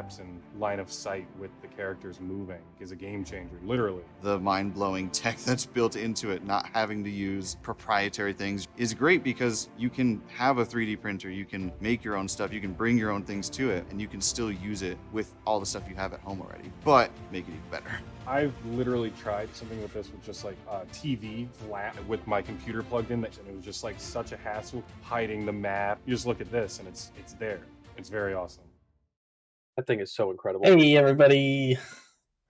maps and line of sight with the characters moving is a game changer, literally. The mind-blowing tech that's built into it, not having to use proprietary things, is great because you can have a 3D printer, you can make your own stuff, you can bring your own things to it, and you can still use it with all the stuff you have at home already, but make it even better. I've literally tried something with this with just like a TV flat with my computer plugged in, and it was just like such a hassle hiding the map. You just look at this and it's there. It's very awesome. That thing is so incredible. Hey, everybody.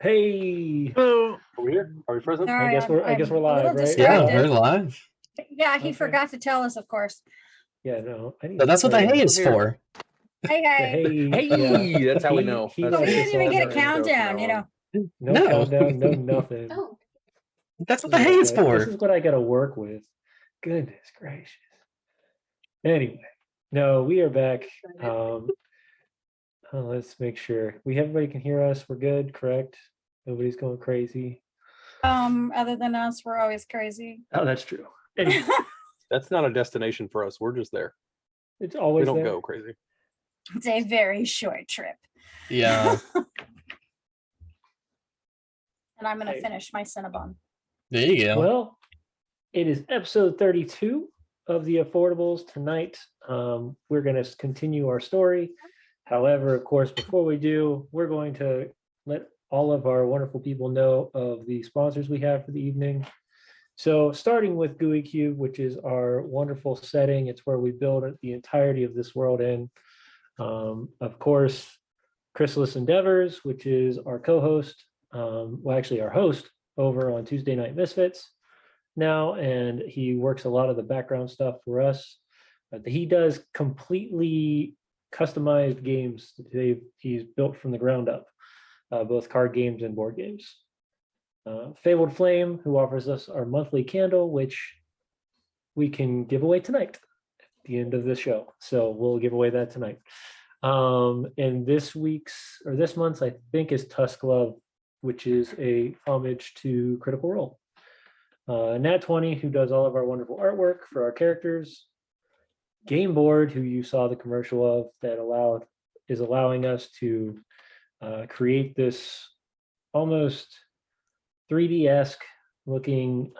Hey. Are we here? Are we present? I guess we're I'm live, a little right? Yeah, distracted. we're live. Yeah, he Okay. forgot to tell us, of course. Yeah, no. So that's what the hey is Here. for. Hey, hey. Hey, that's how we know. He That's Oh, how we likes we didn't even all get a that. countdown, you know. No No. countdown, no nothing. Oh, That's what the hey is Okay, for. This is what I got to work with. Goodness gracious. Anyway, no, we are back. Let's make sure everybody can hear us. We're good, correct? Nobody's going crazy. other than us, we're always crazy. Oh, that's true. Anyway, That's not a destination for us. We're just there. it's We always don't there. go crazy. It's a very short trip. Yeah. And I'm going to Hey. finish my Cinnabon. There you go. Well, it is episode 32 of the Affordables tonight. We're going to continue our story. However, of course, before we do, we're going to let all of our wonderful people know of the sponsors we have for the evening. So starting with GUI Cube, which is our wonderful setting. It's where we build the entirety of this world in. Of course, Chrysalis Endeavors, which is our co-host, well, actually our host over on Tuesday Night Misfits now, and he works a lot of the background stuff for us. He does completely customized games that he's built from the ground up, both card games and board games. Fabled Flame, who offers us our monthly candle, which we can give away tonight at the end of the show. So we'll give away that tonight. And this month's, I think, is Tusk Love, which is a homage to Critical Role. Nat 20, who does all of our wonderful artwork for our characters. Game Board, who you saw the commercial of, that is allowing us to create this almost 3D-esque looking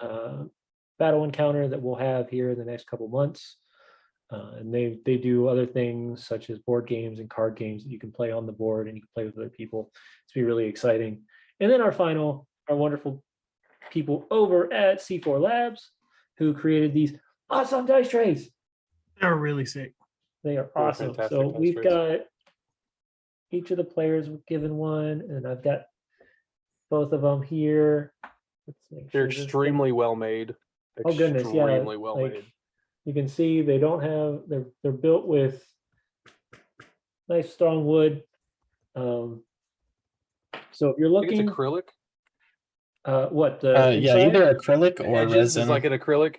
battle encounter that we'll have here in the next couple months. And they do other things such as board games and card games that you can play on the board and you can play with other people. It's be really exciting. And then our wonderful people over at C4 Labs, who created these awesome dice trays. They're really sick. They are They're awesome. fantastic So dice we've trays. got each of the players given one, and I've got both of them here. Let's make They're sure this- extremely well made. Oh goodness, yeah. Extremely well like, made. You can see they don't have, they're built with nice strong wood. So if you're I think looking, it's acrylic. what the Yeah, inside? either acrylic or Edges resin. is like an acrylic.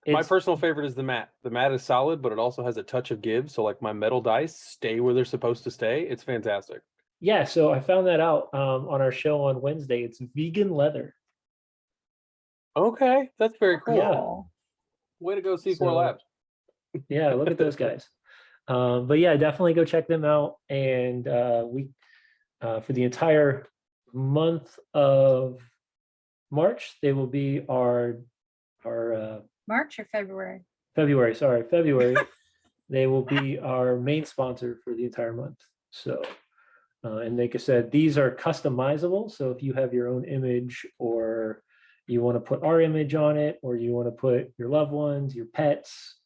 My It's- personal favorite is the matte. The matte is solid, but it also has a touch of give. So like my metal dice stay where they're supposed to stay. It's fantastic. Yeah, so I found that out on our show on Wednesday. It's vegan leather. Okay, that's very cool. Yeah. Way to go, C4 So- Labs. Yeah, look at those guys. But yeah, definitely go check them out. And we for the entire month of March, they will be our March or February? February. They will be our main sponsor for the entire month. So, and like I said, these are customizable. So if you have your own image, or you want to put our image on it, or you want to put your loved ones, your pets,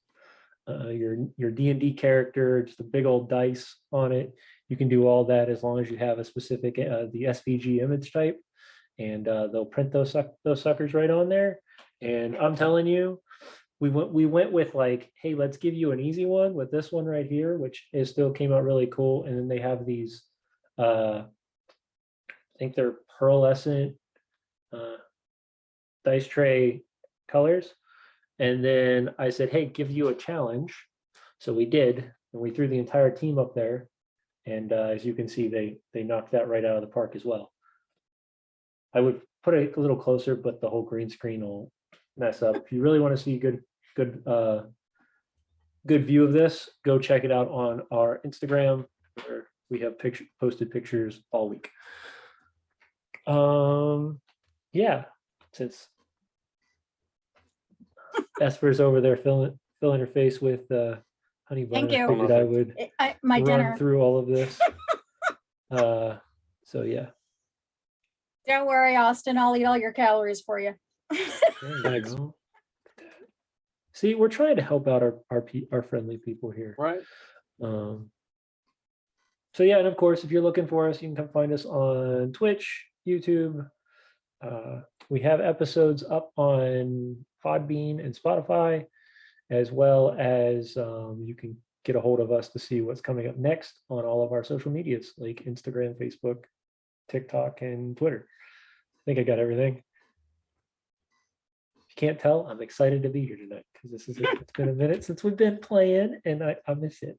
your D&D character, just a big old dice on it, you can do all that as long as you have a specific the SVG image type, and they'll print those suckers right on there. And I'm telling you, we went with like, hey, let's give you an easy one with this one right here, which still came out really cool. And then they have these, I think they're pearlescent dice tray colors. And then I said, hey, give you a challenge. So we did, and we threw the entire team up there. And as you can see, they knocked that right out of the park as well. I would put it a little closer, but the whole green screen will mess up. If you really want to see good view of this, go check it out on our Instagram. We're we have posted pictures all week. Yeah, since Esper's over there filling her face with honey butter, Thank you. I figured I would My run dinner. through all of this. So yeah. Don't worry, Austin. I'll eat all your calories for you. There you Thanks. go. See, we're trying to help out our friendly people here. Right. So yeah, and of course, if you're looking for us, you can come find us on Twitch, YouTube. We have episodes up on Podbean and Spotify, as well as you can get a hold of us to see what's coming up next on all of our social medias, like Instagram, Facebook, TikTok, and Twitter. I think I got everything. If you can't tell, I'm excited to be here tonight because it's been a minute since we've been playing, and I miss it.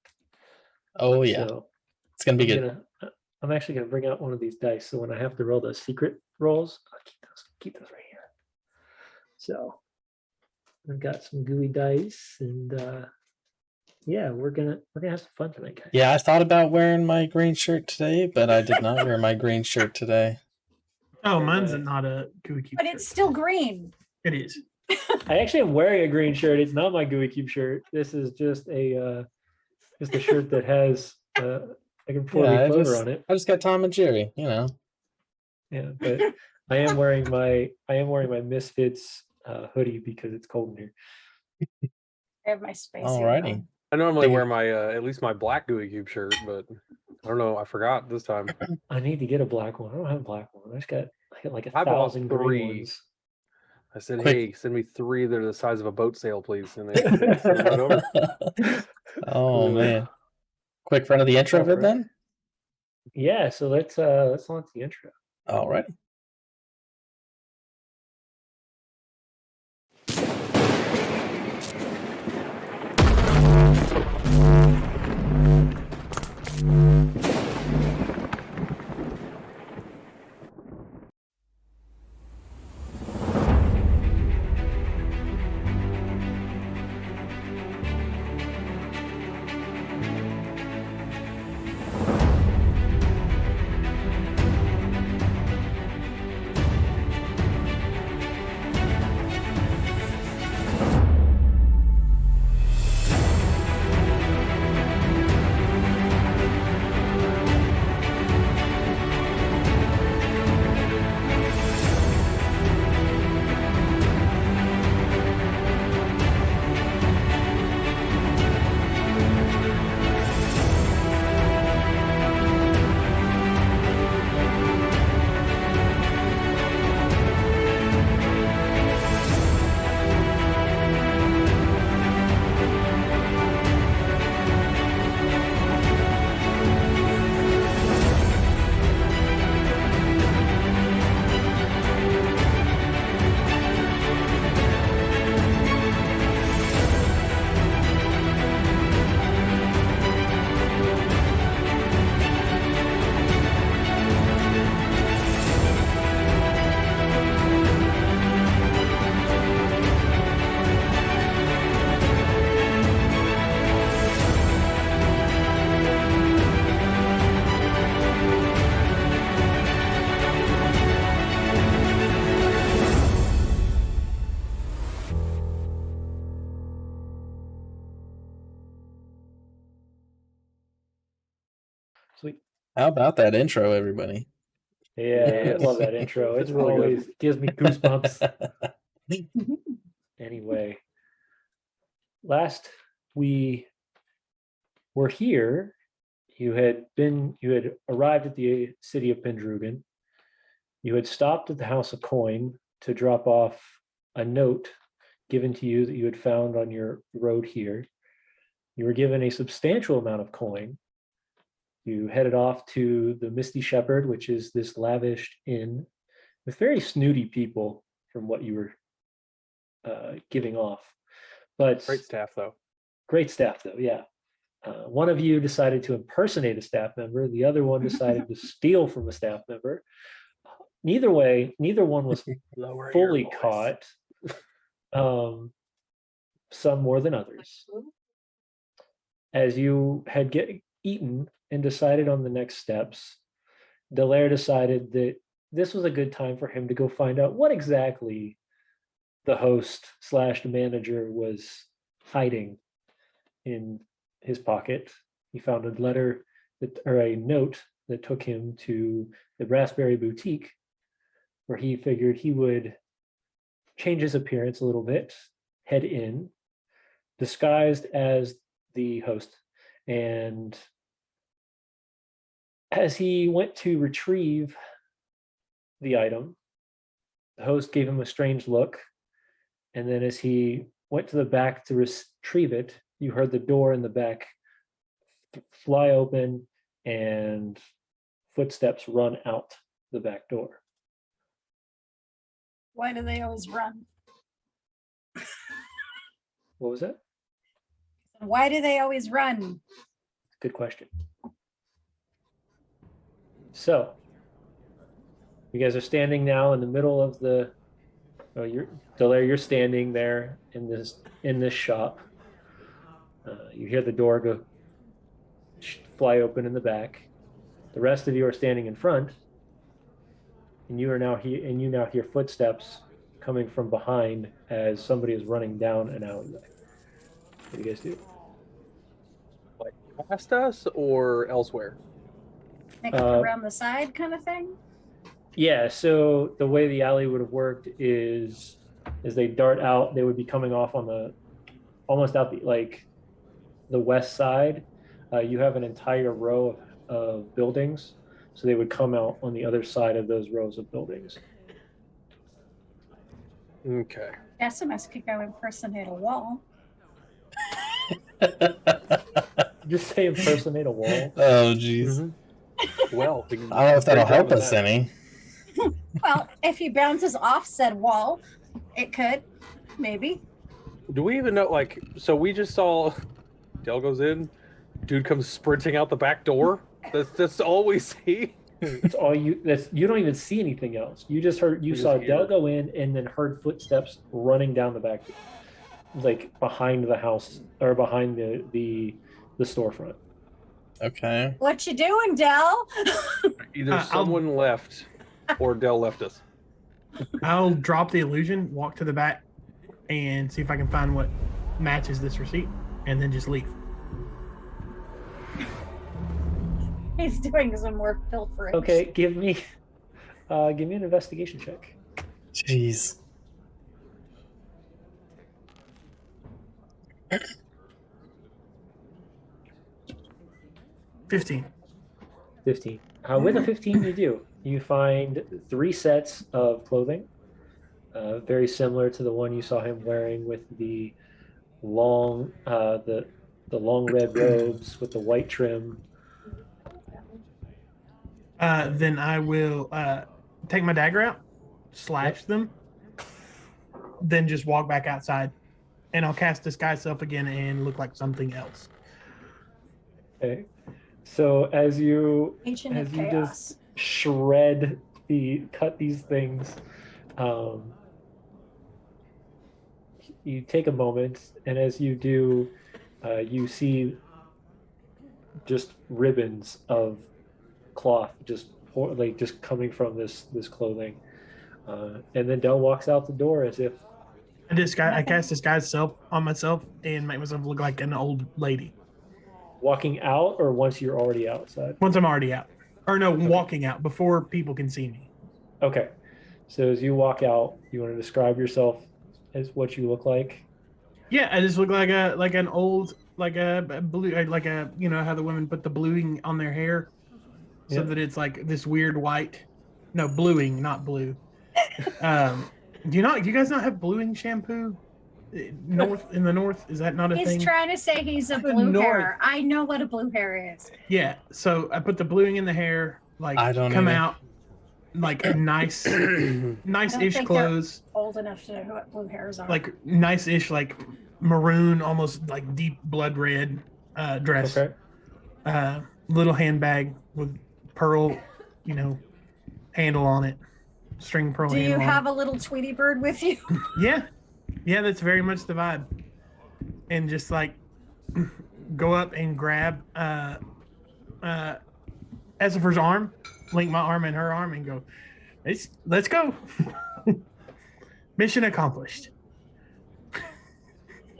Oh yeah, So it's gonna be good. I'm actually gonna bring out one of these dice, so when I have to roll those secret rolls, I'll keep those right here. So I've got some gooey dice, and yeah, we're gonna have some fun tonight, guys. Yeah, I thought about wearing my green shirt today, but I did not wear my green shirt today. Oh, mine's not a gooey cube. But it's still green. It is. I actually am wearing a green shirt. It's not my gooey cube shirt. This is just a shirt that has like a 4D clover on it. I just got Tom and Jerry, you know. Yeah, but I am wearing my Misfits hoodie because it's cold in here. I have my space. Alrighty. I normally wear my at least my black gooey cube shirt, but I don't know. I forgot this time. I need to get a black one. I don't have a black one. I got like I bought 1,000 3. green ones. I said, Quick. "Hey, send me 3 that are the size of a boat sail, please." And they sent it right over. Oh man. Quick run of the intro for it then? Yeah, so let's launch the intro. All right. Sweet. How about that intro, everybody? Yeah, I love that intro. It's It really good. always gives me goosebumps. Anyway, last we were here, you had arrived at the city of Pendrugan. You had stopped at the House of Coin to drop off a note given to you that you had found on your road here. You were given a substantial amount of coin. You headed off to the Misty Shepherd, which is this lavish inn with very snooty people from what you were giving off. But Great staff, though. great staff, though, yeah. One of you decided to impersonate a staff member. The other one decided to steal from a staff member. Neither one was fully caught. Some more than others. As you had eaten and decided on the next steps, Delaer decided that this was a good time for him to go find out what exactly the host / manager was hiding in his pocket. He found a letter or a note that took him to the Raspberry Boutique, where he figured he would change his appearance a little bit, head in, disguised as the host. And as he went to retrieve the item, the host gave him a strange look. And then as he went to the back to retrieve it, you heard the door in the back fly open and footsteps run out the back door. Why do they always run? What was that? Why do they always run? Good question. So, you guys are standing now in the middle of the. Oh, Delaer, you're standing there in this shop. You hear the door go fly open in the back. The rest of you are standing in front, and you now hear footsteps coming from behind as somebody is running down an alleyway. What do you guys do? Like past us or elsewhere? Like around the side kind of thing? Yeah, so the way the alley would have worked is they dart out, they would be coming off on the almost out the west side. You have an entire row of buildings, so they would come out on the other side of those rows of buildings. Okay. Decimus could go impersonate a wall. Just say impersonate a wall. Oh, jeez. Mm-hmm. Well, I don't know if that'll help us any. Well, if he bounces off said wall, it could, maybe. Do we even know? Like, so we just saw Del goes in, dude comes sprinting out the back door. That's all we see. That's all you. You don't even see anything else. You just heard. You saw Del go in and then heard footsteps running down the back, like behind the house or behind the storefront. Okay. What you doing, Del? Either someone left or Del left us. I'll drop the illusion, walk to the back, and see if I can find what matches this receipt, and then just leave. He's doing some more pilfering. Okay, give me an investigation check. Jeez. $15. 15. With a 15, you do. You find 3 sets of clothing, very similar to the one you saw him wearing with the long, the long red robes with the white trim. Then I will take my dagger out, slash them, then just walk back outside, and I'll cast Disguise Self again and look like something else. Okay. So as you Agent of just Chaos. cut these things, you take a moment, and as you do, you see just ribbons of cloth just coming from this clothing, and then Del walks out the door as if I cast Disguise Self on myself and make myself look like an old lady. walking out, or once you're already outside. Once I'm already out. Or no, walking out before people can see me. Okay, so as you walk out, you want to describe yourself as what you look like? Yeah, I just look like an old blue, you know how the women put the bluing on their hair, so Yep. that it's like this weird white. No, bluing, not blue. Do you guys not have bluing shampoo? In the north, is that not a thing? He's trying to say he's a The blue north. hair. I know what a blue hair is. Yeah, so I put the bluing in the hair, like I don't come either. out like nice, nice-ish think clothes, Old enough to know what blue hairs are. like nice-ish, like maroon, almost like deep blood red dress. Okay. Little handbag with pearl, handle on it, string pearl Do you handle. have a little Tweety bird with you? Yeah, that's very much the vibe. And just like go up and grab Essifer's arm, link my arm and her arm, and go, let's go. Mission accomplished.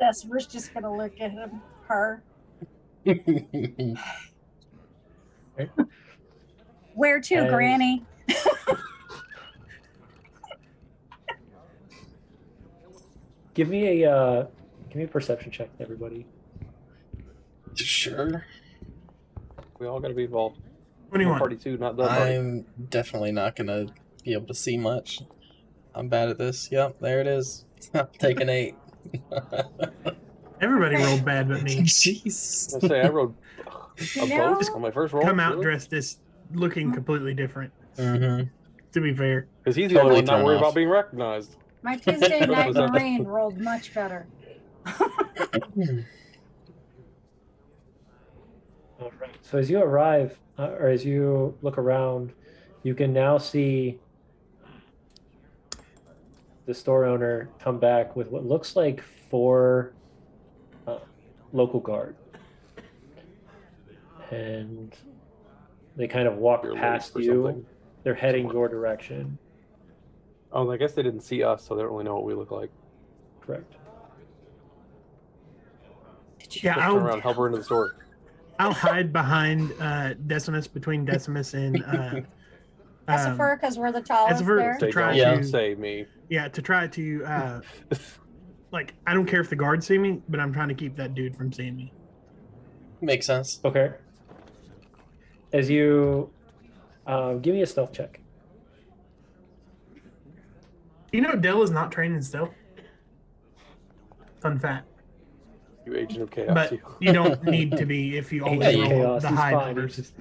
Essifer's just gonna look at her. Where to, As- Granny? Give me a perception check, everybody. Sure. We all got to be involved. 21. Party 2, not the party. I'm definitely not gonna be able to see much. I'm bad at this. Yep, there it is. I'm taking 8. Everybody rolled bad but me. Jeez. I say I rolled You a know, both on my first roll. Come out dressed this looking completely different. Mm-hmm. To be fair. Because he's the Totally only one not thrown worried off. about being recognized. my Tuesday night Was that- marine rolled much better. All right. So as you arrive, or as you look around, you can now see the store owner come back with what looks like 4 local guard, and they kind of walk You're late past for you. something. They're heading your direction. Oh, I guess they didn't see us, so they don't really know what we look like. Correct. Yeah, Just turn around, help her into the store. I'll hide behind Decimus, between Decimus and Essifer, because we're the tallest Essifer, there. to They try don't to say me. to try to like, I don't care if the guards see me, but I'm trying to keep that dude from seeing me. Makes sense. Okay. As you give me a stealth check. You know, Dell is not trained in stealth. Fun fact. You agent of chaos. But you don't need to be if you always Agent of roll chaos, the he's high fine. numbers. He's just-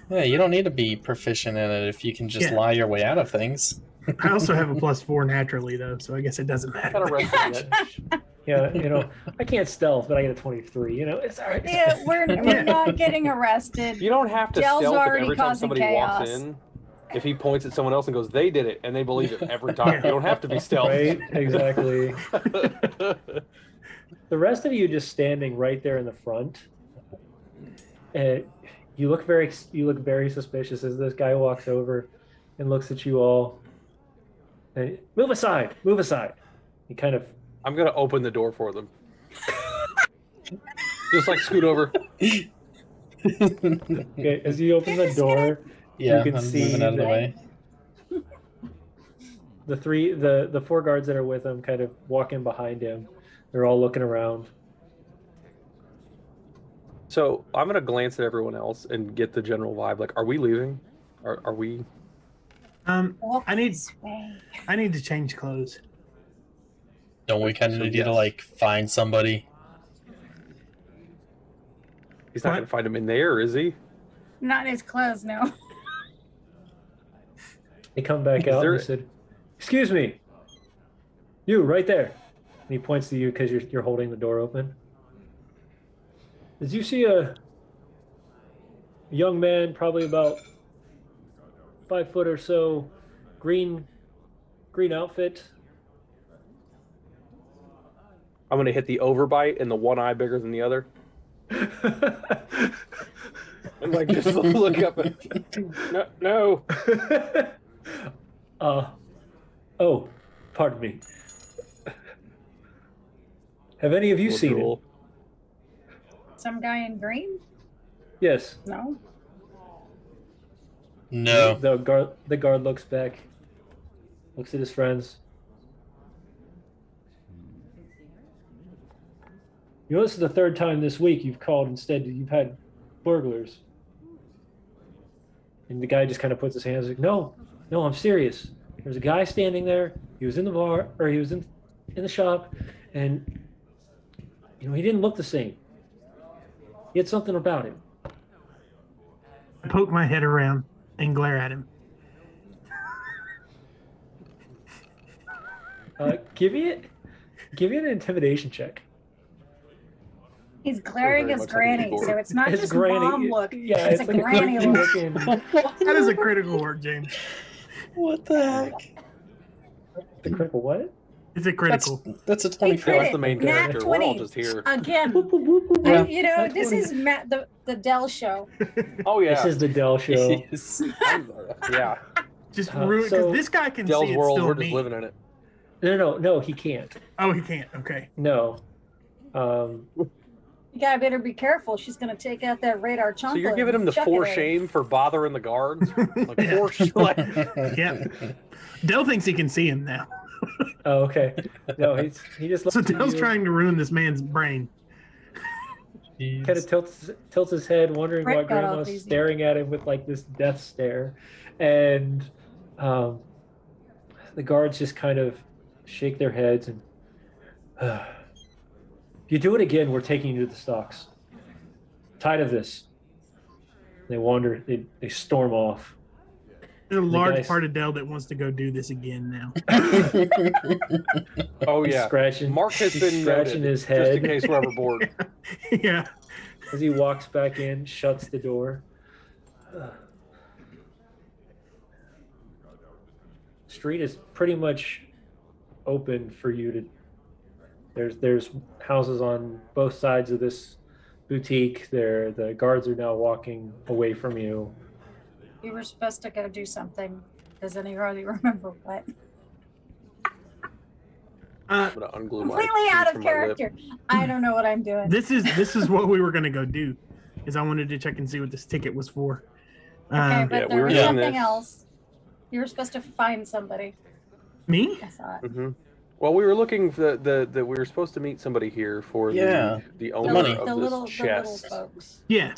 Yeah, you don't need to be proficient in it if you can just Yeah. lie your way out of things. I also have a +4 naturally, though, so I guess it doesn't Not matter. arrested yet. Yeah, you know, I can't stealth, but I get a 23. You know, it's all right. Yeah, we're Yeah. not getting arrested. You don't have to Dell's stealth if already every time causing somebody chaos. walks in. If he points at someone else and goes, "They did it," and they believe it every time, you don't have to be stealth. Right? Exactly. The rest of you just standing right there in the front. And you look very suspicious as this guy walks over and looks at you all. And move aside, move aside. He kind of I'm gonna open the door for them. Just like scoot over. okay, as you open the door, Yeah, can I'm see moving out of the that- way. the 4 guards that are with him kind of walk in behind him. They're all looking around. So I'm gonna glance at everyone else and get the general vibe. Like, are we leaving? Are we? Walk I need- this way. I need to change clothes. Don't we kind of So need to yes. like find somebody? He's not What? gonna find him in there, is he? Not his clothes, no. They come back Is out there- and he said, "Excuse me, you right there." And he points to you because you're holding the door open. Did you see a young man, probably about 5 foot or so, green outfit? I'm gonna hit the overbite and the one eye bigger than the other. And like just look up and no. Oh, pardon me. Have any of you seen him? Cool. Some guy in green? Yes. No. No. The guard looks back, looks at his friends. You know, this is the 3rd time this week you've called. Instead, you've had burglars. And the guy just kind of puts his hands like, no, I'm serious. There's a guy standing there. He was in the bar, or he was in the shop, and you know, he didn't look the same. He had something about him. I poke my head around and glare at him. Give me an intimidation check. He's glaring very as much like a granny, keyboard. so it's not His just granny- mom look. Yeah, it's, it's a like granny creepy look. looking. That is a critical work, James. What the heck? The critical what? It's a critical. That's a Big 24. crit. That's the main Nat character. We're all 20. just here. Again. Yeah. You know, Nat this 20. is the Dell show. Oh yeah. This is the Dell show. Yes. Yeah. Just Uh, ruin because so- this guy can Dell's see world. it's We're still just me. living in it. No, he can't. Oh, he can't. Okay. No. You gotta better be careful. She's gonna take out that radar chomper. So you're giving him the chuck four it at her. shame for bothering the guards? Like four like, Yeah. Dell thinks he can see him now. Oh, okay. No, he just looks So at Dell's you, trying to ruin this man's brain. kind of tilts his head, wondering Brett why got off Grandma's easy. staring at him with like this death stare, and the guards just kind of shake their heads and. If you do it again, we're taking you to the stocks. Tired of this. They wander. They storm off. There's a large guys- part of Dell that wants to go do this again now. oh He's yeah. scratching. Mark has he's been scratching noted, his just in head case we're ever bored. Yeah. as he walks back in, shuts the door. Street is pretty much open for you to. There's houses on both sides of this boutique. The guards are now walking away from you. You were supposed to go do something. Does anybody remember what? I'm gonna unglue my Completely teeth out of from my lip. character. I don't know what I'm doing. This is what we were gonna go do. Is I wanted to check and see what this ticket was for. Okay, but yeah, we there were was doing something this. else. You were supposed to find somebody. Me? I thought. Mhm. Well, we were looking for the we were supposed to meet somebody here for Yeah, the owner money. of The this little chest. folks. Yeah.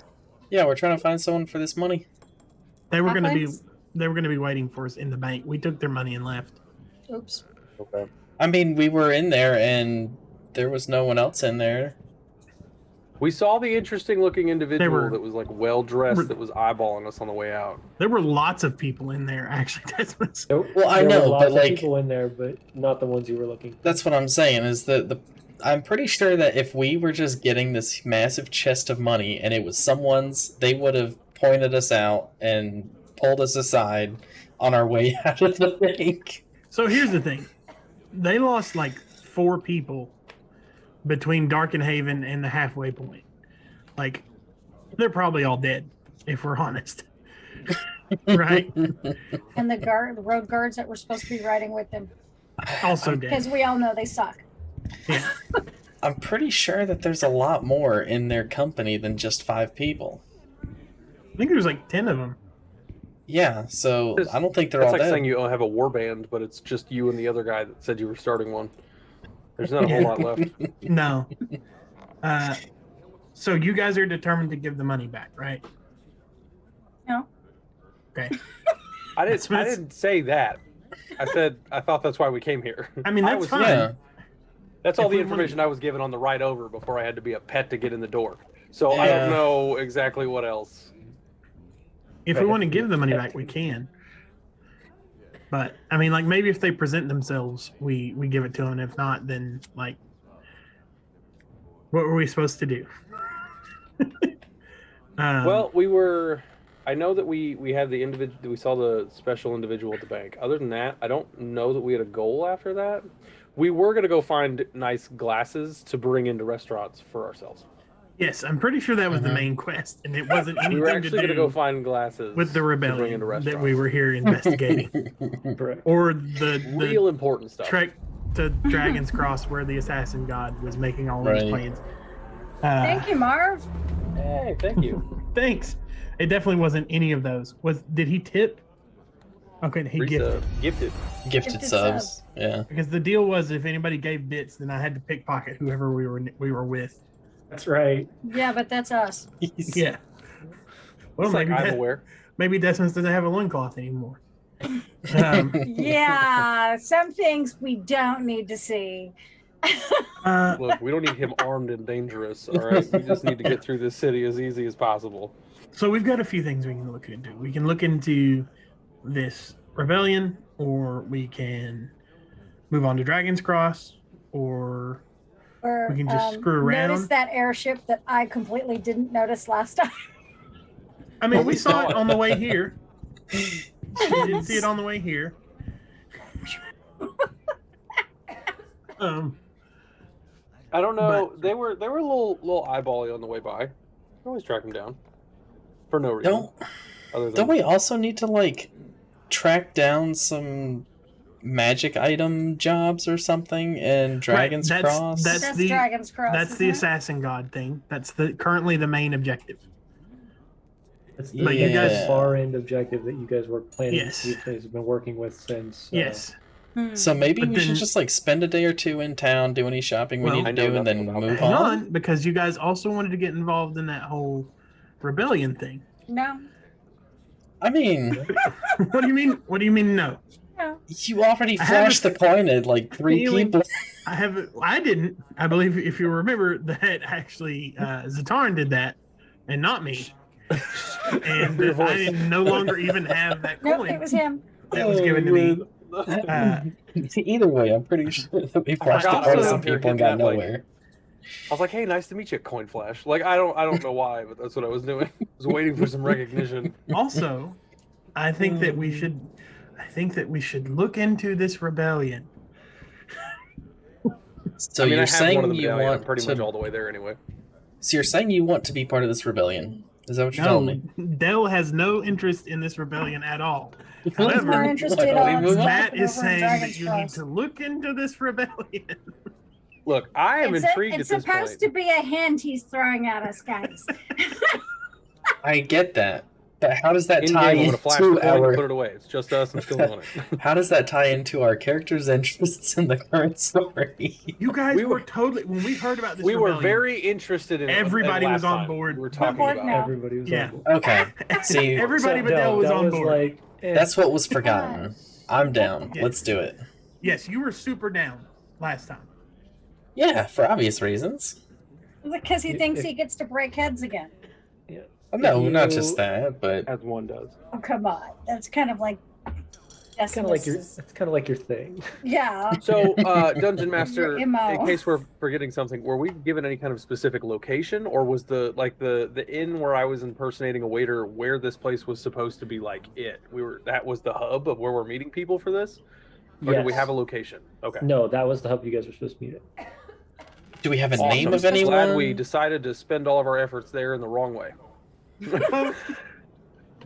Yeah, we're trying to find someone for this money. They were gonna be Halflings? waiting for us in the bank. We took their money and left. Oops. Okay. I mean, we were in there and there was no one else in there. We saw the interesting looking individual were- that was like well dressed were- that was eyeballing us on the way out. There were lots of people in there, actually. Decimus. Well, I There know, were lots but of like people in there, but not the ones you were looking for. that's what I'm saying is that I'm pretty sure that if we were just getting this massive chest of money and it was someone's, they would have pointed us out and pulled us aside on our way out of the bank. So here's the thing. They lost like 4 people between Darkenhaven and the halfway point. Like, they're probably all dead, if we're honest. Right? And the road guards that were supposed to be riding with them. Also Because dead. we all know they suck. Yeah. I'm pretty sure that there's a lot more in their company than just 5 people. I think there's like 10 of them. Yeah, so I don't think they're That's all like dead. saying you have a war band, but it's just you and the other guy that said you were starting one. There's not a whole lot left. No. So you guys are determined to give the money back, right? No. Okay. I That's- didn't say that. I said I thought that's why we came here. I mean, that's was- fine. Yeah. That's all If the we information I was given on the ride over before I had to be a pet to get in the door. So I Yeah. don't know exactly what else. If we want to give the money back, we can. But I mean, like maybe if they present themselves, we give it to them. If not, then like, what were we supposed to do? Well, I know that we had the individual. We saw the special individual at the bank. Other than that, I don't know that we had a goal after that. We were gonna go find nice glasses to bring into restaurants for ourselves. yes, I'm pretty sure that was the Mhm. main quest, and it wasn't We were anything to actually gonna do go find glasses with the to bring rebellion into that restaurants. we were here investigating, Correct. or the Real important stuff. trek to Dragon's Cross where the assassin god was making all these Right. plans. Thank you, Marv. Hey, thank you. Thanks. It definitely wasn't any of those. Did he tip? Okay, he gifted. Gifted. Gifted Gifted subs. Yeah. Because the deal was if anybody gave bits, then I had to pickpocket whoever we were with. That's right. Yeah, but that's us. Yeah. Well, It's like maybe I'm aware. maybe Decimus doesn't have a loincloth anymore. Yeah, some things we don't need to see. Look, we don't need him armed and dangerous. All right, we just need to get through this city as easy as possible. So we've got a few things we can look into. We can look into this rebellion, or we can move on to Dragon's Cross, or Or We can just screw around. Notice that airship that I completely didn't notice last time. I mean, Well, we we saw saw it it. on the way here. We didn't see it on the way here. I don't know. But- They were a little eyebally on the way by. Always track them down for no reason. Don't we also need to like track down some magic item jobs or something in Dragon's Cross? That's Dragon's Cross. That's the isn't it? assassin god thing. That's currently the main objective. That's But the you guys- far end objective that you guys were planning. Yes. You guys have been working with since. Yes. So maybe But we then- should just like spend a day or two in town, do any shopping Well, we I need know to do, and then nothing about move that. Hang on. on, because you guys also wanted to get involved in that whole rebellion thing. No. I mean, What do you mean? What do you mean? No, No. you already I have flashed the coin at like 3 feeling- people. I didn't. I believe if you remember that actually Xa'atarn did that, and not me. And Your voice. I no longer even have that Nope, coin it was him. that was given to me. Either way, I'm pretty sure that we flashed the forgot coin I at was some out here people and hitting got that, like- nowhere. I was like, "Hey, nice to meet you, coin flash." Like, I don't know why, but that's what I was doing. I was waiting for some recognition. Also, I think that we should look into this rebellion. So I mean, I you're have one of saying them you medallion. I'm want pretty to? much all the way there anyway. So you're saying you want to be part of this rebellion? Is that what you're telling No, me? Dell has no interest in this rebellion at all. He's more However, interested Why don't we on move on? Matt stopping is over in saying that Dragon's you need Cross. to look into this rebellion. Look, I am intrigued It's at this supposed point. to be a hint he's throwing at us, guys. I get that, but how does that In tie game, I'm gonna flash the into coin and put our? it away. It's just us and still doing it. How does that tie into our characters' interests in the current story? You guys We were were- totally when we heard about this. We were rebellion, very interested in it. Everybody last was on time board. We were talking board about. now. Everybody was Yeah. on board. Okay, see, Everybody So but Dell was on board. like, that's what was forgotten. I'm down. Yeah. Let's do it. Yes, you were super down last time. Yeah, for obvious reasons. Because he thinks he gets to break heads again. No, not You- just that, but As one does. Oh, come on. That's kind of like. It's kind of like Decimus' it's kind of like your thing. Yeah. So, Dungeon Master, Your MO. in case we're forgetting something, were we given any kind of specific location, or was the inn where I was impersonating a waiter where this place was supposed to be like it? That was the hub of where we're meeting people for this, or do we Yes. have a location? Okay. No, that was the hub you guys were supposed to meet at. do we have a Awesome. name of Glad anyone? we decided to spend all of our efforts there in the wrong way.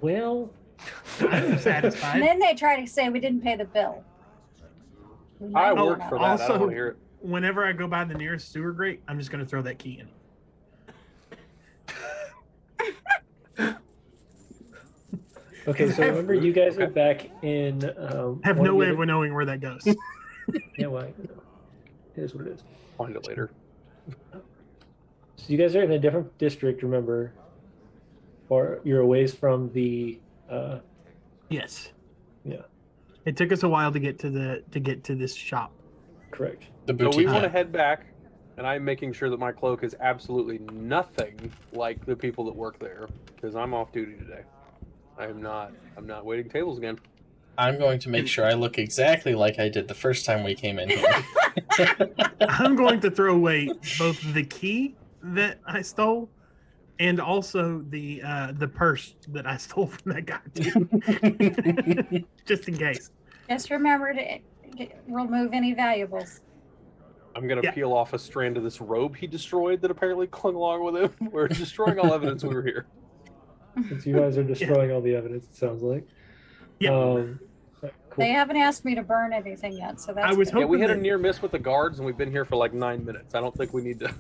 Well, I'm And satisfied. then they try to say we didn't pay the bill. We I might worked not. for that. I don't Also- want to hear it. Whenever I go by the nearest sewer grate, I'm just going to throw that key in. okay. So remember, you guys are back in. Have one no of way the of knowing where that goes. Yeah, well, it is what it is. Find it later. So you guys are in a different district. Remember, or you're a ways from the. Yes. Yeah. It took us a while to get to this shop. Correct. The So boutique. we want to head back, and I'm making sure that my cloak is absolutely nothing like the people that work there, because I'm off duty today. I'm not waiting tables again. I'm going to make sure I look exactly like I did the first time we came in here. I'm going to throw away both the key that I stole and also the purse that I stole from that guy too. Just in case. Just remember to remove any valuables. I'm gonna Yeah. peel off a strand of this robe he destroyed that apparently clung along with him. We're destroying all evidence we were here. Since you guys are destroying all the evidence, it sounds like. Yeah. Cool. They haven't asked me to burn anything yet, so that's I was good. Yeah, we hoping hit a that- near miss with the guards, and we've been here for like 9 minutes. I don't think we need to.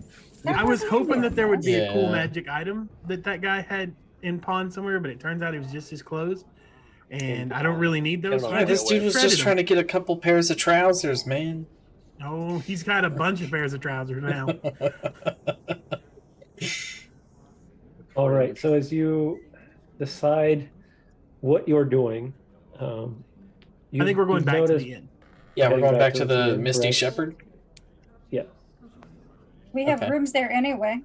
That I was wasn't hoping that there would be a cool Yeah. magic item that guy had in pawn somewhere, but it turns out it was just his clothes. And I don't really need those. Yeah, so Yeah, I this just dude was shredded just them. trying to get a couple pairs of trousers, man. Oh, he's got a bunch of pairs of trousers now. All right. So as you decide what you're doing, I think we're going you've back to noticed- the inn. Yeah, we're Heading going back back to towards the the inn, Misty correct. Shepherd. Yeah, We have Okay. rooms there anyway,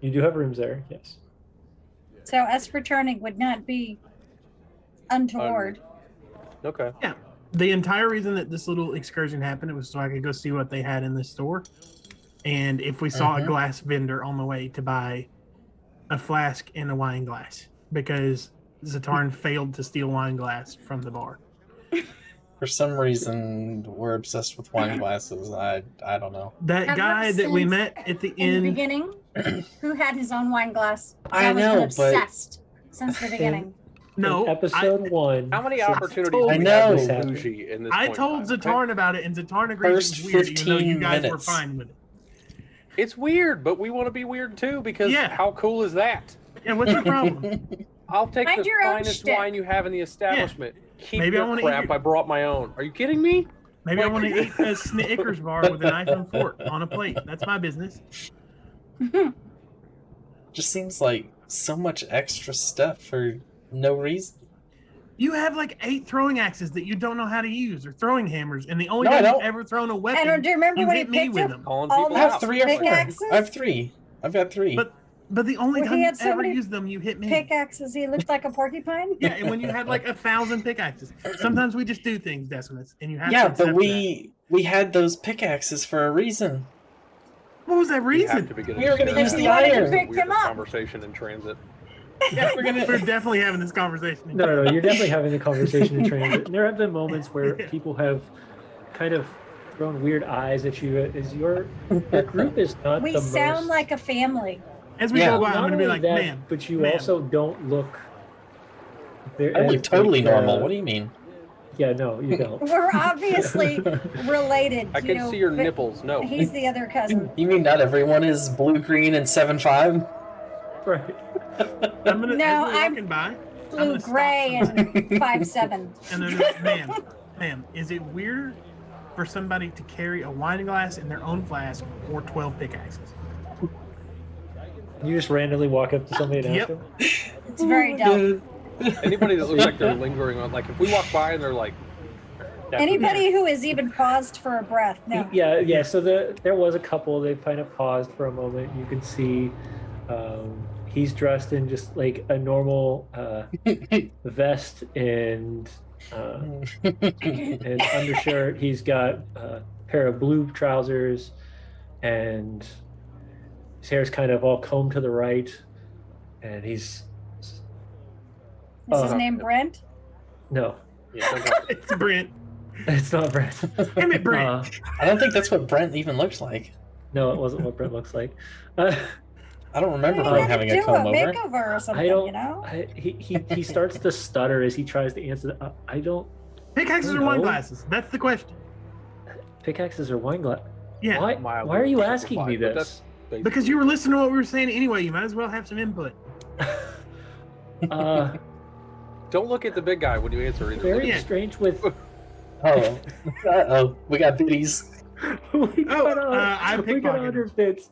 you do have rooms there. Yes. so us returning would not be untoward. Okay. The entire reason that this little excursion happened it was so I could go see what they had in the store. And if we saw a Mhm. glass vendor on the way to buy a flask and a wine glass, because Xa'atarn failed to steal wine glass from the bar. For some reason, we're obsessed with wine glasses. I don't know. That Ever guy that we since met at the In the end. beginning, who had his own wine glass? I That was been know, but- obsessed since the beginning. No, in episode 1. How many since- opportunities I do we know. have to be bougie in this I point told in time, okay? Xa'atarn about it, and Xa'atarn agrees First it's weird, even though you 15 guys were minutes. fine with it. It's weird, but we want to be weird too because Yeah. how cool is that? Yeah, what's your problem? I'll take Find the your own finest shtick. wine you have in the establishment. Keep Maybe I your wanna eat crap. your- I brought my own. Are you kidding me? Maybe I want to eat a Snickers bar with a knife and fork on a plate. That's my business. Just seems like so much extra stuff for no reason. You have like 8 throwing axes that you don't know how to use, or throwing hammers, and the only No, I time you've don't. ever thrown a weapon, And do you remember you when hit he me picked with up them. Calling all people I have out. 3 or 4. Pickaxes? I have 3. I've got 3. But the only When time he you had so ever many used them, you hit me. pickaxes? He looked like a porcupine. Yeah, and when you had like 1,000 pickaxes, sometimes we just do things, Decimus, and you have Yeah, to but accept we had those pickaxes for a reason. that. What was that We have reason? to begin We were gonna to use share the that iron. Picked him up. conversation in transit. Yeah, We're gonna- we're definitely having this conversation. No, you're definitely having the conversation in transit. And there have been moments where people have kind of thrown weird eyes at you. Is your group is not We the sound most, like a family. As we Yeah. go by, I'm not going to be only like, that, man, but you man. also don't look. I look totally normal. What do you mean? Yeah, no, you don't. We're obviously related. I can see your but nipples. No. He's the other cousin. You mean not everyone is blue, green, and 7'5"? Right. I'm gonna, No, as we're I'm walking by, I'm Blue, gonna stop gray, somebody. and 5'7". And then, ma'am, is it weird for somebody to carry a wine glass in their own flask or 12 pickaxes? You just randomly walk up to somebody and ask Yep. them. It's very dumb. Anybody that looks like they're lingering on, like if we walk by and they're like, Anybody who has even paused for a breath. No. Yeah. So there was a couple. They kind of paused for a moment. You can see he's dressed in just like a normal vest and undershirt. He's got a pair of blue trousers, and his hair's kind of all combed to the right. And he's Is his name Brent? no, yeah, sometimes- It's Brent. it's not Brent. Damn it, Brent. I don't think that's what Brent even looks like. No, it wasn't what Brent looks like. I don't remember He Brent had having to a do comb over. makeover or something, I don't. you know? He starts to stutter as he tries to answer. I don't. Pickaxes or No. wine glasses? That's the question. Pickaxes or wine glass? Yeah. Why? mildly Why are you asking me simplified, but this? that's basically- Because you were listening to what we were saying anyway. You might as well have some input. Don't look at the big guy when you answer either. Very Yeah. strange with. Oh, uh-oh. We got biddies. we got I we got pickpocketed. 100 bits.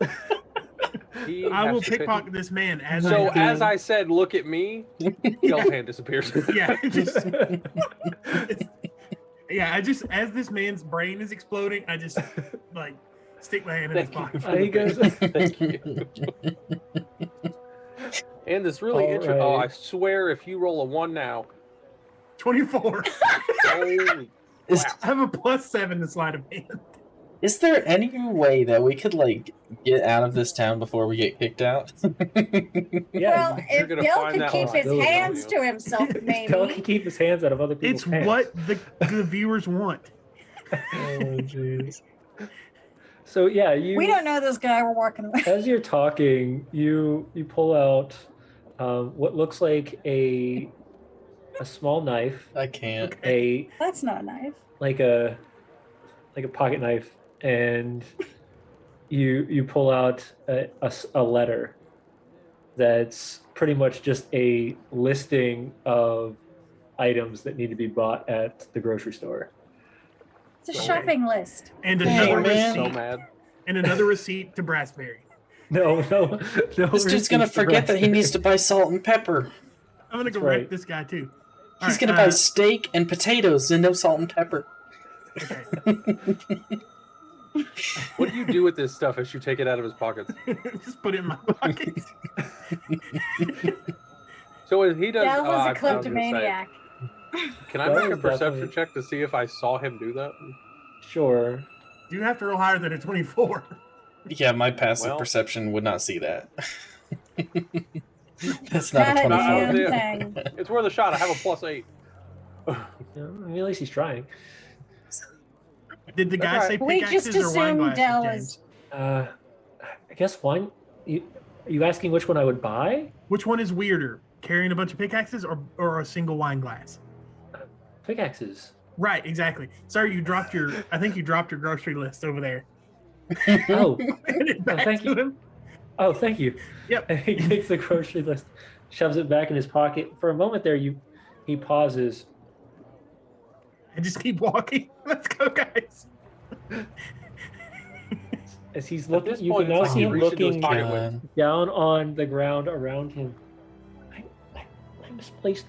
He I has will to pick- pickpocket this man as So I go. as I said, look at me. Yell's hand disappears. Yeah, I just as this man's brain is exploding, I just like stick my hand in his Thank you. pocket. He goes. Thank you. And this really All interesting. Oh, I right. swear, if you roll a 1 now, 24. holy Is, I have a +7 to sleight of hand. is there any way that we could, like, get out of this town before we get kicked out? Yeah. Well, you're if gonna Bill find could that keep his possibility, hands don't you? to himself, Bill can maybe. keep his hands out of other people's It's pants. what the viewers want. Oh, jeez. So yeah, you. We don't know this guy we're working with. As you're talking, you pull out what looks like a small knife, I can't. That's not a knife. like a pocket knife, and you pull out a letter that's pretty much just a listing of items that need to be bought at the grocery store. It's a shopping list. And Hey, another man. so receipt. mad. And another receipt to Brassberry. No. This dude's gonna forget that he needs to buy salt and pepper. I'm gonna go That's right. wreck this guy too. He's Alright, gonna buy steak and potatoes and no salt and pepper. okay. What do you do with this stuff as you take it out of his pockets? Just put it in my pocket. So as he does. That was I a was gonna say, kleptomaniac. Can I That make a was perception definitely- check to see if I saw him do that? Sure. You have to roll higher than a 24. Yeah, my passive Well- perception would not see that. That's not, Not a a 24. damn Yeah. thing. It's worth a shot. I have a +8. Yeah, I mean, at least he's trying. Did the guy say We just pickaxes or wine assumed glasses, Del James? is. I guess wine. Are you asking which one I would buy? Which one is weirder, carrying a bunch of pickaxes or a single wine glass? Pickaxes. Right, exactly. Sorry, I think you dropped your grocery list over there. Oh, Hand it back thank to you. him. oh, thank you. Yep. He takes the grocery list, shoves it back in his pocket. For a moment there, he pauses. And just keep walking. Let's go, guys. As he's looking, this you point, can now it's like see he him reached into his looking pocket. God. down on the ground around him. I misplaced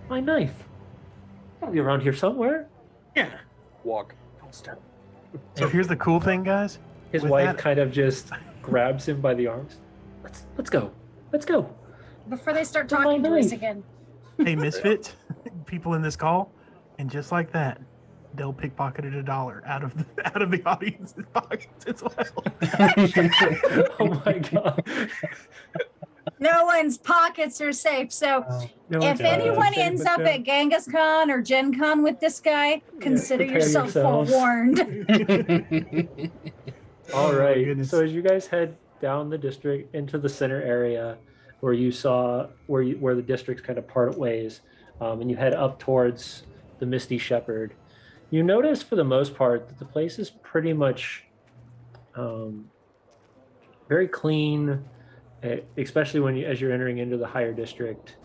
my knife. Gotta be around here somewhere. Yeah. Walk. So here's the cool thing, guys. His With wife that- kind of just grabs him by the arms. Let's go. Let's go. Before they start Where's my talking to us knife? again. Hey, Misfits, people in this call, and just like that, Del pickpocketed $1 out of the audience's pockets as well. Oh my god. No one's pockets are safe. So No, if it's anyone safe ends with up them. at Genghis Khan or Gen Con with this guy, consider prepare yourself yourselves. forewarned. All Oh, my right. goodness. So as you guys head down the district into the center area, where you saw where the districts kind of part ways, and you head up towards the Misty Shepherd, you notice for the most part that the place is pretty much very clean, especially as you're entering into the higher district.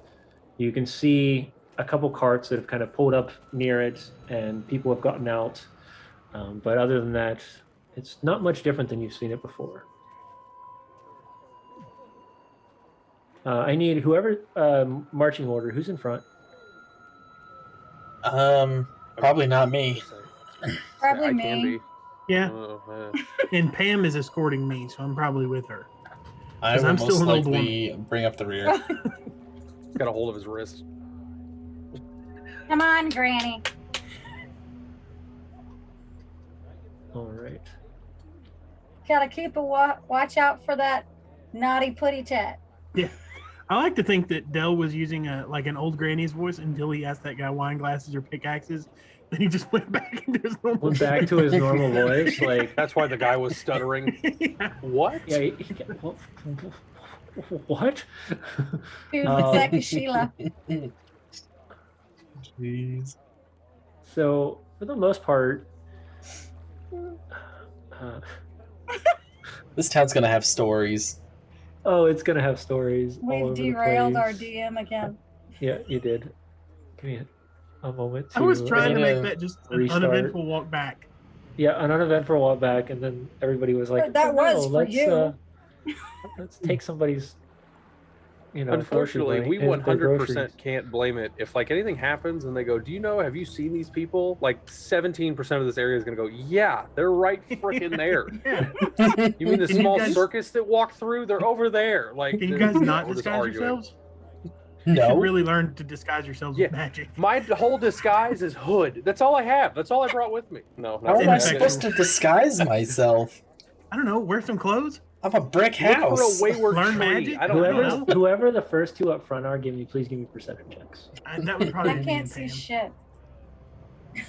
You can see a couple carts that have kind of pulled up near it, and people have gotten out. But other than that, it's not much different than you've seen it before. I need whoever marching order. Who's in front? Probably not me. Probably I me. can be. Yeah, Oh, and Pam is escorting me, so I'm probably with her. I 'Cause will I'm most still an old likely bring up the rear. got a hold of his wrist. Come on, Granny. All right. Gotta keep a watch out for that naughty putty tat. Yeah. I like to think that Del was using an old granny's voice until he asked that guy wine glasses or pickaxes. Then he just went back into his normal Went back to his normal voice, like That's why the guy was stuttering. Yeah. What? yeah. What? Dude, Um, looks like a Sheila. Jeez. So for the most part, This town's gonna have stories. oh, it's gonna have stories all We've over derailed the our place. DM again. Yeah, you did. Give me a moment. I was to- trying to need make to that just an restart. uneventful walk back. Yeah, an uneventful walk back, and then everybody was like, That "Oh, was no, for let's, you." let's take somebody's, Unfortunately, grocery we bag and their 100% groceries." can't blame it. If like anything happens and they go, "Do you know? Have you seen these people?" Like 17% of this area is gonna go, "Yeah, they're right freaking there." Yeah. You mean the Can you small guys- circus that walked through? They're over there. Like, Can you guys not we're just disguise arguing. yourselves? You No. should really learn to disguise yourselves Yeah. with magic. My whole disguise is hood. That's all I have. That's all I brought with me. No, How not am I infection. supposed to disguise myself? I don't know. Wear some clothes. I'm a brick Look house. for a wayward Learn tree. magic? I don't know. Whoever the first two up front are, please give me perception checks. That would probably I be me can't and see Pam. shit.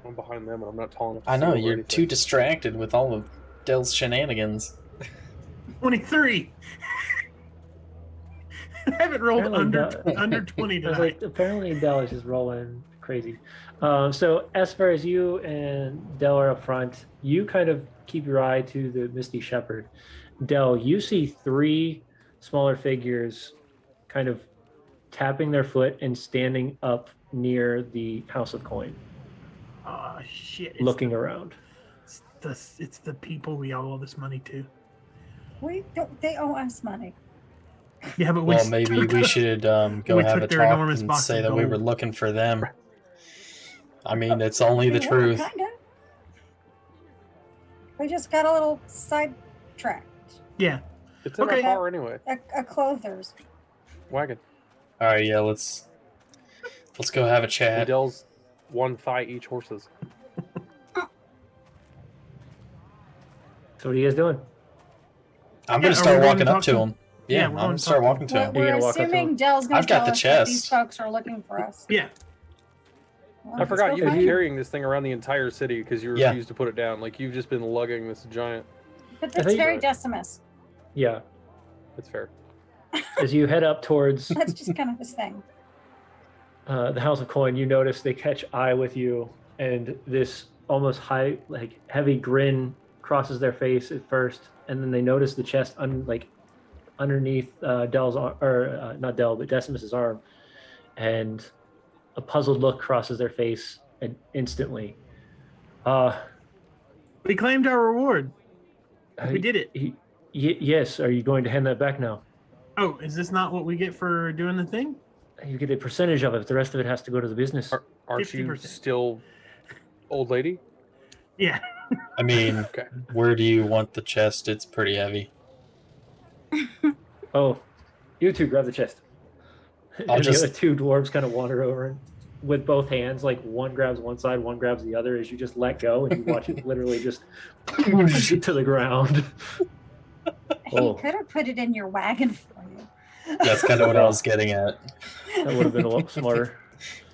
I'm behind them and I'm not tall enough. To I know, see over you're anything. too distracted with all of Dell's shenanigans. 23. I haven't rolled Apparently under 20 I was tonight. like, apparently Del is just rolling crazy. So as far as you and Del are up front, you kind of keep your eye to the Misty Shepherd. Del, you see three smaller figures kind of tapping their foot and standing up near the House of Coin, Oh shit! It's looking around. it's the people we owe all this money to. They owe us money. Yeah, but we Well, maybe we should go We have a took their talk enormous and box say of that we gold. were looking for them. I mean, it's only the Yeah, truth. Kinda. We just got a little sidetracked. Yeah. It's in Okay. our car anyway. A clother's. Wagon. All right, yeah, let's go have a And chat. Dell's one thigh each horses. So what are you guys doing? I'm Yeah, gonna are start we going walking to up talk to to- him. Yeah, Yeah, I'm we're gonna going to start talk to walking to him. You're We're gonna walk up to assuming him? Dell's gonna I've got tell the us that these chest. folks are looking for us. Yeah. Well, I let's forgot go you've been find him. carrying this thing around the entire city because you Yeah. refused to put it down. Like you've just been lugging this giant. But I that's think- very Decimus. Yeah. That's fair. As you head up towards That's just kind of his thing. the House of Coin, you notice they catch eye with you, and this almost heavy grin crosses their face at first, and then they notice the chest underneath Dell's not Dell, but Decimus's arm, and a puzzled look crosses their face, and instantly, We claimed our reward. We did it. Yes. Are you going to hand that back now? Oh, is this not what we get for doing the thing? You get a percentage of it. The rest of it has to go to the business. Aren't you 50%. still old lady? Yeah. I mean, Okay. where do you want the chest? It's pretty heavy. Oh, you two grab the chest. I'll And just- the other two dwarves kind of wander over with both hands, like one grabs one side, one grabs the other. As you just let go, and you watch it literally just to the ground. He Oh. could have put it in your wagon for you. That's kind of what I was getting at. That would have been a lot smarter.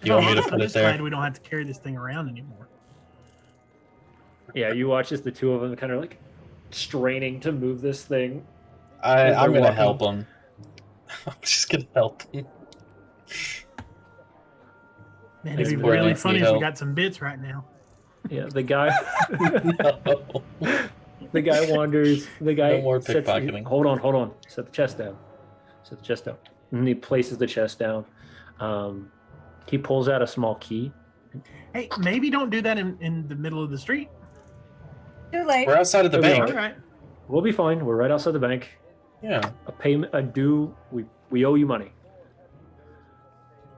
You want me to I'm put it just there? glad we don't have to carry this thing around anymore. Yeah, you watch as the two of them kind of like straining to move this thing. I'm they're gonna walking. help him. I'm just gonna help him. Man, This it'd be boy really needs funny need if we help. got some bits right now. Yeah, the guy. No. The guy wanders. The guy. No more sets- pickpocketing. Hold on. Set the chest down. Set the chest down. And he places the chest down. He pulls out a small key. Hey, maybe don't do that in the middle of the street. Too late. We're outside of the There we bank. All right. We'll be fine. We're right outside the bank. Yeah. A payment, a due. We owe you money.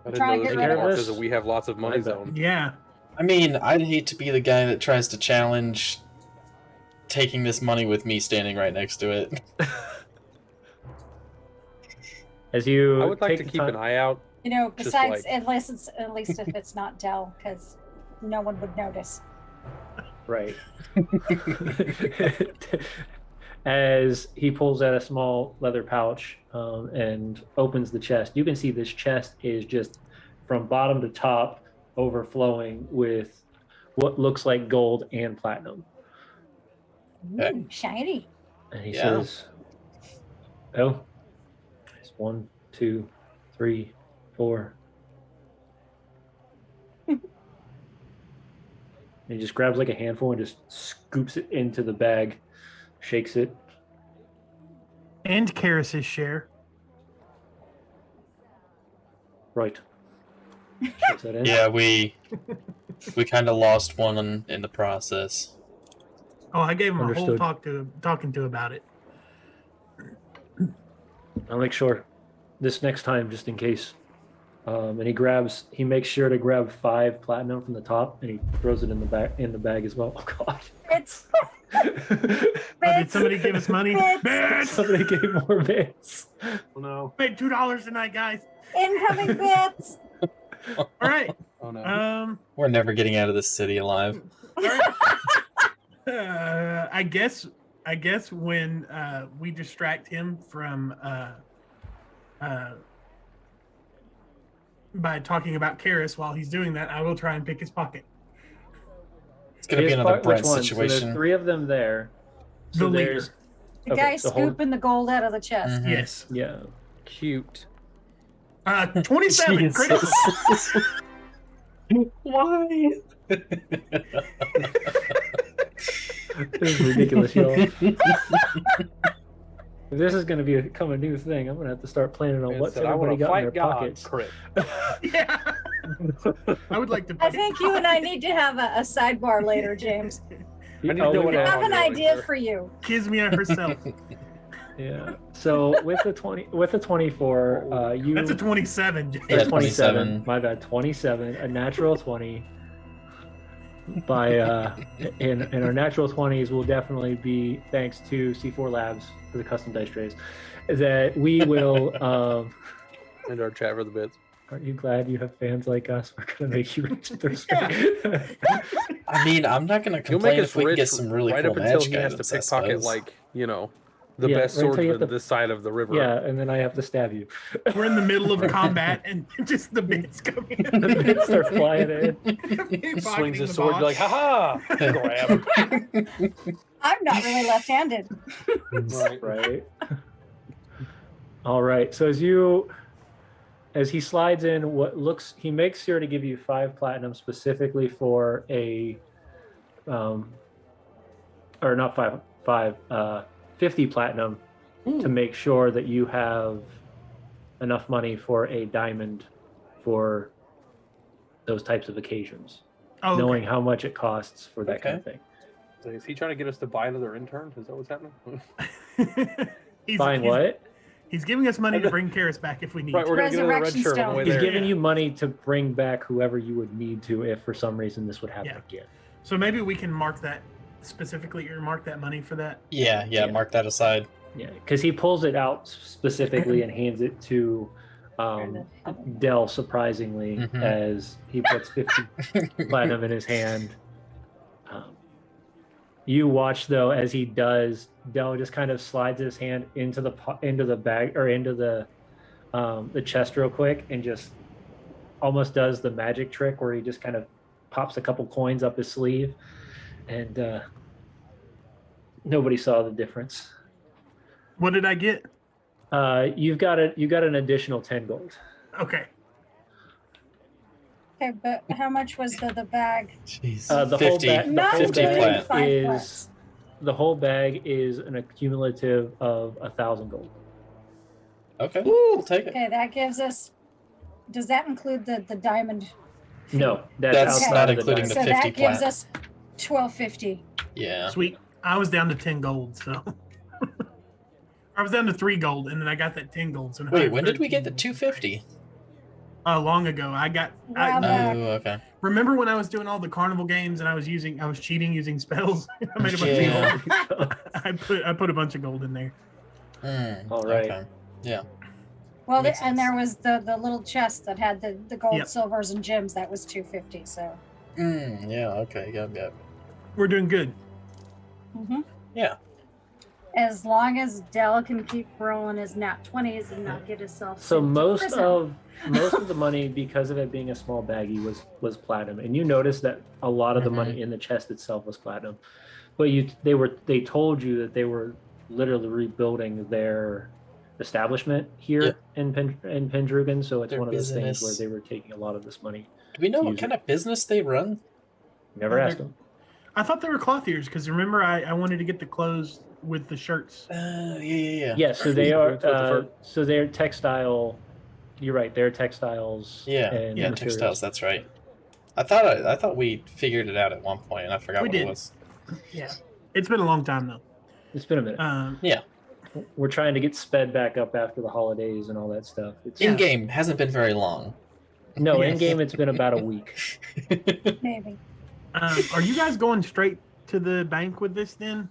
I didn't Try know to this get rid of was this. because we have lots of money Like that. zone. Yeah. I mean, I'd hate to be the guy that tries to challenge taking this money with me standing right next to it. As you I would like take to the keep time- an eye out. You know, Just besides, like- at least if it's not Dell, because no one would notice. Right. As he pulls out a small leather pouch and opens the chest, you can see this chest is just from bottom to top overflowing with what looks like gold and platinum. Okay. Ooh, shiny. And he Yeah. says, "Oh, it's 1, 2, 3, 4." He just grabs like a handful and just scoops it into the bag, shakes it. And Karis's share. Right. Shakes that in. Yeah, we kind of lost one in the process. Oh, I gave him a whole Understood. talking to about it. I'll make sure this next time, just in case. And he makes sure to grab 5 platinum from the top, and he throws it in the bag as well. Oh God! It's Oh, did somebody give us money? Bits. Bits! Somebody gave more bits. Oh no. Paid $2 tonight, guys. incoming bits. All right. Oh no. We're never getting out of this city alive. All right. I guess when we distract him from by talking about Karis while he's doing that, I will try and pick his pocket. It's gonna be His another part- which Brent one? So situation. there's 3 of them there. So The there's leader. The Okay, guy so hold- scooping the gold out of the chest. Mhm. Yes. yeah. Cute. 27 critical. Jesus. Why? This is ridiculous, y'all. If this is going to become a new thing, I'm going to have to start planning on Man what's said, I want everybody to got in fight their God. pockets. Crit. Yeah. I would like to. I think you and I need to have a sidebar later, James. I need to Oh, know we what I got- have an I'm doing idea here. for you. Kizmia herself. Yeah. So with the 24, you That's a 27. Yeah, 27. 27. My bad. 27. A natural 20. By in our natural 20s will definitely be thanks to C4 Labs for the custom dice trays. That we will. And our chat for the bits. Aren't you glad you have fans like us? We're gonna make you rich. I mean, I'm not gonna He'll make complain us if we can rich get some really right cool up until magic he has to items, I pickpocket suppose. like The Yeah, best right until you swordsman hit the- this side of the river. Yeah, and then I have to stab you. We're in the middle of combat, and just the bits come in. The bits start flying in. He swings his sword, you're like, ha ha! Grab. I'm not really left-handed. Right. Right. All right. So as he slides in, he makes sure to give you 5 platinum specifically for a, or not 50 platinum to make sure that you have enough money for a diamond for those types of occasions, Oh, knowing how much it costs for that kind of thing. So is he trying to get us to buy another intern? Is that what's happening? Buying what? He's giving us money to bring Karis back if we need Right, to. we're gonna get a red Resurrection shirt on the stone. way He's there. giving you money to bring back whoever you would need to if for some reason this would happen Yeah. again. So maybe we can mark that specifically, earmark that money for that. Yeah, mark that aside. Yeah, because he pulls it out specifically and hands it to Dell, surprisingly, Mhm. as he puts 50 platinum in his hand. You watch, though, as he does, Dell just kind of slides his hand into the bag or into the chest real quick and just almost does the magic trick where he just kind of pops a couple coins up his sleeve, and nobody saw the difference. What did I get? You got an additional 10 gold. Okay. Okay, but how much was the bag? Jeez. The 50. whole bag, Not 50 including plat. 5 is plats. the whole bag is an accumulative of 1,000 gold. Okay, we'll take it. Okay, that gives us. Does that include the diamond? No, that's That's outside not of the including diamond. the So 50 that gives plat. us 1250. Yeah. Sweet. I was down to 10 gold, so. I was down to 3 gold, and then I got that 10 gold. So now I Wait, have when did we get 13 the gold. 250? Long ago. I Wow. Oh, okay. remember when I was doing all the carnival games and I was cheating using spells. I made a bunch Yeah. of gold. I put a bunch of gold in there. All right. Okay. Yeah. Well, Makes and sense. there was the little chest that had the gold, Yep. silvers, and gems. That was 250. So. Yeah. Okay. Yep. We're doing good. hmm Yeah. As long as Dell can keep rolling his nat 20s and not get himself. So sent to most prison. of the money, because of it being a small baggie, was platinum, and you notice that a lot of the money in the chest itself was platinum. But they told you that they were literally rebuilding their establishment here in Pendrugan, so it's Their one of those things where business. they were taking a lot of this money. Do we know what Use kind it. of business they run? Never Well, asked them. I thought they were clothiers because remember I wanted to get the clothes with the shirts. Yeah. Yeah, so they are. With the fur. So they're textile. You're right. They're textiles. Yeah. and Yeah. materials. Textiles. That's right. I thought we figured it out at one point, and I forgot We what did. it was. Yeah. It's been a long time though. It's been a minute. We're trying to get sped back up after the holidays and all that stuff. It's, In game hasn't been very long. No, Yes. in game it's been about a week. Maybe. Are you guys going straight to the bank with this then?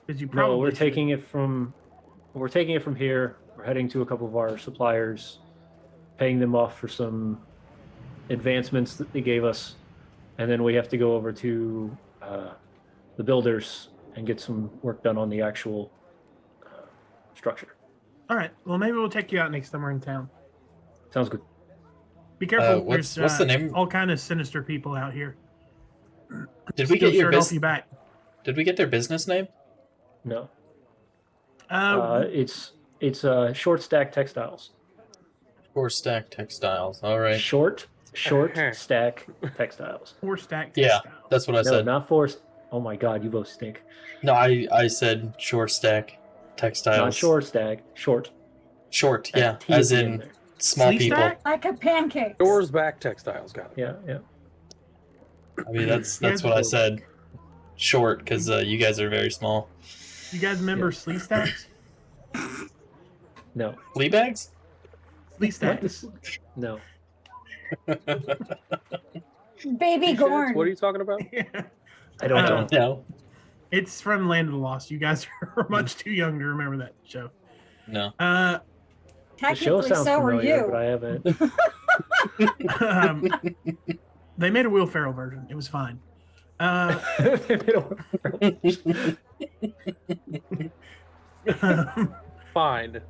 Because you probably No, we're should. taking it from here. We're heading to a couple of our suppliers, paying them off for some advancements that they gave us, and then we have to go over to the builders and get some work done on the actual structure. All right. Well, maybe we'll take you out next time we're in town. Sounds good. Be careful. What's There's, the name? All kind of sinister people out here. Did we Steal get your shirt off business? your back? Did we get their business name? No, Uh, it's short stack textiles. Or Stack Textiles. All right. Short stack textiles. 4 stack. Yeah, textiles. that's what I No, said. not forced. Oh my God, you both stink. No, I said short stack textiles. Not short stack. Short. Short, That yeah, T as at the in end there. small Sleeve people. stack? Like a pancake. Doors back textiles. Got it. Yeah. I mean, that's Yeah, what I said. Short, because you guys are very small. You guys remember sleeve stacks? No. Flea bags? Sleeve What? stacks. No. Baby Gorn. What are you talking about? Yeah. I don't know. No, It's from Land of the Lost. You guys are much too young to remember that show. no. The show Technically, sounds so were familiar, you. but I haven't. They made a Will Ferrell version. It was fine. Fine.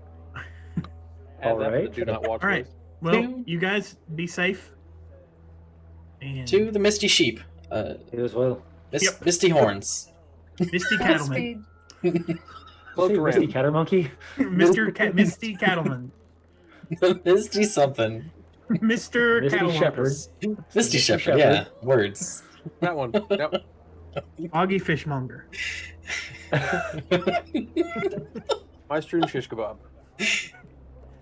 Add All that for the right. do not watch All right. list. Well, you guys be safe. And To the Misty Sheep. You as well. Yep. Misty Horns. Misty Cattleman. Godspeed. Cloaked Say Misty around. Catermonkey. Misty Cattleman. Misty something. Mr. Misty Cattleman. Shepherd. Misty Shepherd, Shepherd. yeah. Words. That one. Yep. Augie Fishmonger. My stream shish kebab.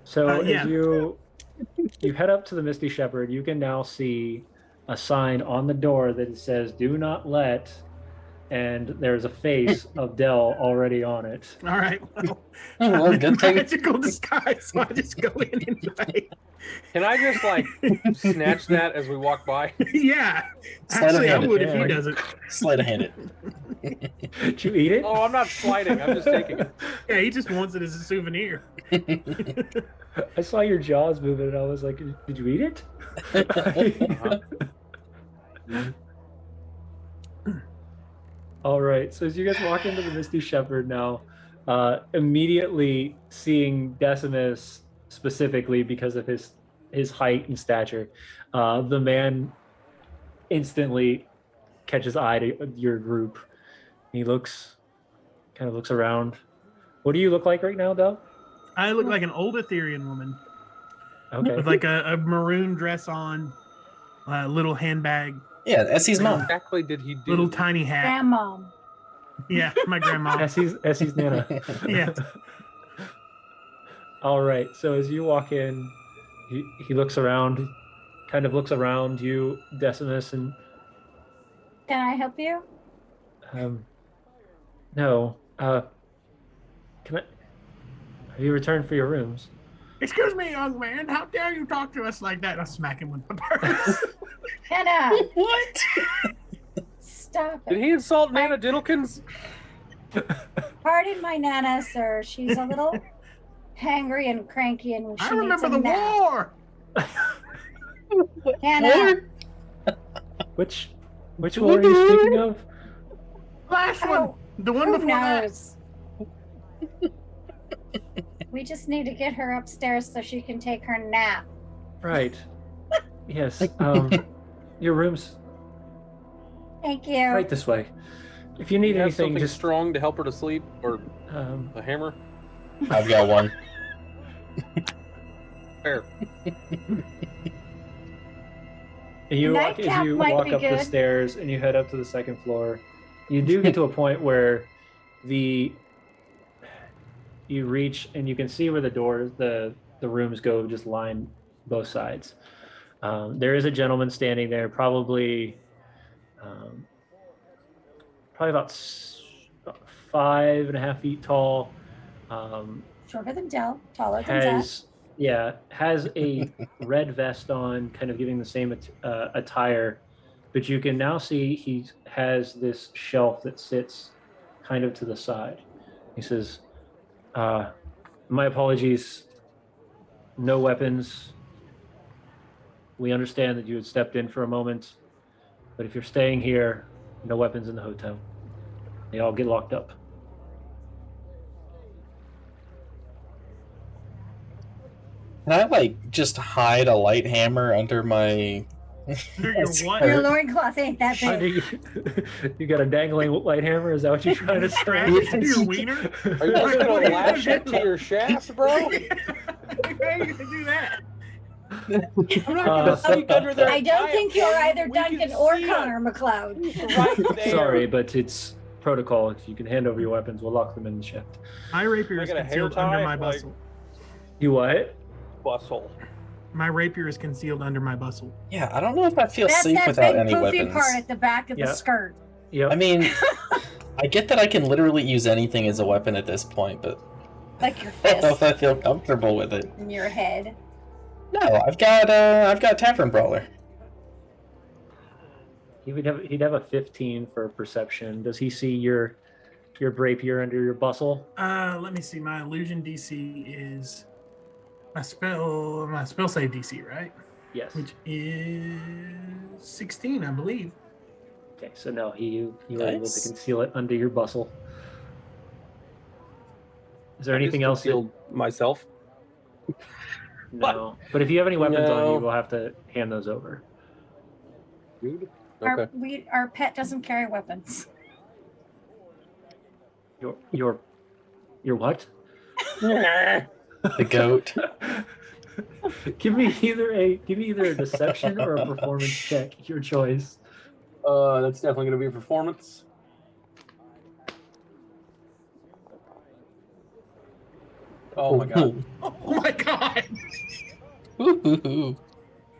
So Yeah. as you head up to the Misty Shepherd, you can now see a sign on the door that says "Do not let," and there's a face of Dell already on it. All right. Well, Well, I'm in good thing. magical disguise, so I just go in anyway. Can I just like snatch that as we walk by? Yeah. Sleight of Actually, I hand it. would if he Yeah. doesn't. Sleight of hand it. Did you eat it? Oh, I'm not sliding. I'm just taking it. Yeah, he just wants it as a souvenir. I saw your jaws moving, and I was like, "Did you eat it?" All right. So as you guys walk into the Misty Shepherd now, immediately seeing Decimus specifically because of his height and stature, the man instantly catches eye to your group. He kind of looks around. What do you look like right now, Del? I look like an old Etherean woman Okay. with like a maroon dress on, a little handbag, Yeah, Essie's What mom. exactly did he do? little tiny hat. Grandmom. Yeah, my grandma. Essie's Nana. Yeah. All right. So as you walk in, he looks around, kind of looks around you, Decimus, and Can I help you? no. Can I? Have you returned for your rooms? Excuse me, young man. How dare you talk to us like that? I smack him with my purse. Hannah, What? stop Did it. he insult Nana Diddlekins? Pardon my Nana, sir. She's a little hangry and cranky, and she I needs remember a the nap. war. Hannah, Which war are you speaking of? Last one. Oh, The one who before that. knows? We just need to get her upstairs so she can take her nap. Right. Yes. Your rooms Thank you. right this way. If you need You have anything, something just strong to help her to sleep, or a hammer. I've got one. Fair. and you walk Nightcap as you might walk be up the good. stairs and you head up to the second floor. You do get to a point where you reach and you can see where the rooms go, just line both sides. There is a gentleman standing there, probably about 5.5 feet tall. Shorter than Dell, taller than Zach. Has a red vest on, kind of giving the same attire, but you can now see he has this shelf that sits kind of to the side. He says, my apologies, no weapons. We understand that you had stepped in for a moment, but if you're staying here, no weapons in the hotel. They all get locked up. Can I like just hide a light hammer under my? Under your what? Your loincloth ain't that How do big. you got a dangling light hammer? Is that what you're trying to Strap say? it to your wiener? Are you just gonna lash it to your shaft, bro? How are you gonna do that? I'm not gonna sneak under there. I don't think you're either We can Duncan or see it Connor McLeod. Right there. Sorry, but it's protocol. If you can hand over your weapons, we'll lock them in the shaft. My rapier is Like a hair concealed under tie, my like- bustle. You what? Bustle. My rapier is concealed under my bustle. Yeah, I don't know if I feel That's safe that without big any poofy weapons. part at the back of Yeah. the skirt. Yep. I mean, I get that I can literally use anything as a weapon at this point, but Like your I don't know if fist I feel comfortable with it. in your head. No, I've got Tavern Brawler. he'd have a 15 for perception. Does he see your rapier under your bustle? Let me see. My illusion DC is my spell save DC, right? Yes. Which is 16, I believe. Okay, so no, you were able to Nice. conceal it under your bustle. Is there anything else? Concealed myself? No. But if you have any weapons on you, No. we'll have to hand those over. Dude? Okay. Our pet doesn't carry weapons. Your what? The goat. Give me either a deception or a performance check. Your choice. That's definitely going to be a performance. Oh my god. Oh my god! Ooh.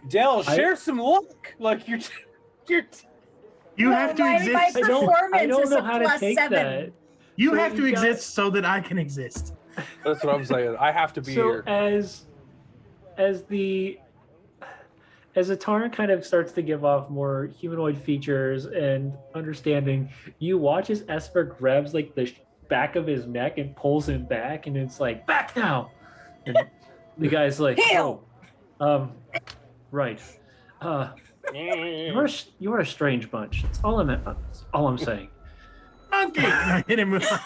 Del, share some luck. Like you're You have to my exist. performance I don't is know a how to plus take 7. that. You So have to you got- exist so that I can exist. That's what I'm saying. I have to be So here. as Xa'atarn kind of starts to give off more humanoid features and understanding, you watch as Esper grabs like the back of his neck and pulls him back, and it's like, back now. And the guy's like, Heal! right. You are a strange bunch. That's all I'm saying. Monkey! I hit him with Thank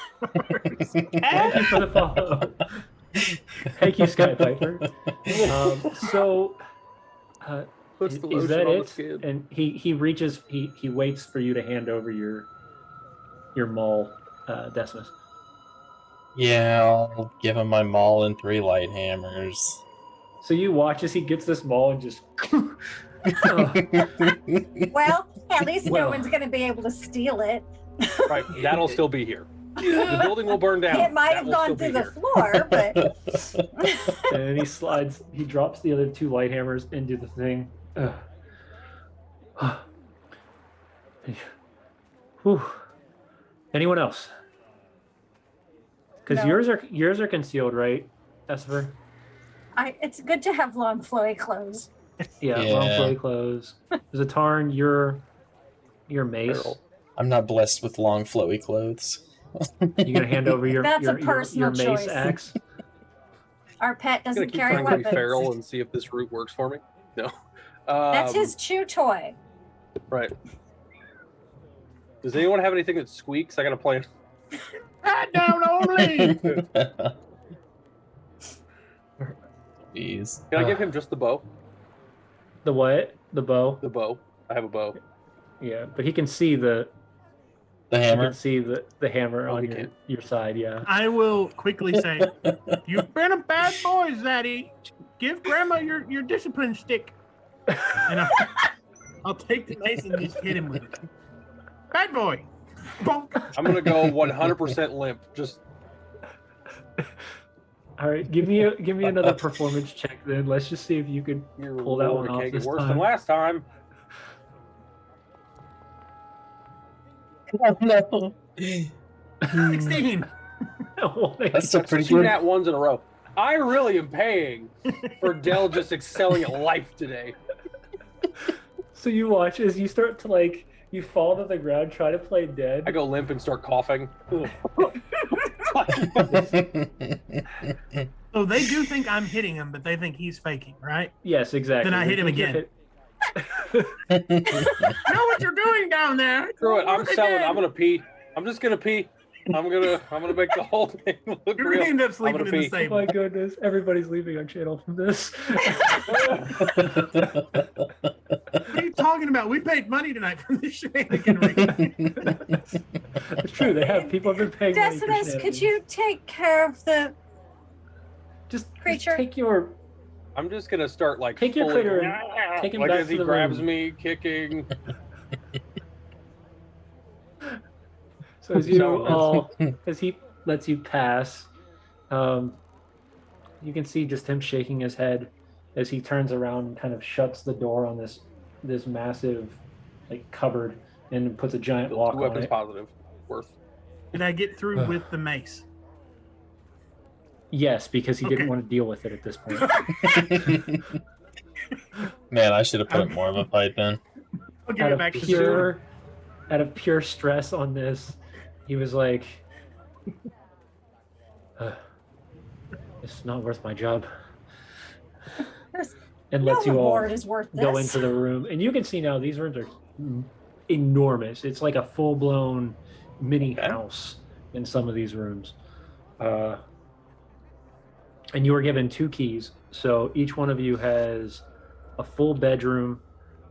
you for the follow. Thank you, Sky Piper. Puts Is the that lotion on the it? skin. And he reaches, he waits for you to hand over your maul, Decimus. Yeah, I'll give him my maul and 3 light hammers. So you watch as he gets this maul and just. Well, at least no Well. one's going to be able to steal it. Right, that'll still be here. The building will burn down. It might That have will gone still through be the here. floor, but And he drops the other 2 light hammers into the thing. Whew. Anyone else? Because No. yours are concealed, right, Esper? it's good to have long flowy clothes. Yeah, long Yeah. flowy clothes. Xa'atarn, your mace. Barrel. I'm not blessed with long, flowy clothes. You gonna hand over your That's a your personal mace choice. axe? Our pet I'm gonna doesn't keep carry trying to be weapons. feral and see if this route works for me. No. That's his chew toy. Right. Does anyone have anything that squeaks? I got a plan. pat down only. Jeez. Can I give him just the bow? The what? The bow? The bow. I have a bow. Yeah, but he can see the The he hammer. can see the hammer Oh, on he can. your side. Yeah. I will quickly say, you've been a bad boy, Zaddy. Give Grandma your discipline stick. And I'll take the mace and just hit him with it. Bad boy. Bonk. I'm gonna go 100% limp. Just All right, give me another performance check then. Let's just see if you could your pull that Lord, one it off can't get this worse time. than last time. Oh, no. 16. That's still pretty 2 good. nat ones in a row. I really am paying for Dell just excelling at life today. So you watch as you start to you fall to the ground, try to play dead. I go limp and start coughing. So they do think I'm hitting him, but they think he's faking, right? Yes, exactly. Then I hit him again. Know what you're doing down there? Screw it. I'm Work selling. again. I'm gonna pee. I'm just gonna pee. I'm gonna make the whole thing look You're real. gonna end up sleeping gonna in the pee. Oh stable. my goodness! Everybody's leaving our channel from this. What are you talking about? We paid money tonight for this shenaniganry. It's true. They have people have been paying money for Decimus, could shenanigans. you take care of the just creature? take your I'm just gonna start Take your fully- critter and take him like back as to he the grabs room. me, kicking. So as you So- all, as he lets you pass, you can see just him shaking his head as he turns around and kind of shuts the door on this massive cupboard and puts a giant lock 2 on weapons it. positive. Worth. Did I get through with the mace? Yes, because he didn't Okay. want to deal with it at this point. Man, I should have put up more of a fight then. I'll give out it of back to Sue. pure stress on this, he was like, "It's not worth my job," and no lets you all reward is worth this. go into the room. And you can see now these rooms are enormous. It's like a full-blown mini Okay. house in some of these rooms. and you were given 2 keys. So each one of you has a full bedroom,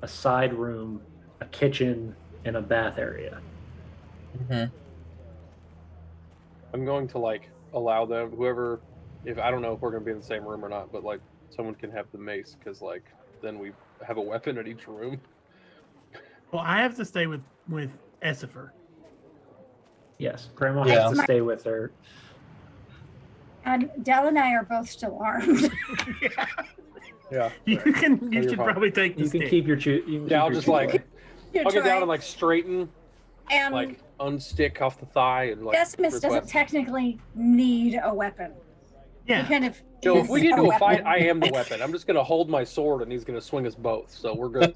a side room, a kitchen, and a bath area. Mm-hmm. I'm going to like allow them, whoever, if I don't know if we're gonna be in the same room or not, but like someone can have the mace because like then we have a weapon at each room. Well, I have to stay with Essifer. Yes, Grandma Yeah. has to stay with her. And Del and I are both still armed. Yeah. You you're should fine. probably take the You can stick. keep your you can keep Yeah, I'll your just choose like You I'll get try. down and like straighten, And like unstick off the thigh and like. Decimus rip doesn't weapon. technically need a weapon. He Yeah. kind of So if is we get into a weapon. fight, I am the weapon. I'm just gonna hold my sword and he's gonna swing us both. So we're good.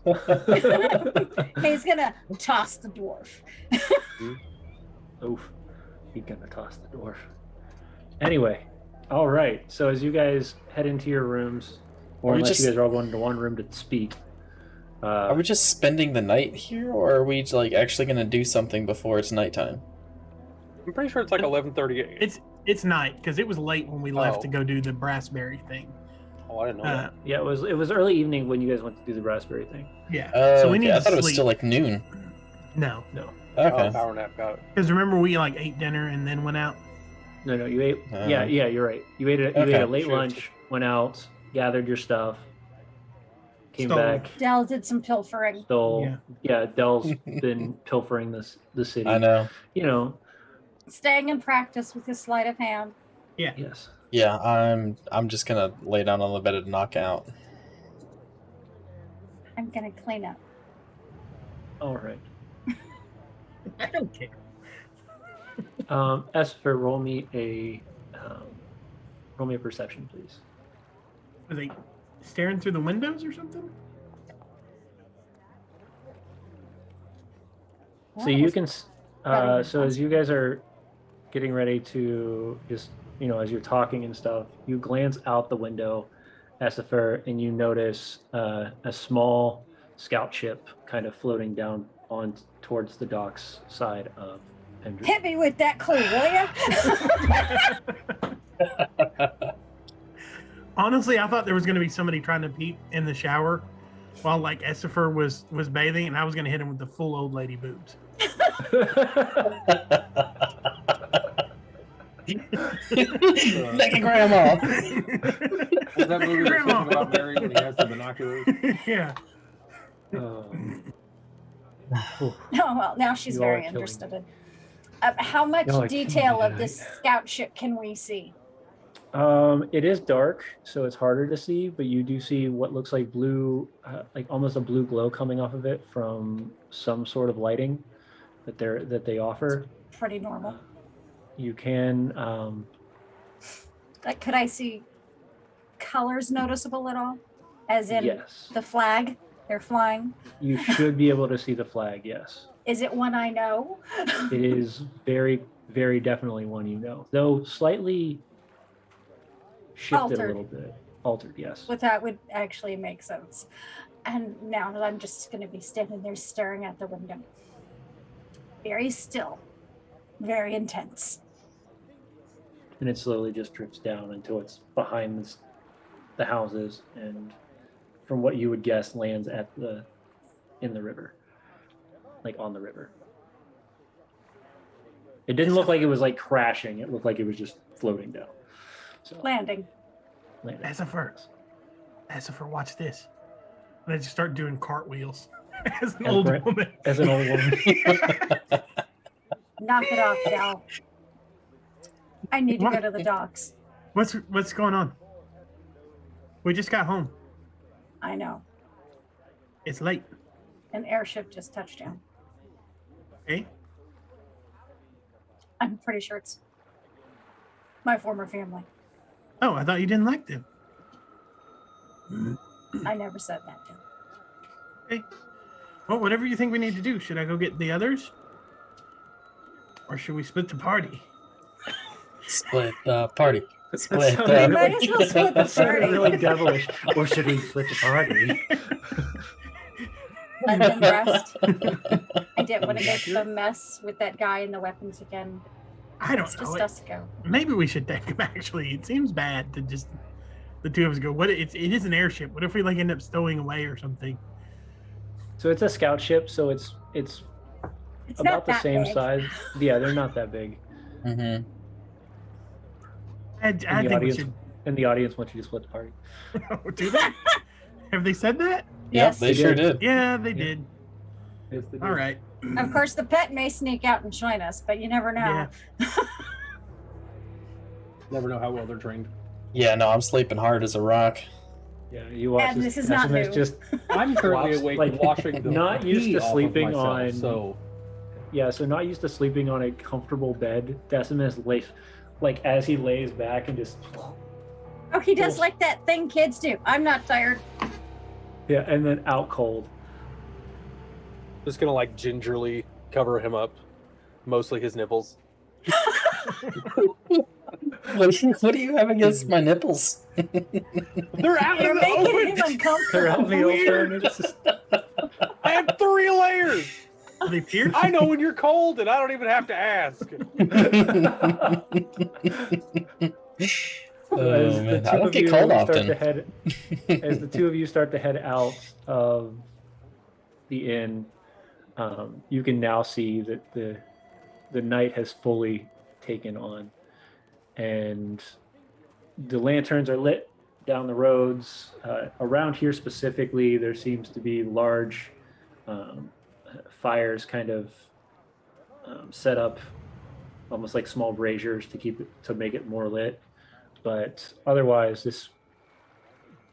He's gonna toss the dwarf. Oof. He's gonna toss the dwarf. Anyway, all right. So as you guys head into your rooms, or Are we unless you just- guys are all going into one room to speak. Are we just spending the night here, or are we like actually gonna do something before it's nighttime? I'm pretty sure it's like 11:38. It's night because it was late when we left Oh. to go do the brassberry thing. Oh, I didn't know that. Yeah, it was early evening when you guys went to do the raspberry thing. Yeah. Oh, so we need I to thought it was sleep. still like noon. No, Okay. Oh, power nap, got it. because remember we like ate dinner and then went out. No, you ate. Oh. Yeah, you're right. You ate a Okay. late Shift. lunch, went out, gathered your stuff, came Stole. back, Del did some pilfering. stole. Yeah, Dell's been pilfering the city. I know. You know. Staying in practice with his sleight of hand. Yes. Yeah, I'm just gonna lay down on the bed and knock out. I'm gonna clean up. All right. I don't care. Esper, roll me a perception, please. Were they staring through the windows or something? So you can. So as you guys are getting ready to just, as you're talking and stuff, you glance out the window, Essifer, and you notice a small scout ship kind of floating down on towards the docks side of Pendry. Hit me with that clue, will ya? Honestly, I thought there was going to be somebody trying to peep in the shower while like Essifer was bathing, and I was going to hit him with the full old lady boobs. Like a grandma. Was that movie that's Grandma. talking about Mary when he has the binoculars? Yeah. Oh, well, now she's You are very killing interested in. How much Y'all are detail killing of me this scout ship can we see? It is dark, so it's harder to see, but you do see what looks like blue, like almost a blue glow coming off of it from some sort of lighting that they offer. Pretty normal. You can, Like, could I see colors noticeable at all? As in yes, the flag they're flying? you should be able to see the flag. Yes, Is it one I know? it is very, very definitely one you know, though slightly shifted Altered. a little bit. Altered, yes. Well, that would actually make sense. And now I'm just going to be standing there staring at the window. Very still. Very intense. And it slowly just drifts down until it's behind the houses, and from what you would guess, lands in the river, like on the river. It didn't look like it was like crashing. It looked like it was just floating down. So Landing. landing. Essifer, watch this. And I just start doing cartwheels as an As old Brent- woman. As an old woman. Knock it off, Val. I need to go What? to the docks. What's going on? We just got home. I know. It's late. An airship just touched down. Okay. I'm pretty sure it's my former family. Oh, I thought you didn't like them. I never said that, Jim. Okay. Well, whatever you think we need to do. Should I go get the others? Or should we split the party? Split the party. Split sounded the We might as well split the That sounded party. really devilish. Or should we split the party? Let them rest. I didn't want to make the mess with that guy and the weapons again. I don't It's know. just us go. Maybe we should take him. Actually, it seems bad to just the two of us go. What? It is an airship. What if we like end up stowing away or something? So it's a scout ship, so it's It's about not the that same big. size. Yeah, they're not that big. Mm-hmm. I And think the we audience should. and the audience wants you to split the party. Do they? Have they said that? Yep, they sure did. Yeah, they did. Yes, they do. All right. Of course, the pet may sneak out and join us, but you never know. Yeah. Never know how well they're trained. Yeah, no, I'm sleeping hard as a rock. Yeah, you watch And this. this is not Decimus new. just I'm currently flops, awake like, washing the not used pee to off of sleeping myself, on- So so not used to sleeping on a comfortable bed. Decimus lays, like as he lays back and just Oh, he does like that thing kids do. I'm not tired. yeah, and then out cold. just gonna like gingerly cover him up, mostly his nipples. What do you have against my nipples? They're out You're in the making open. him uncomfortable. They're out in the open. It's just- I have 3 layers. Are they pierced? I know when you're cold, and I don't even have to ask. As Oh, the man. two I don't of get you cold start often. to head, as the two of you start to head out of the inn, you can now see that the night has fully taken on, and the lanterns are lit down the roads. Around here specifically, there seems to be large fires kind of set up, almost like small braziers to make it more lit. But otherwise, this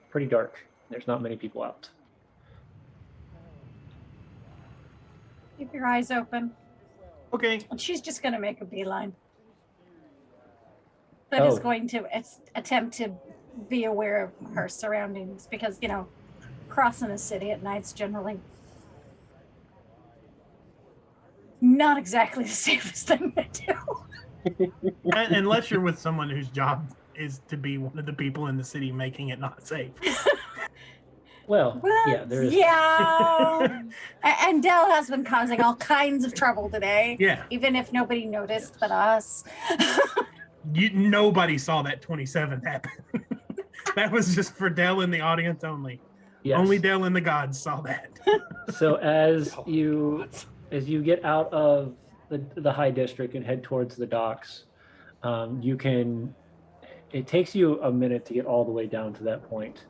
pretty dark. There's not many people out. Keep your eyes open. Okay. And she's just going to make a beeline. But is Oh. going to attempt to be aware of her surroundings because, you know, crossing a city at night's generally not exactly the safest thing to do. Unless you're with someone whose job is to be one of the people in the city making it not safe. Well, Well, yeah, there is. Yeah. And Dell has been causing all kinds of trouble today, Yeah. even if nobody noticed but us. Nobody saw that 27 happen. That was just for Dell in the audience only. Yes. Only Dell and the gods saw that. So as you get out of the high district and head towards the docks, it takes you a minute to get all the way down to that point,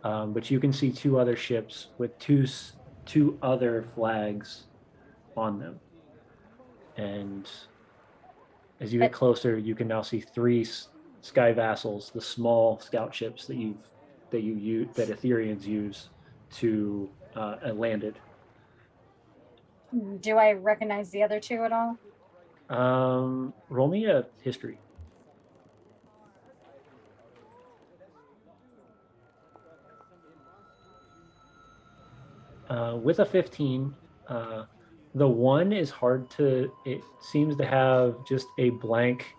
but you can see 2 other ships with two other flags on them, and as you get closer, you can now see 3 sky vassals, the small scout ships that Ethereans use to landed. Do I recognize the other 2 at all? Roll me a history. With a 15, the one is hard to. It seems to have just a blank,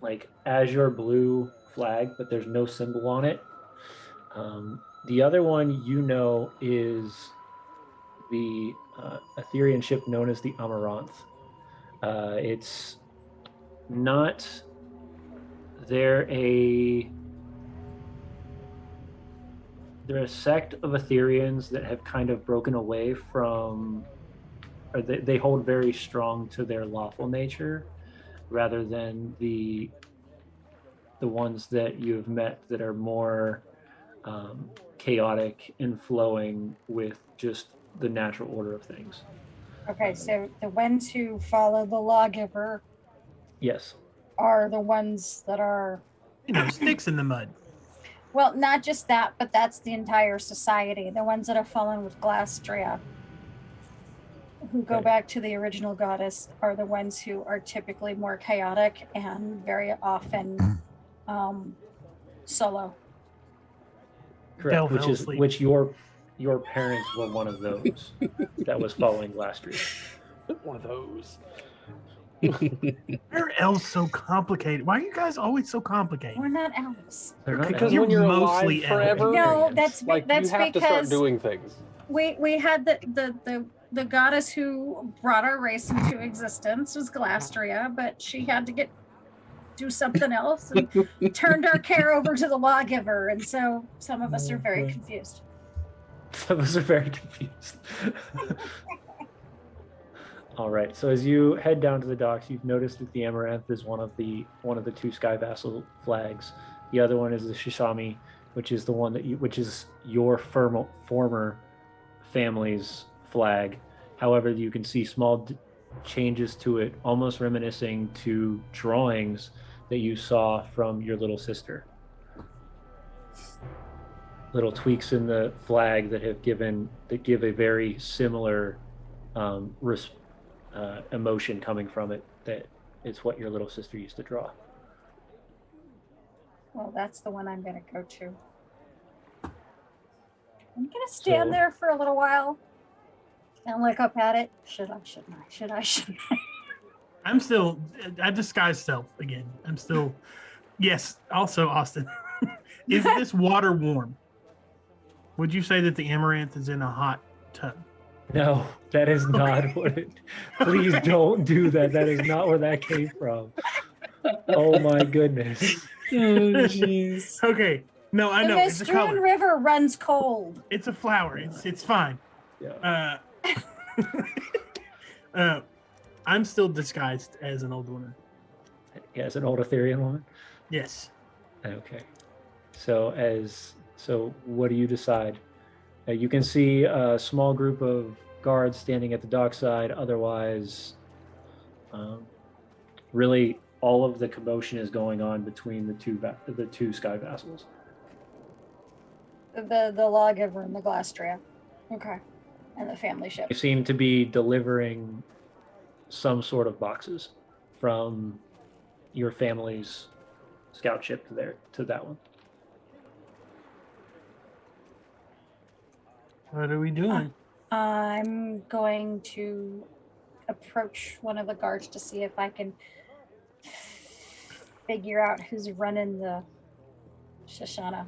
like azure blue flag, but there's no symbol on it. The other one, is the Etherean ship known as the Amaranth. It's not. They're a sect of Ethereans that have kind of broken away from, or they hold very strong to their lawful nature, rather than the ones that you've met that are more chaotic and flowing with just the natural order of things. Okay, so the ones who follow the lawgiver Yes. are the ones that are, Sticks in the mud. well, not just that, but that's the entire society. The ones that have fallen with Glastria, who go Right. back to the original goddess, are the ones who are typically more chaotic and very often solo. Correct. Del Which fell is asleep. which your parents were one of those that was following last year. One of those. Why are elves so complicated? Why are you guys always so complicated? We're not elves. They're not Because You're when you're mostly alive forever, No, Ethereans. that's like you have to start because doing things. we had the the goddess who brought our race into existence was Glastria, but she had to do something else and turned our care over to the lawgiver, and so some of us are very confused. Some of us are very confused. All right. So as you head down to the docks, you've noticed that the Amaranth is one of the two Sky Vassal flags. The other one is the Shishami, which is the one which is your former family's flag. However, you can see small changes to it, almost reminiscing to drawings that you saw from your little sister. Little tweaks in the flag that give a very similar emotion coming from it. That it's what your little sister used to draw. Well, that's the one I'm going to go to. I'm going to stand there for a little while and look up at it. Should I? I'm still I disguise self again. I'm still yes. Also, Austin, is this water warm? Would you say that the Amaranth is in a hot tub? No, that is not what it. Please don't do that. That is not where that came from. Oh my goodness. Oh, jeez. Okay. No, I know. The It's a color. Mystrian River runs cold. It's a flower. It's fine. Yeah. I'm still disguised as an old woman. Yeah, as an old Etherean woman. Yes. Okay. So what do you decide? You can see a small group of guards standing at the dockside. Otherwise, really, all of the commotion is going on between the two Sky Vassals. The lawgiver and the Glastria. Okay. And the family ship. They seem to be delivering some sort of boxes from your family's scout ship to that one. What are we doing? I'm going to approach one of the guards to see if I can figure out who's running the Shoshana.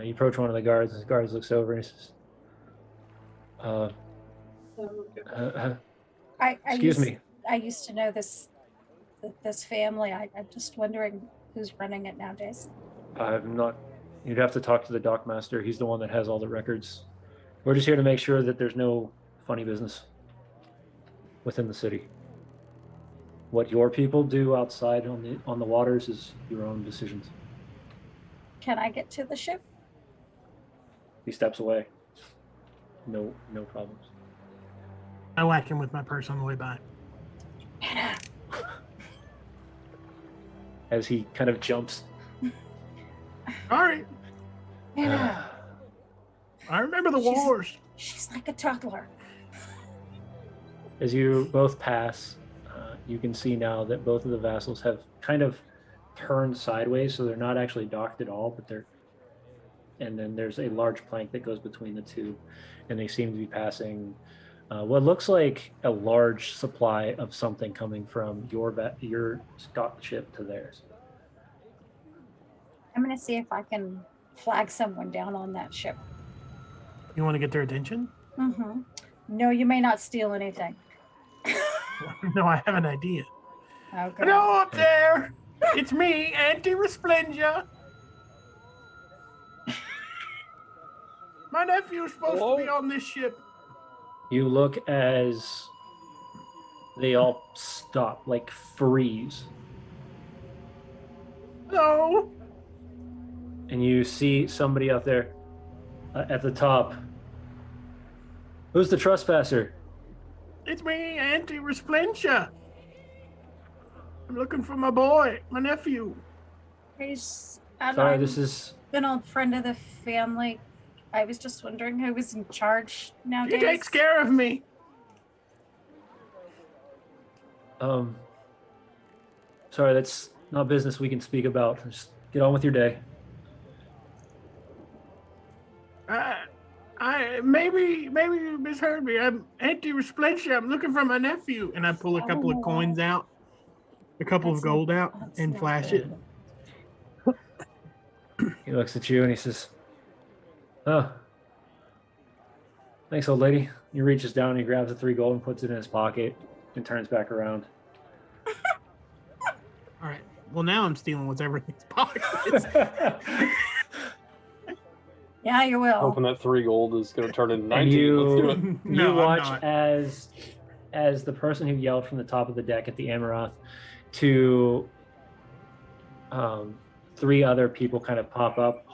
You approach one of the guards. The guard looks over and he says, excuse me. I used to know this family. I'm just wondering who's running it nowadays. I'm not. You'd have to talk to the dockmaster. He's the one that has all the records. We're just here to make sure that there's no funny business within the city. What your people do outside on the waters is your own decisions. Can I get to the ship? He steps away. No problems. I whack him with my purse on the way by. As he kind of jumps. All right. Anna, I remember the wars. she's like a toddler. As you both pass, you can see now that both of the vassals have kind of turned sideways, so they're not actually docked at all, but they're. And then there's a large plank that goes between the two, and they seem to be passing what looks like a large supply of something coming from your Scott ship to theirs. I'm going to see if I can flag someone down on that ship. You want to get their attention? Mm-hmm. No, you may not steal anything. No, I have an idea. Okay. Hello up there. It's me, Anti-Resplendia. My nephew's supposed to be on this ship. You look as they all stop, like freeze. Hello. And you see somebody out there at the top. Who's the trespasser? It's me, Anti-Resplendia. I'm looking for my boy, my nephew. He's Sorry, this is... been a friend of the family. I was just wondering who was in charge nowadays. He takes care of me. Sorry, that's not business we can speak about. Just get on with your day. Maybe you misheard me. I'm Anti-Resplendia. I'm looking for my nephew, and I pull a couple of coins out, a couple of gold out, and flash it. He looks at you and he says, "Oh, Thanks, old lady. He reaches down, he grabs the 3 gold and puts it in his pocket and turns back around. All right. Well, now I'm stealing what's everything's pockets. Yeah, you will. Hoping that 3 gold is going to turn into And 19. Let's do it. you No, I'm watch not. as the person who yelled from the top of the deck at the Amaranth to 3 other people kind of pop up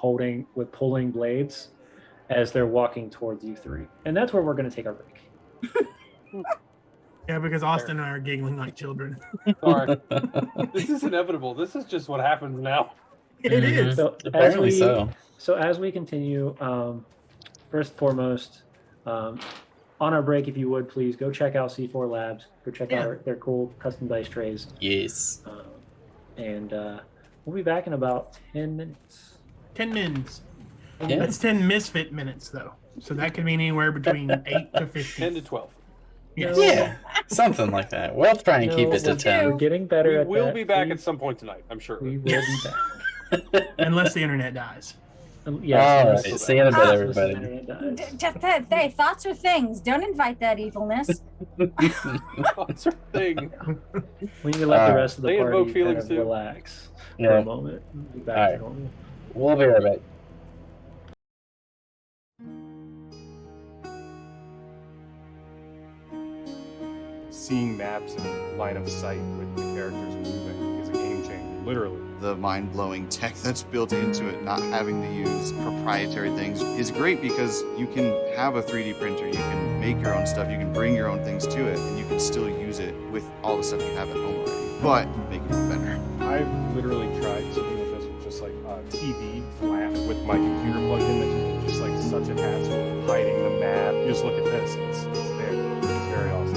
with pulling blades as they're walking towards you 3. And that's where we're going to take our break. Yeah, because Austin and I are giggling like children. Sorry. This is inevitable. This is just what happens now. It is. So Apparently so. So as we continue, first and foremost, on our break, if you would please go check out C4 Labs. Go check out their cool custom dice trays. Yes. And we'll be back in about 10 minutes. 10 minutes. Yeah. That's 10 misfit minutes, though. So that could mean anywhere between 8 to 15. 10 to 12. Yes. Yeah, something like that. We'll try and keep it to we're 10. getting better We at will that. be back Please. at some point tonight, I'm sure. We will be back. Unless the internet dies. Yes, All unless- right. See you in a bit, Ah. unless the everybody. internet dies. Hey, thoughts are things. Don't invite that evilness. That's our thing. We need to let the rest of the They party invoke kind feelings of too. relax for Yeah. a moment. We'll be back All to right. normal. We'll be right back. Seeing maps and line of sight with the characters moving is a game changer, literally. The mind-blowing tech that's built into it, not having to use proprietary things, is great because you can have a 3D printer, you can make your own stuff, you can bring your own things to it, and you can still use it with all the stuff you have at home already, but make it even better. I've literally tried something with this with just like a TV flat with my computer plugged in that's just like such a hassle hiding the map. You just look at this, it's there. It's very awesome.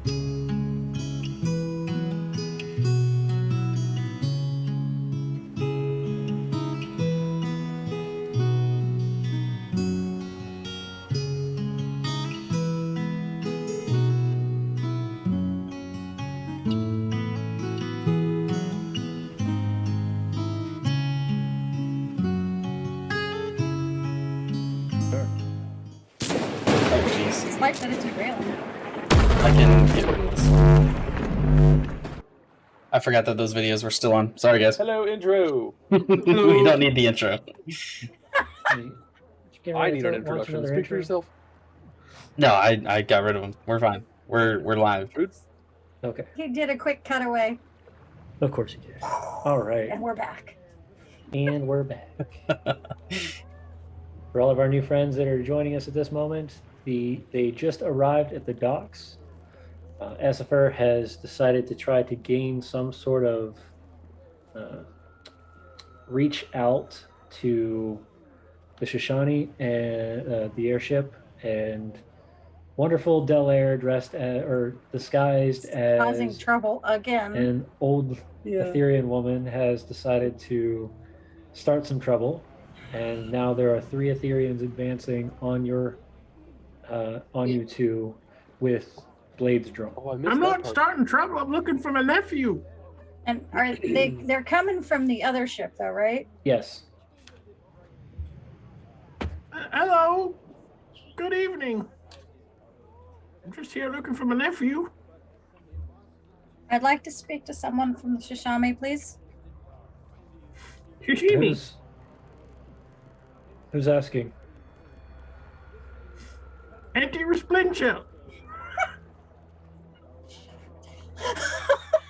Oh, jeez. It's like that it's derailing. I can get rid of this. I forgot that those videos were still on. Sorry, guys. Hello, intro. We don't need the intro. I need an introduction. Speak for yourself. No, I got rid of them. We're fine. We're live. Okay. He did a quick cutaway, Of course you did. All right. and we're back. And we're back. For all of our new friends that are joining us at this moment, they just arrived at the docks. Xa'atarn has decided to try to gain some sort of reach out to the Shoshani and the airship, and wonderful Delaer dressed or disguised as Causing trouble again. an old Etherean woman has decided to start some trouble, and now there are 3 Ethereans advancing on you two with blades drawn. Oh, I missed I'm that not part. starting trouble. I'm looking for my nephew. And are they're coming from the other ship though, right? Yes. Hello. Good evening. I'm just here looking for my nephew. I'd like to speak to someone from the Shishami, please. Shishimi. Who's asking? Anti-Resplentia.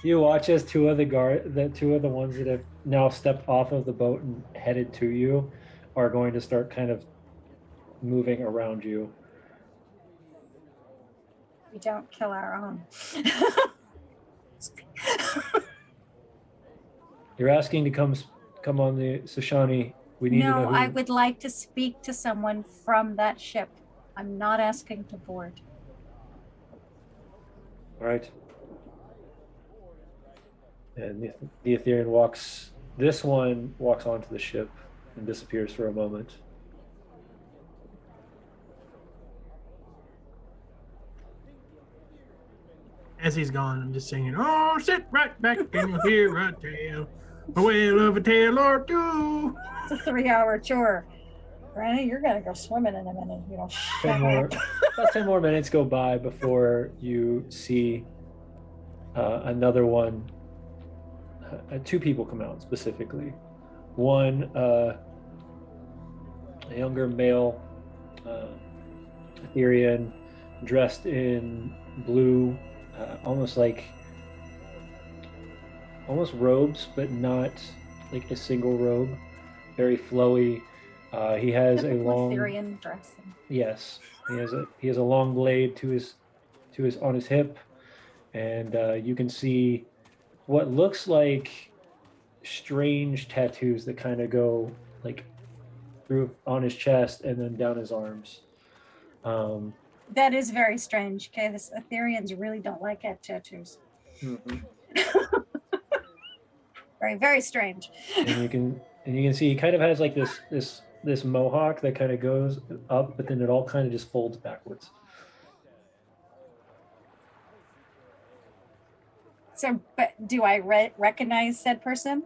You watch as two of the ones that have now stepped off of the boat and headed to you are going to start kind of moving around you. We don't kill our own. You're asking to come on the Shoshani. We need to know No, who. I would like to speak to someone from that ship. I'm not asking to board. All right. And the Etherean walks. This one walks onto the ship and disappears for a moment. As he's gone, I'm just singing, oh, sit right back and hear a tale. A whale of a tale or two. It's a 3-hour chore. Granny, you're gonna go swimming in a minute. You know, About 10 more minutes go by before you see another one. 2 people come out specifically. One, a younger male Etherean, dressed in blue, almost robes, but not like a single robe. Very flowy. He has a long Etherean dressing. Yes, he has a long blade on his hip, and you can see what looks like strange tattoos that kind of go like through on his chest and then down his arms. That is very strange. Okay, this Ethereans really don't like tattoos. Mhm. Very, very strange. And you can see he kind of has like this mohawk that kind of goes up, but then it all kind of just folds backwards. So, but do I recognize said person?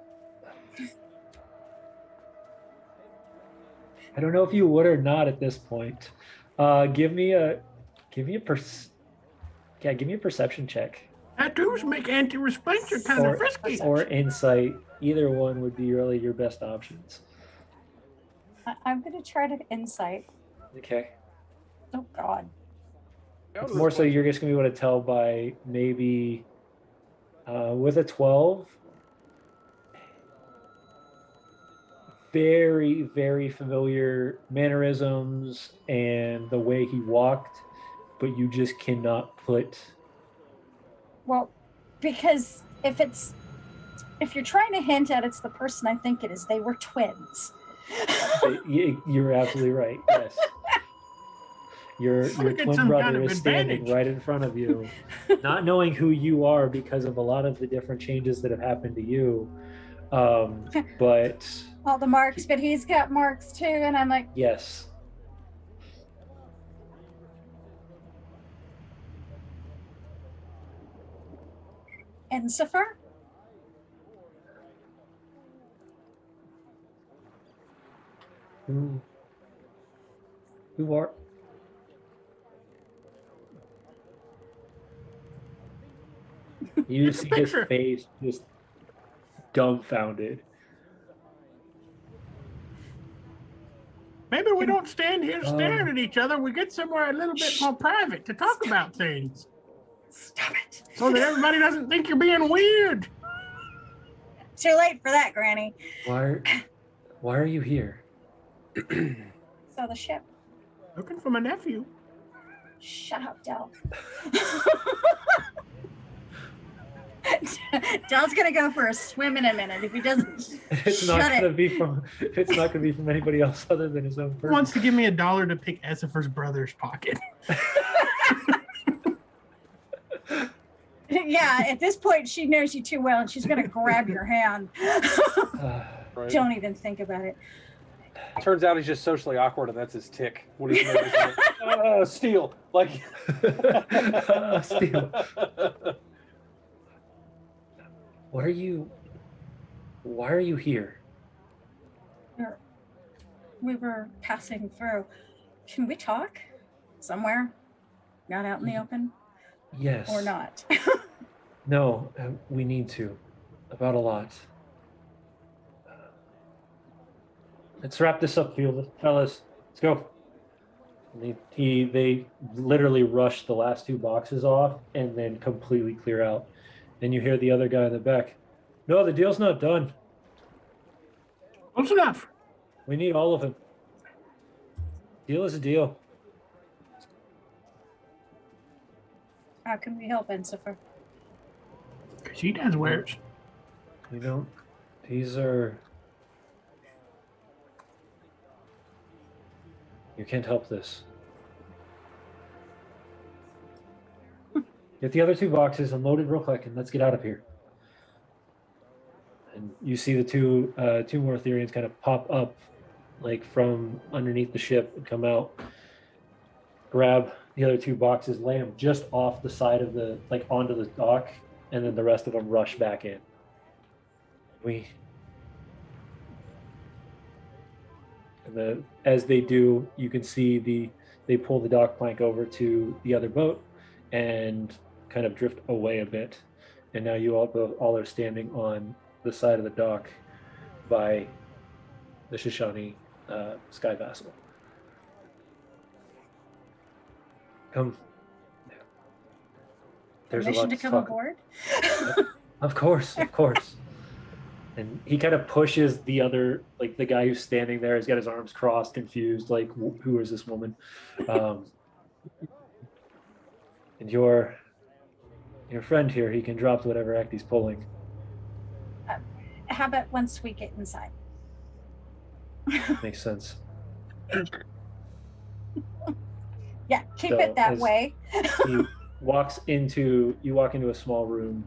I don't know if you would or not at this point. Give me a perception check. Tattoos make anti-Resplentia kind of frisky. Or insight. Either one would be really your best options. I'm going to try to insight. Okay. Oh, God. It's more so you're just going to be able to tell by maybe with a 12. Very, very familiar mannerisms and the way he walked, but you just cannot put. Well, because if you're trying to hint at it's the person I think it is, they were twins. You're absolutely right. Yes. Your Wanna get twin some brother kind of is standing advantage. right in front of you, not knowing who you are because of a lot of the different changes that have happened to you. But All the marks, but he's got marks too, and I'm like, yes, Ensifer? who are? You see his Picture. face just dumbfounded. Maybe we don't stand here staring Um, at each other. We get somewhere a little bit more private to talk about things, Stop it. so that everybody doesn't think you're being weird. Too late for that, Granny. Why are you here? So the ship. Looking for my nephew. Shut up, Del. Del's gonna go for a swim in a minute if he doesn't. It's not Shut gonna it. be from. It's not gonna be from anybody else other than his own He person. wants to give me $1 to pick Essifer's brother's pocket. Yeah, at this point, she knows you too well, and she's gonna grab your hand. Right? Don't even think about it. Turns out he's just socially awkward, and that's his tick. What he's like, steal. Like, Steal. Why are you here? We were passing through. Can we talk somewhere? Not out in the open, Yes. or not? No, we need to. About a lot. Let's wrap this up, fellas. Let's go. And they literally rush the last two boxes off and then completely clear out. And you hear the other guy in the back. No, the deal's not done. Close enough. We need all of him. Deal is a deal. How can we help, Ensifer? She does wares. You know, these are. You can't help this. Get the other two boxes unloaded real quick and let's get out of here. And you see the two more Ethereans kind of pop up like from underneath the ship and come out, grab the other two boxes, lay them just off the side of the, like onto the dock, and then the rest of them rush back in. As they do, you can see they pull the dock plank over to the other boat and kind of drift away a bit. And now you all are standing on the side of the dock by the Shoshani Sky Vassal. Come. There's a Permission lot to to come talk. aboard? Of course, of course. And he kind of pushes the other, like the guy who's standing there. He's got his arms crossed, confused, like, who is this woman? And your friend here, he can drop whatever act he's pulling. How about once we get inside? Makes sense. Yeah, keep So, it that as- way. You walk into a small room.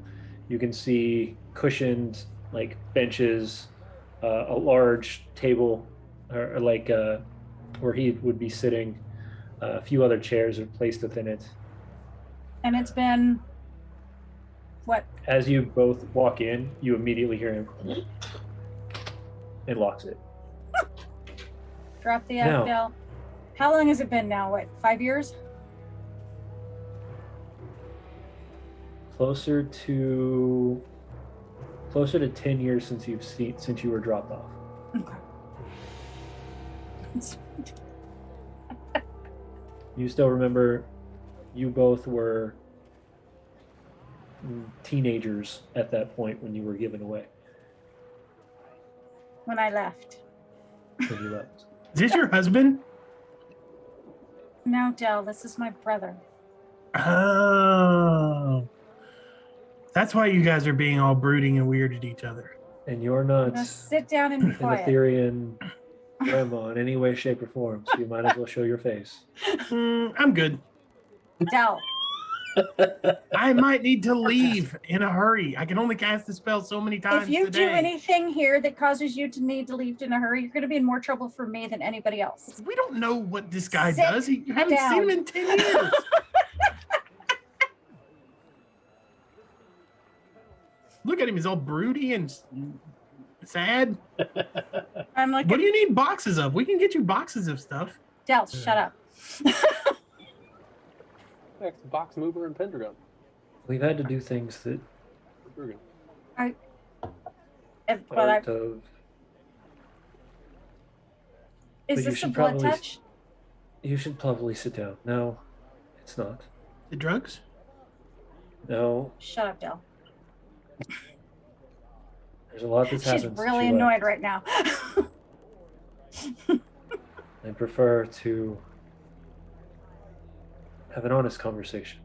You can see cushioned like benches, a large table, or like where he would be sitting. A few other chairs are placed within it. And it's been what? As you both walk in, you immediately hear him. It locks it. Drop the No. bell. How long has it been now? What, 5 years? Closer to 10 years since you were dropped off. Okay. You still remember you both were teenagers at that point when you were given away, When I left. when you left. Is this your husband? No, Del, this is my brother. Oh. That's why you guys are being all brooding and weird at each other. And you're not Now sit down and be an quiet. Etherean grandma in any way, shape, or form, so you might as well show your face. I'm good. Del, I might need to leave in a hurry. I can only cast the spell so many times if you a do day. anything here that causes you to need to leave in a hurry, you're going to be in more trouble for me than anybody else. We don't know what this guy Sit does. You haven't seen him down. in 10 years. Look at him. He's all broody and sad. I'm like, What do you need boxes of? We can get you boxes of stuff. Del, shut up. Next, box mover and pentagon. We've had to do things that But aren't of. is but you this a should blood probably- touch? You should probably sit down. No, it's not. The drugs? No, Shut up, Del. there's a lot that's She's happened. really since you annoyed left. right now. I prefer to have an honest conversation.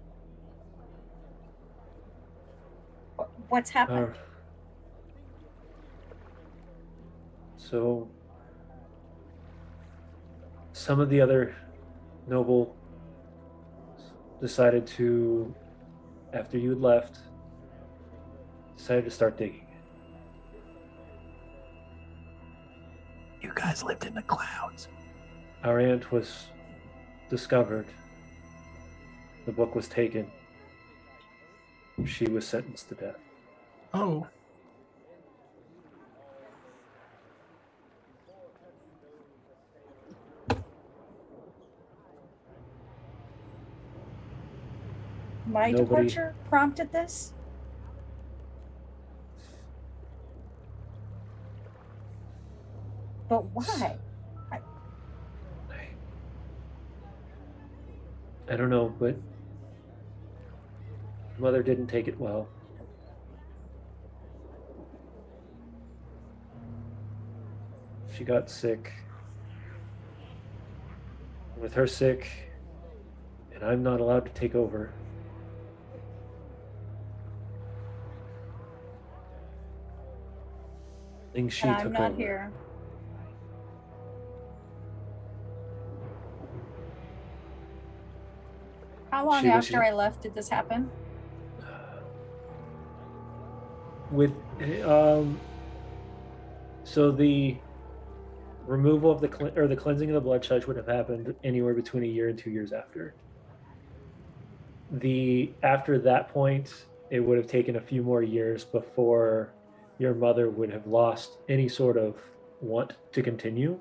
What's happened? So, some of the other noble decided to, after you had left, decided to start digging. You guys lived in the clouds. Our aunt was discovered. The book was taken. She was sentenced to death. Oh. My Nobody- departure prompted this? But why? I don't know, but mother didn't take it well. She got sick. With her sick, and I'm not allowed to take over. Things she And took I'm not over. here. How long She was after here. I left did this happen? With so the removal of the cleansing of the blood touch would have happened anywhere between a year and 2 years after. After that point, it would have taken a few more years before your mother would have lost any sort of want to continue,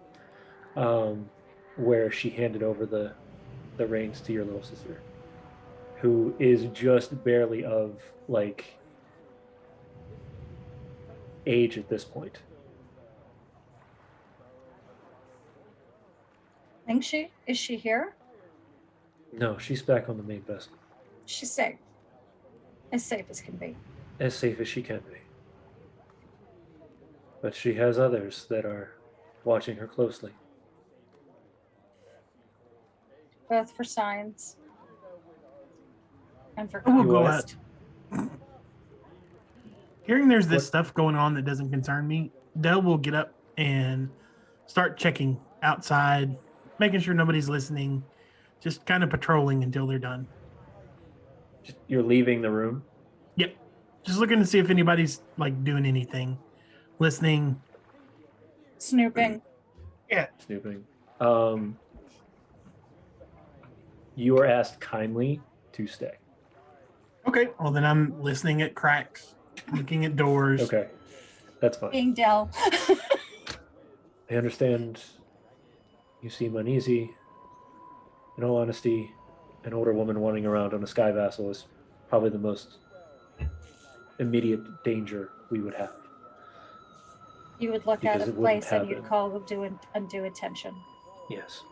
where she handed over the reins to your little sister, who is just barely of like age at this point. Think is she here? No, she's back on the main vessel, She's safe. As safe as can be. as safe as she can be. But she has others that are watching her closely. Both for science and for We'll go conquest. Hearing there's this What- stuff going on that doesn't concern me, Dell will get up and start checking outside, making sure nobody's listening, just kind of patrolling until they're done. You're leaving the room. Yep. Just looking to see if anybody's like doing anything, listening. Snooping. Snooping. You are asked kindly to stay. Okay. Well, then I'm listening at cracks, looking at doors. Okay, that's fine. Being Dell. I understand you seem uneasy. In all honesty, an older woman wandering around on a sky vessel is probably the most immediate danger we would have. You would look Because at a it wouldn't place and you'd happen. call undue attention. Yes.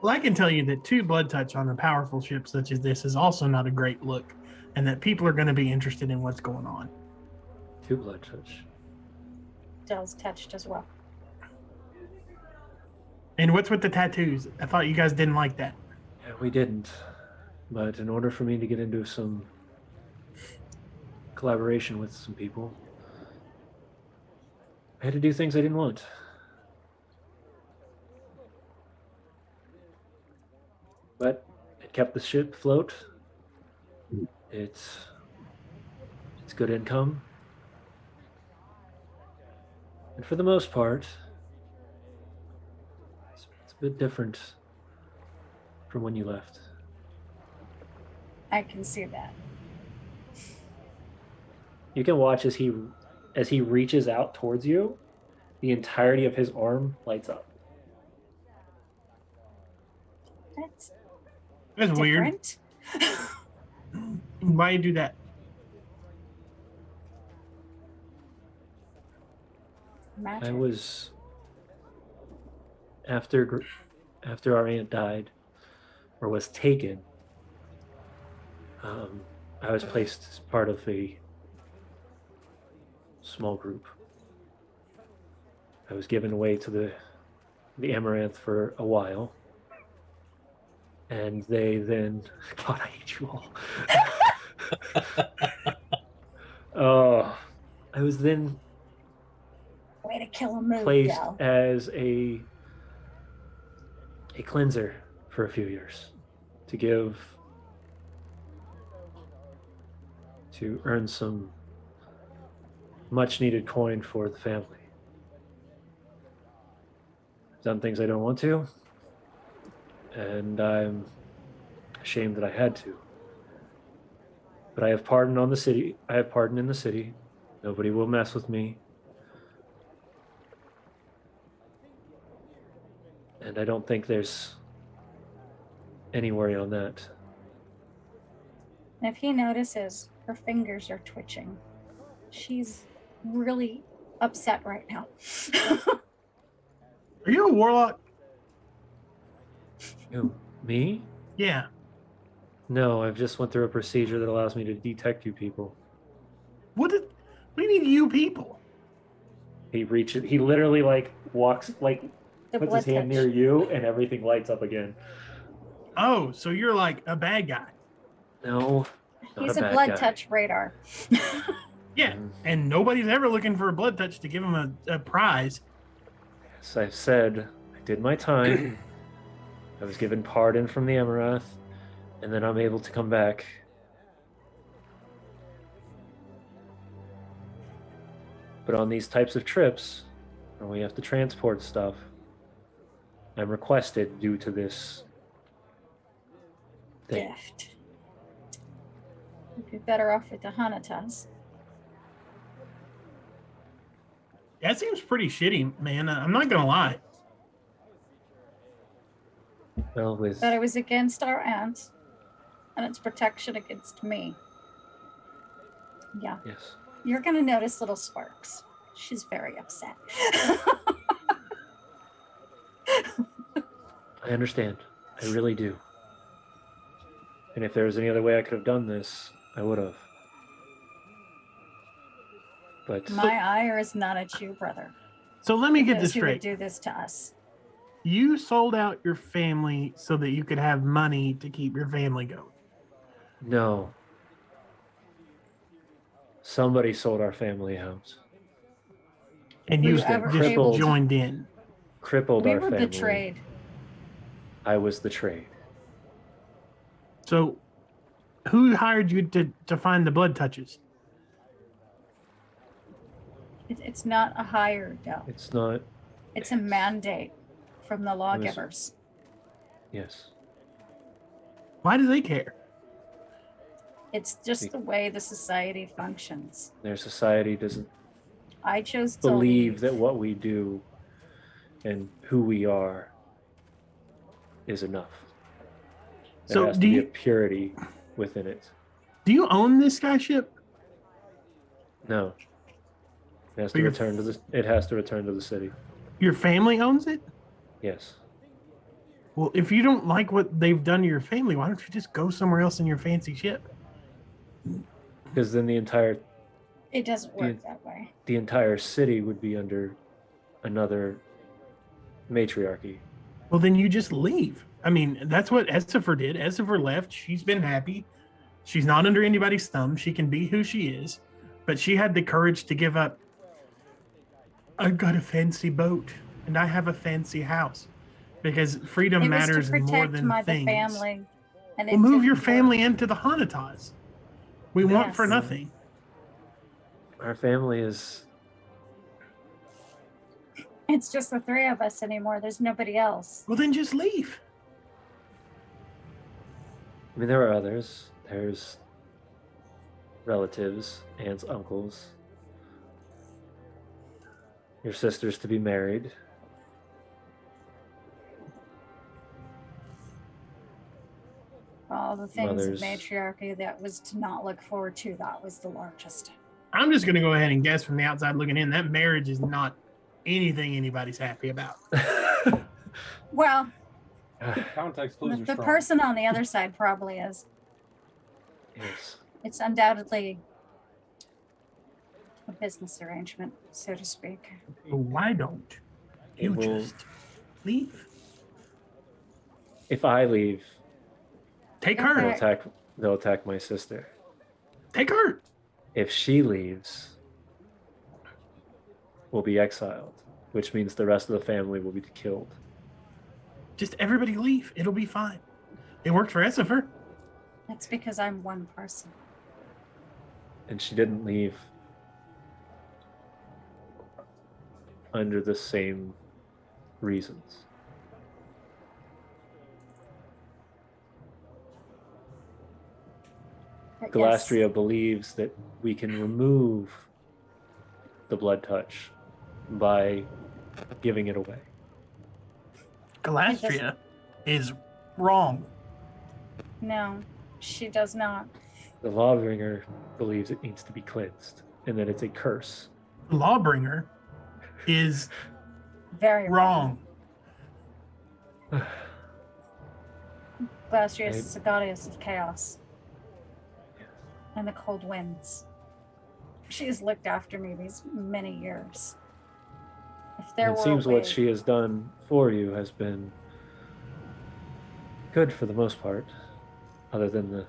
Well, I can tell you that 2 blood touch on a powerful ship such as this is also not a great look, and that people are going to be interested in what's going on. 2 blood touch. Dell's touched as well. And what's with the tattoos? I thought you guys didn't like that. Yeah, we didn't. But in order for me to get into some collaboration with some people, I had to do things I didn't want. but it kept the ship afloat. It's good income. And for the most part, it's a bit different from when you left. I can see that. You can watch as he reaches out towards you, the entirety of his arm lights up. That's weird. Different. Why you do that? Magic. I was after our aunt died or was taken. I was placed as part of a small group. I was given away to the Amaranth for a while, and they then God, I hate you all. I was then Way to kill a mood, placed Del. as a cleanser for a few years to earn some much needed coin for the family. I've done things I don't want to, and I'm ashamed that I had to. But I have pardon on the city. I have pardon in the city. Nobody will mess with me. And I don't think there's any worry on that. And if he notices her fingers are twitching, she's really upset right now. Are you a warlock? Who, me? Yeah. No, I've just went through a procedure that allows me to detect you people. What do you mean, you people? He literally walks, The puts blood his hand touch. near you and everything lights up again. Oh, so you're like a bad guy. No. not He's a bad blood guy. touch radar. Yeah, and nobody's ever looking for a blood touch to give him a prize. As I've said, I did my time. I was given pardon from the Amaranth, and then I'm able to come back. But on these types of trips, where we have to transport stuff, I'm requested due to this thing. Gift. You'd be better off with the Hanatas. That seems pretty shitty, man. I'm not gonna lie. Well, with But it was against our aunt, and it's protection against me. Yeah. yes, You're going to notice little sparks. She's very upset. I understand. I really do. And if there was any other way I could have done this, I would have. But My ire is not at you, brother. So let me get Those this who would straight. do this to us. You sold out your family so that you could have money to keep your family going. no. Somebody sold our family house. And Were you you ever just able to- joined in. Crippled We our were family. betrayed. I was the trade. So who hired you to find the blood touches? It's not a hire, though. It's not. It's a mandate from the lawgivers. Yes. Why do they care? It's just the way the society functions. Their society doesn't I chose to believe leave. that what we do and who we are is enough. There So has do to be you- a purity within it. Do you own this guy ship? No. It has But to your- return to the. It has to return to the city. Your family owns it? Yes. Well, if you don't like what they've done to your family, why don't you just go somewhere else in your fancy ship? Because then the entire It doesn't work that way. city would be under another matriarchy. Well, then you just leave. I mean, that's what Essifer did. Essifer left. She's been happy. She's not under anybody's thumb. She can be who she is. But she had the courage to give up. I've got a fancy boat and I have a fancy house. because freedom It was matters to more protect than the things. family. And Well, it move your didn't family work. into the Hanatas. We want for Yes. nothing. Our family is It's just the three of us anymore. There's nobody else. Well, then just leave. I mean, there are others. There's relatives, aunts, uncles, your sisters to be married. All the things Mothers. of matriarchy that was to not look forward to. That was the largest. I'm just going to go ahead and guess from the outside looking in, that marriage is not anything anybody's happy about. Well, Context clues the are strong. person on the other side probably is. Yes. It's undoubtedly a business arrangement, so to speak. Why don't you It will- just leave? If I leave, Take Okay. her. they'll attack my sister. Take her. If she leaves, we'll be exiled, which means the rest of the family will be killed. Just everybody leave. It'll be fine. It worked for Essifer. That's because I'm one person. And she didn't leave under the same reasons. But Galastria believes that we can remove the blood touch by giving it away. Galastria is wrong. yes. No, she does not. The Lawbringer believes it needs to be cleansed and that it's a curse. Lawbringer is Very wrong. Glastrius is a goddess of chaos and the cold winds. She has looked after me these many years. If there And it were seems a way, what she has done for you has been good for the most part, other than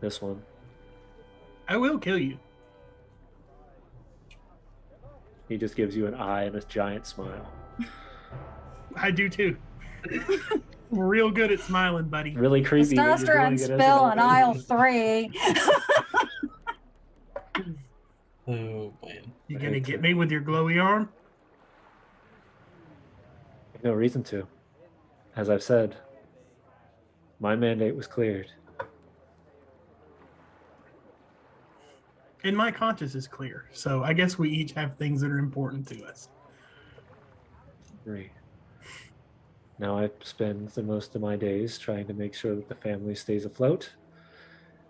this one. I will kill you. He just gives you an eye and a giant smile. I do too. Real good at smiling, buddy. Really creepy. but you're testosterone doing it as an spill old in lady. aisle 3. Oh man. You I gonna hate get to- me with your glowy arm? No reason to. As I've said, my mandate was cleared. And my conscience is clear. So I guess we each have things that are important to us. Agree. Now I spend the most of my days trying to make sure that the family stays afloat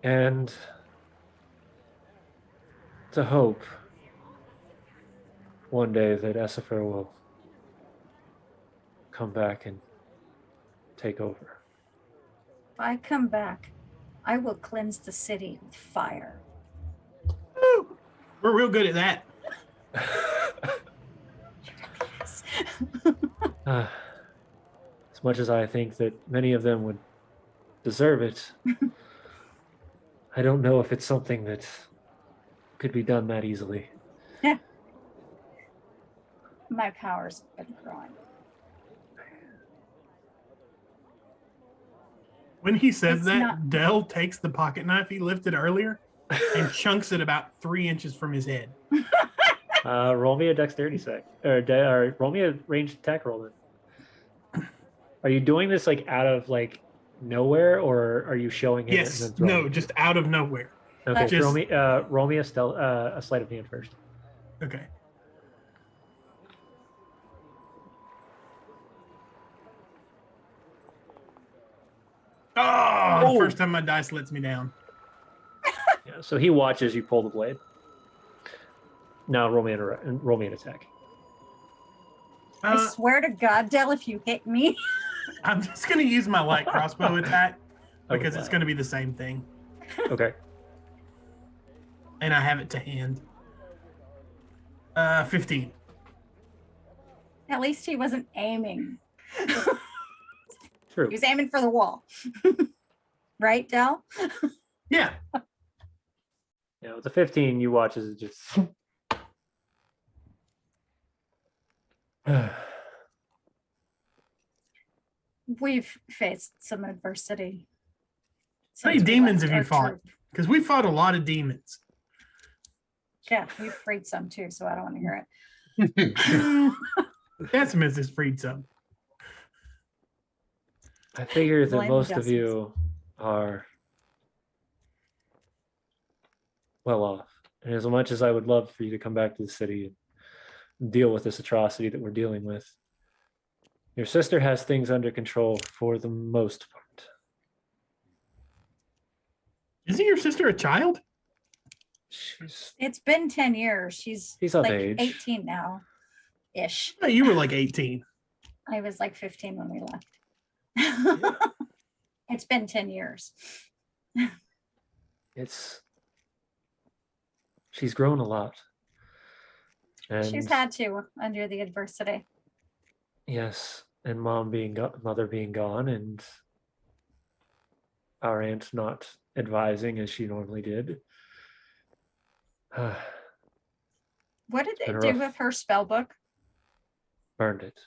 and to hope one day that Essifer will come back and take over. If I come back, I will cleanse the city with fire. Woo! We're real good at that. As much as I think that many of them would deserve it, I don't know if it's something that could be done that easily. My powers have been growing. When he says It's that, not- Dell takes the pocket knife he lifted earlier and chunks it about 3 inches from his head. Roll me a dexterity check, or roll me a ranged attack roll. Then. Are you doing this like out of like nowhere, or are you showing him? Yes, and then throwing no, it? just out of nowhere. Okay. just- Roll me a sleight of hand first. Okay. Oh, the first time my dice lets me down. Yeah, so he watches you pull the blade. Now roll me an attack. I swear to God, Del, if you hit me, I'm just going to use my light crossbow attack because it's wow. going to be the same thing. Okay. And I have it to hand. 15. at least he wasn't aiming. True. He was aiming for the wall. Right, Del? Yeah. Yeah, with the 15, you watch as it just We've faced some adversity. How many since we demons left have you our fought? troop. Because we fought a lot of demons. Yeah, we've freed some too, so I don't want to hear it. Decimus has freed some. I figure that Blame most of Decimus. you are well off. And as much as I would love for you to come back to the city and deal with this atrocity that we're dealing with, your sister has things under control for the most part. Isn't your sister a child? It's been 10 years. She's of like age. 18 now, ish. Oh, you were like 18. I was like 15 when we left. It's been 10 years. She's grown a lot. And She's had to under the adversity. yes, and mother being gone, and our aunt not advising as she normally did. What did they Been do rough. with her spell book? Burned it.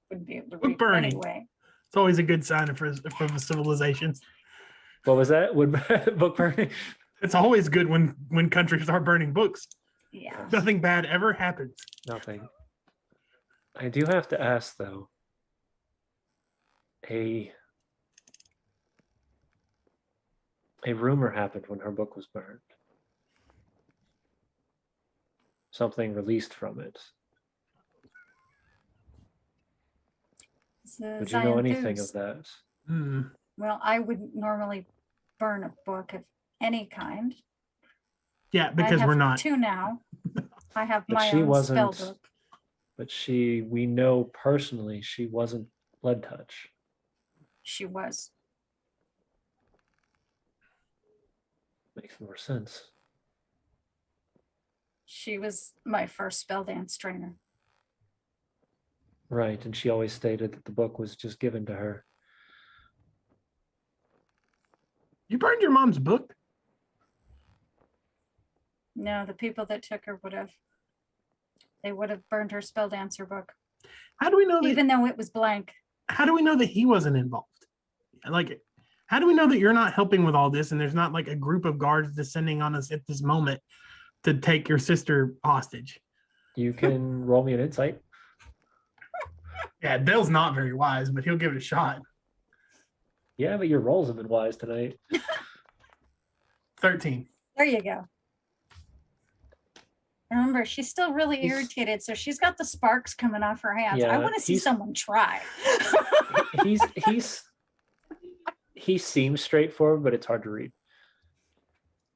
Wouldn't be able to Book read it burning. anyway. It's always a good sign for the civilizations. What was that? Wood book burning? It's always good when countries are burning books. Yeah. Nothing bad ever happens. Nothing. I do have to ask though. A rumor happened when her book was burned. Something released from it. Would you know anything of that? Hmm. Well, I wouldn't normally burn a book of any kind. Yeah, I because have we're not. two now. I have But my she own spell wasn't- book. But we know personally she wasn't blood touch. She was. Makes more sense. She was my first spell dance trainer. Right, and she always stated that the book was just given to her. You burned your mom's book? No, the people that took her would have. They would have burned her spell dancer book, How do we know that? even though it was blank. How do we know that he wasn't involved? Like, how do we know that you're not helping with all this and there's not like a group of guards descending on us at this moment to take your sister hostage? You can roll me an insight. Yeah, Dale's not very wise, but he'll give it a shot. Yeah, but your rolls have been wise tonight. 13. There you go. Remember, she's still really He's- irritated, so she's got the sparks coming off her hands. I Yeah, want to see he's- someone try. He seems straightforward, but it's hard to read.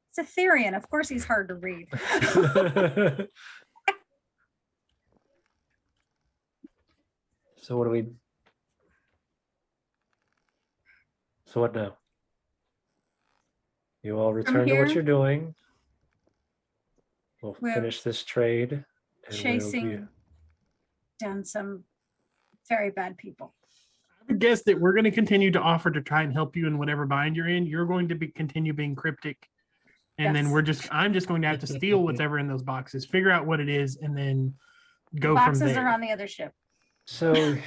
It's Etherean. Of course, he's hard to read. So what do we? So what now? You all return to what here, you're doing. We'll we're finish this trade. And Chasing down some very bad people. I would guess that we're going to continue to offer to try and help you in whatever bind you're in. You're going to continue being cryptic. And then Yes. I'm just going to have to steal whatever in those boxes, figure out what it is, and then go Boxes from there. are on the other ship. So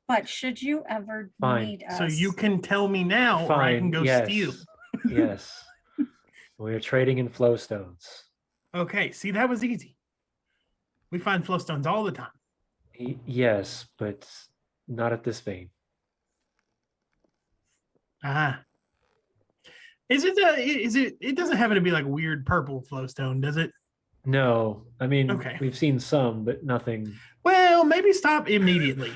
But should you ever Fine. need us, So you can tell me now, or I can go yes, steal. Yes. We're trading in flowstones. Okay, see, that was easy. We find flowstones all the time. Yes, but not at this vein. Ah. Is it it doesn't happen to be like weird purple flowstone, does it? No, I mean, Okay. we've seen some, but nothing. Well, maybe stop immediately.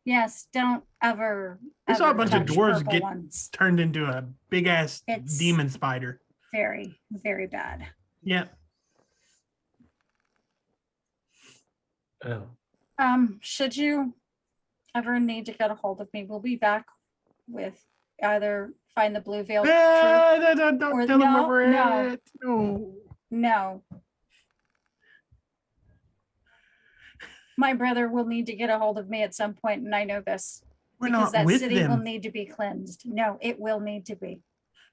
yes, don't ever. We saw a ever bunch of touch dwarves purple get ones. turned into a big ass It's- demon spider. Very, very bad. Yeah. Oh, Should you ever need to get a hold of me, we'll be back with either find the blue veil. Ah, don't Or tell them where no, we're no. at. No. No. My brother will need to get a hold of me at some point, and I know this. We're because not that with city will them. need to be cleansed. No, it will need to be.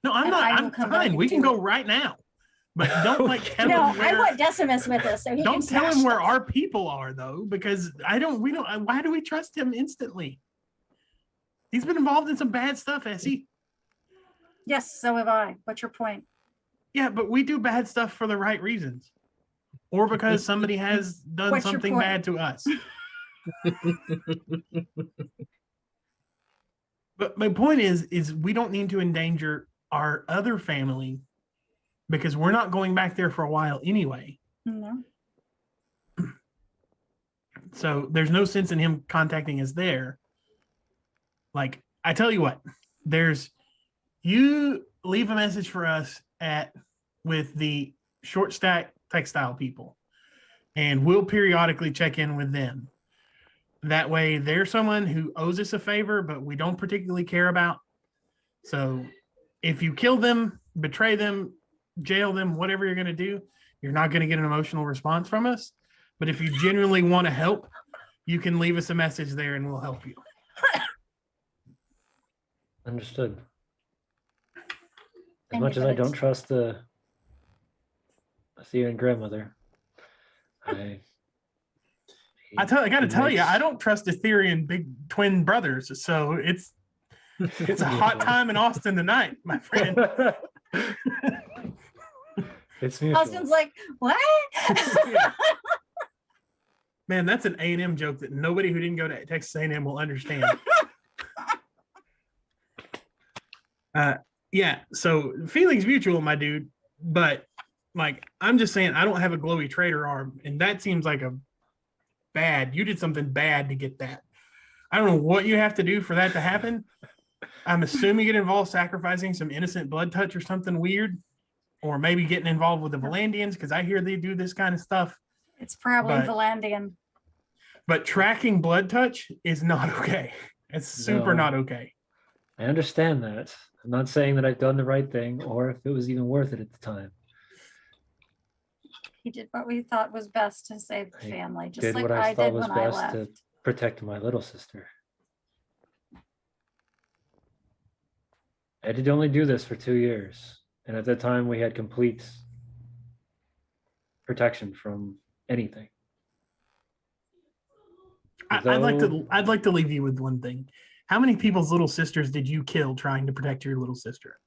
No, I'm and not. I will I'm come back fine. and We can do go it. right now. But don't like tell No, him I where. want Decimus with us, so he Don't can tell smash him where stuff. our people are though, because we don't. Why do we trust him instantly? He's been involved in some bad stuff, Essie. Yes, so have I. What's your point? Yeah, but we do bad stuff for the right reasons, or because somebody has done What's your something point? bad to us. But my point is we don't need to endanger our other family because we're not going back there for a while anyway. No. So there's no sense in him contacting us there. Like, I tell you what, you leave a message for us with the short stack textile people, and we'll periodically check in with them. That way they're someone who owes us a favor, but we don't particularly care about. So if you kill them, betray them, jail them, whatever you're going to do, you're not going to get an emotional response from us. But if you genuinely want to help, you can leave us a message there and we'll help you. Understood. As Thank much you as for I the don't trust the Athenian grandmother, I gotta tell you, I don't trust Ethereum big twin brothers. So it's a hot time in Austin tonight, my friend. It's mutual. Austin's like, what? Man, that's an A&M joke that nobody who didn't go to Texas A&M will understand. Yeah, so feelings mutual, my dude. But like, I'm just saying, I don't have a glowy trader arm, and that seems like you did something bad to get that. I don't know what you have to do for that to happen. I'm assuming it involves sacrificing some innocent blood touch or something weird, or maybe getting involved with the Valandians, because I hear they do this kind of stuff. It's probably But- Valandian. But tracking blood touch is not okay. It's super No. not okay. I understand that. I'm not saying that I've done the right thing or if it was even worth it at the time. He did what we thought was best to save the I family, just Did like what I I thought did was when I best left. to protect my little sister. I did only do this for 2 years, and at that time we had complete protection from anything. I'd like to leave you with one thing. How many people's little sisters did you kill trying to protect your little sister?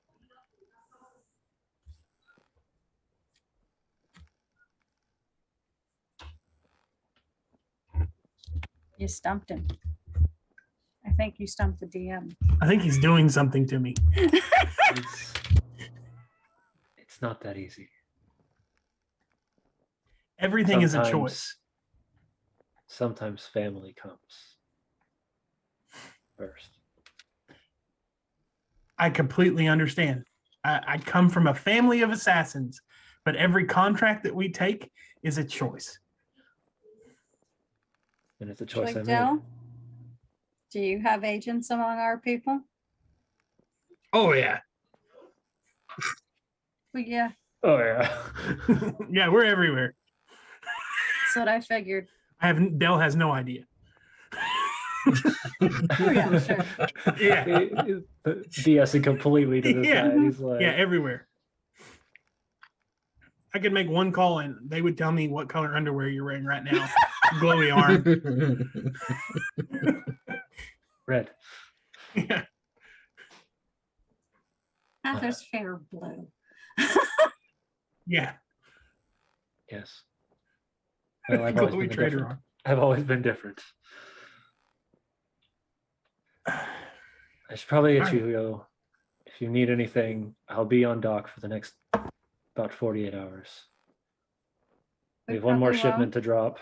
You stumped him. I think you stumped the DM. I think he's doing something to me. It's not that easy. Everything is a Sometimes- choice. Sometimes family comes first. I completely understand. I come from a family of assassins, but every contract that we take is a choice. And it's a choice I made. Joe, do you have agents among our people? Oh yeah. Well, yeah, Oh yeah. Yeah, we're everywhere. that's what I figured. Dell has no idea. Oh, yeah, sure. Yeah. BSing completely to the Yeah. side. He's like, Yeah, everywhere. I could make one call and they would tell me what color underwear you're wearing right now. Glowy arm. red. Yeah. Heather's fair blue. Yeah. Yes. Well, I've always Glowy been trader different. arm. I've always been different. I should probably get you, Yo. If you need anything, I'll be on dock for the next about 48 hours. We have one more probably will. shipment to drop.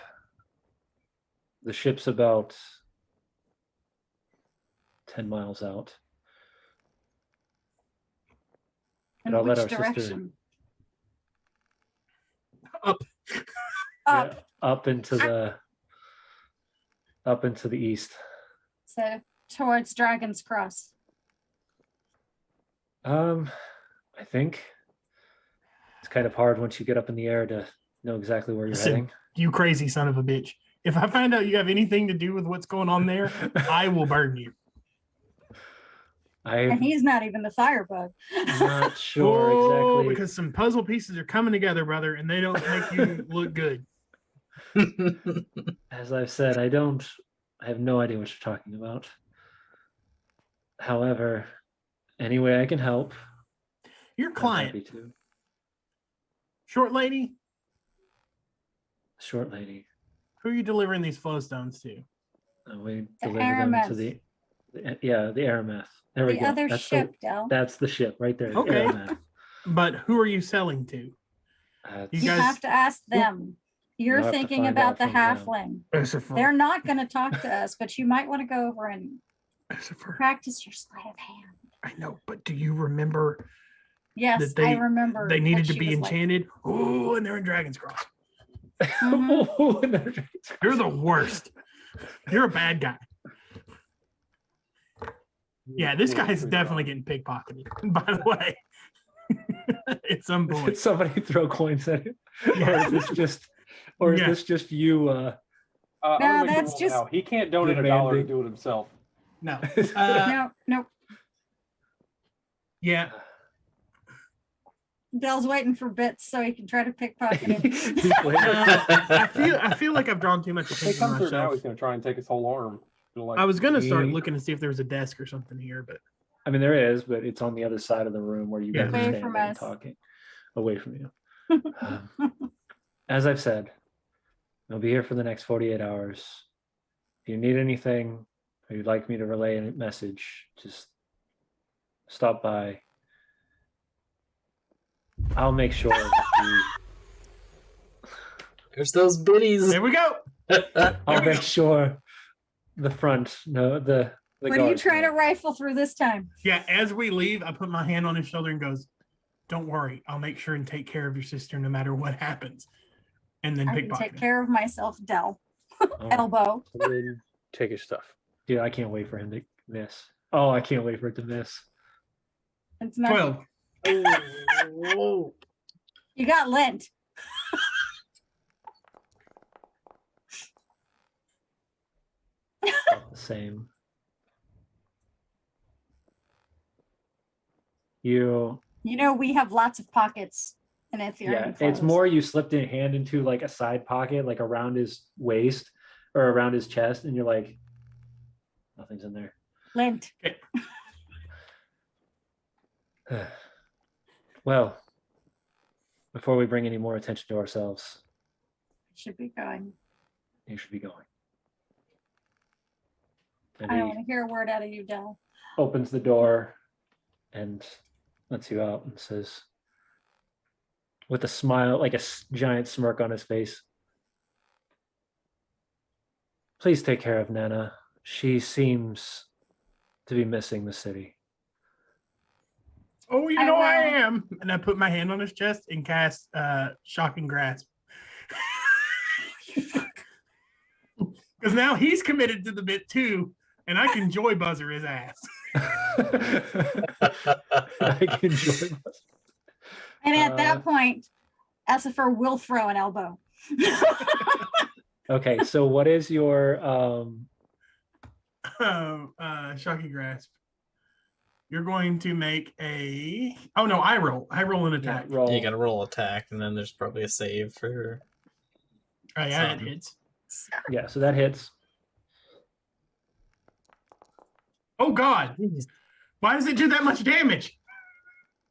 The ship's about 10 miles out. In But I'll let which our sister- direction? Up. Up. Yeah, up into the east. So towards Dragon's Cross. I think it's kind of hard once you get up in the air to know exactly where you're Listen, heading. You crazy son of a bitch. If I find out you have anything to do with what's going on there, I will burn you. And I'm he's not even the firebug. not sure Oh, exactly. because some puzzle pieces are coming together, brother, and they don't make you look good. As I've said, I have no idea what you're talking about. However, any way I can help, Your I'm client, happy to. short lady, Short lady. who are you delivering these flowstones to? We The deliver them to Arameth. the Arameth. There we The go. other That's ship, Del. that's the ship right there. the Okay. Arameth. But who are you selling to? That's- You You guys- have to ask them. You're You'll have to thinking find about out the from them. halfling. Lucifer. They're not going to talk to us, but you might want to go over and Lucifer. practice your sleight of hand. I know, but do you remember Yes, that I remember. they needed that to she be was like, enchanted? Oh, and they're in Dragon's Cross. Mhm. Oh, and they're- You're the worst. You're a bad guy. Yeah, this guy's definitely getting pickpocketed, by the way. At some Did point. somebody throw coins at him? Yeah. Or is this just or is Yeah. this just you I'm No, gonna make a that's rule just- now. He can't donate $1 to demanding. do it himself. No. no. Yeah. Dell's waiting for bits so he can try to pickpocket him. He's waiting. I feel like I've drawn too much If he attention to comes through now, myself. he's gonna try and take his whole arm. I was gonna start He- looking to see if there was a desk or something here, but I mean, there is, but it's on the other side of the room where you Yeah. guys are Away standing from and us. talking. Away from you. As I've said, I'll be here for the next 48 hours. If you need anything or you'd like me to relay a message, just stop by. I'll make sure that There's those biddies. there we go. I'll make sure the front, no, the What are you guards trying to know. rifle through this time? Yeah, as we leave, I put my hand on his shoulder and goes, "Don't worry, I'll make sure and take care of your sister no matter what happens." And then I can pickpocket take him. care of myself, Dell. Oh, Elbow. Then take his stuff. dude, I can't wait for him to miss. Oh, I can't wait for it to miss. It's not. 12. You got lint. About the same. You You know we have lots of pockets in Aetherian yeah, it's clothes. more you slipped a hand into like a side pocket, like around his waist or around his chest, and you're like, nothing's in there. lint. Well, before we bring any more attention to ourselves, Should be going. you should be going. And I don't he want to hear a word out of you, Dell. opens the door and lets you out and says, with a smile, like a giant smirk on his face, "Please take care of Nana. She seems to be missing the city." Oh, you I know I will. am. And I put my hand on his chest and cast Shocking Grasp. Because now he's committed to the bit too, and I can joy buzzer his ass. I can enjoy this. And at Uh, that point, Essifer will throw an elbow. Okay, so what is your Shocking Grasp. You're going to make a. Oh no, I roll. I roll an attack. roll? You gotta roll attack, and then there's probably a save for. Oh yeah, it hits. Yeah, so that hits. Oh god, why does it do that much damage?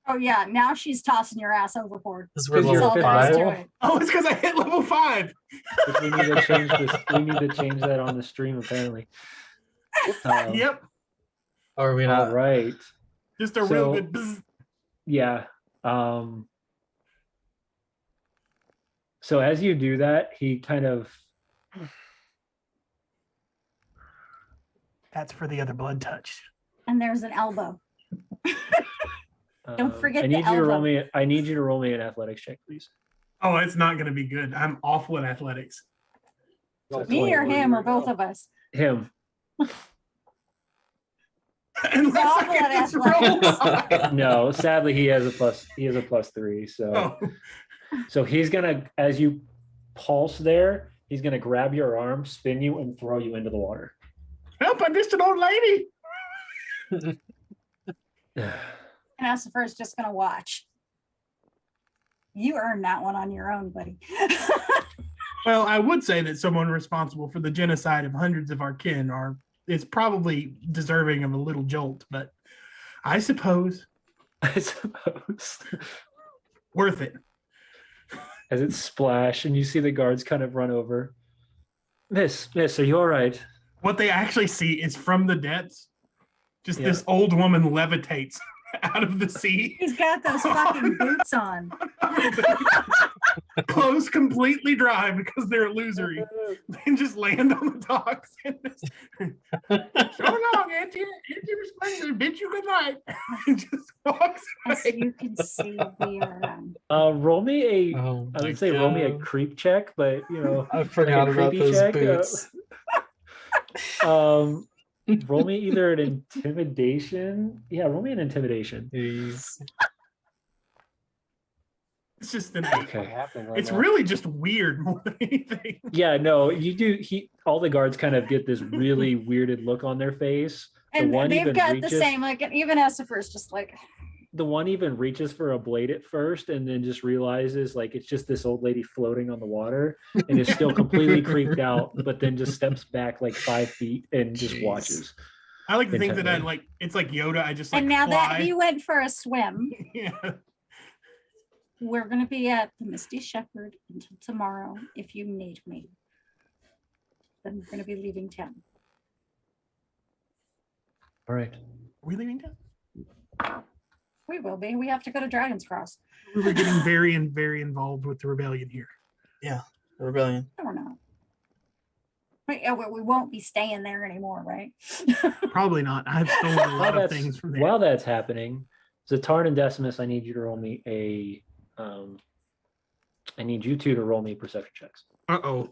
Oh yeah, now she's tossing your ass overboard. Because we're Because you're That's level all there is fifth to five. it. Oh, it's because I hit level 5. Which we need to change this. We need to change that on the stream apparently. Yep, Or are we All not? right. just a real So- good. Bzz. Yeah. So as you do that, he kind of That's for the other blood touch. And there's an elbow. Don't forget I the need you to roll elbow. me. I need you to roll me an athletics check, please. Oh, it's not going to be good. I'm awful at athletics. Me or him or both of us. Him. Unless I awful can at just roll athletics. high. No, sadly he has a plus. He has a +3. So Oh, so he's gonna, as you pulse there, he's gonna grab your arm, spin you, and throw you into the water. help! I'm just an old lady. And Asifer's just gonna watch. You earned that one on your own, buddy. Well, I would say that someone responsible for the genocide of hundreds of our kin is probably deserving of a little jolt, but I suppose I suppose. worth it. As it splash and you see the guards kind of run over. Miss, are you all right? What they actually see is from the depths, just this old woman levitates out of the sea. He's got those fucking boots on. Clothes completely dry because they're illusory. They just land on the docks. And so long, Auntie Resplendor. Bid you good night. And just walks As away. you can see, we are. Roll me Oh I my would say roll me a God. creep check, but I forgot about creepy those check, boots. roll me either an intimidation. Yeah, roll me an intimidation. Jeez. It's just an Okay. happening right It's now. really just weird more than anything. Yeah, no, you do. All the guards kind of get this really weirded look on their face. And one they've even got the reaches- same, like, and even Asifer's just like, The one even reaches for a blade at first, and then just realizes like it's just this old lady floating on the water, and is still completely creeped out. But then just steps back like 5 feet and just Jeez. watches. I like to think that I Intently. like it's like Yoda. I just like and now that fly. he went for a swim, Yeah. we're going to be at the Misty Shepherd until tomorrow if you need me. Then we're going to be leaving town. All right. Are we leaving town? We will be. We have to go to Dragon's Cross. We were getting very involved with the rebellion here. Rebellion. No, we're not. We won't be staying there anymore, right? Probably not. I've stolen a lot of things from there. While that's happening, Xa'atarn and Decimus, I need you to roll me I need you two to roll me perception checks. Uh-oh.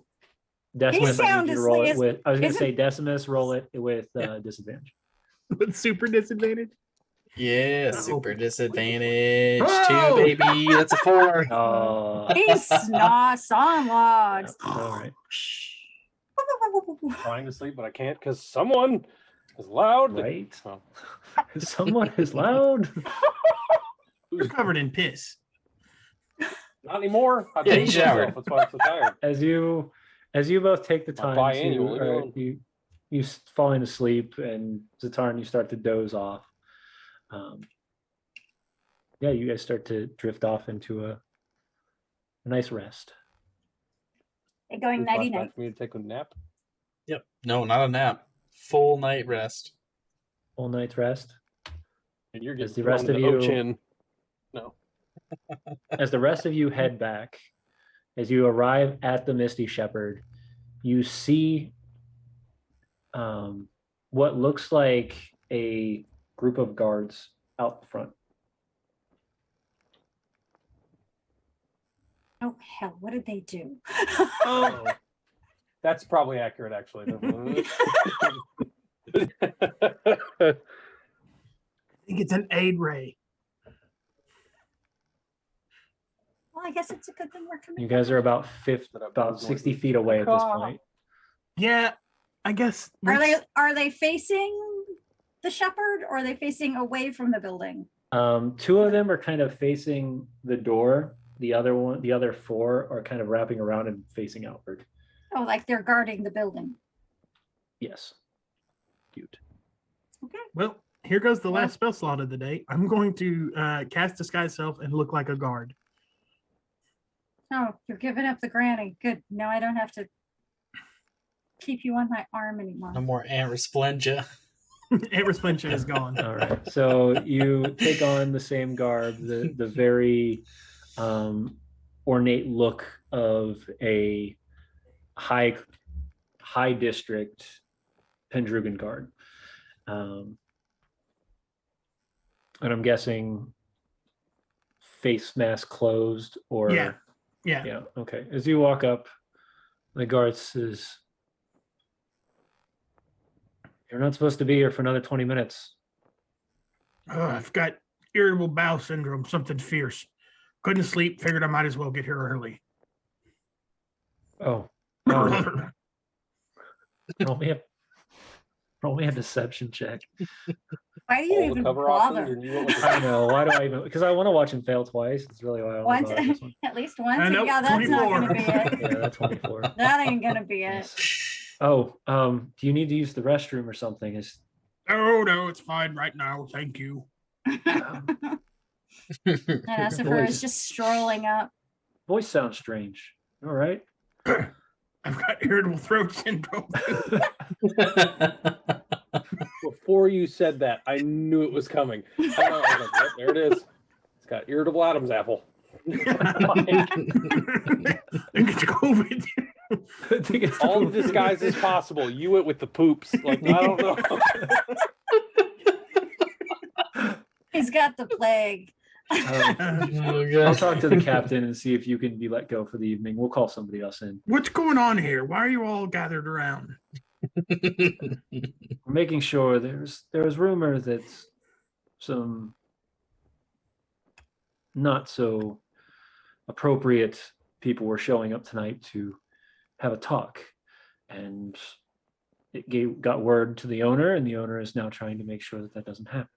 Decimus, I need you to roll it sound with. I was going to isn't- say Decimus, roll it with Yeah. disadvantage. With super disadvantage. Yeah, Oh. super disadvantage. Oh! 2, baby. That's a 4. Oh, He's sawing logs. all right. Trying to sleep, but I can't because someone is loud. Right. Oh. Someone is loud. You're covered in piss. Not anymore. I Yeah, he bathed showered. myself. That's why I'm so tired. As you both take the My time biannual, to leave me you falling asleep, and Xa'atarn, you start to doze off. Yeah, you guys start to drift off into a nice rest. They're going Flashback nighty night. For me to take a nap. Yep. No, not a nap. Full night rest. Full night's rest. And you're As getting the rest thrown of to you- Ochin. No. As the rest of you head back, as you arrive at the Misty Shepherd, you see what looks like a group of guards out front. Oh, hell, what did they do? Oh, that's probably accurate, actually. I think it's an aid ray. Well, I guess it's a good thing we're coming. You guys are about That about 60 feet away at this point. Yeah, I guess. Are they facing the shepherd or are they facing away from the building? Two of them are kind of facing the door. The other four are kind of wrapping around and facing outward. Oh, like they're guarding the building. Yes. Cute. Okay. Well, here goes the last spell slot of the day. I'm going to cast Disguise Self and look like a guard. Oh, you're giving up the granny. Good. Now I don't have to keep you on my arm anymore. No more Aunt Resplendia. Aunt Resplendia is gone. All right. So you take on the same garb, the very ornate look of a high district Pendrugan guard. And I'm guessing face mask closed or Yeah. yeah, okay. As you walk up, the guard says, "You're not supposed to be here for another 20 minutes." I've got irritable bowel syndrome, something fierce. Couldn't sleep, figured I might as well get here early. Oh. Roll me a Roll me a deception check. Why do you All the even cover options, bother? and you went with I know. Why do I even? Because I want to watch him fail twice. It's really why I only Once, bought this one. at least once. Nope, Yeah, that's not 24. gonna be it. Yeah, that's 24. That ain't gonna be it. Yes. Oh, do you need to use the restroom or something? Is No, it's fine right now. Thank you. And Essifer is just strolling up. voice sounds strange. All right. I've got irritable throat syndrome. Before you said that, I knew it was coming. I was like, yep, there it is. It's got irritable Adam's apple. I think it's COVID. All disguise is possible. You went with the poops. Like, I don't know. He's got the plague. I'll talk to the captain and see if you can be let go for the evening. We'll call somebody else in. What's going on here? Why are you all gathered around? We're making sure there was rumor that some not so appropriate people were showing up tonight to have a talk, and it got word to the owner, and the owner is now trying to make sure that doesn't happen.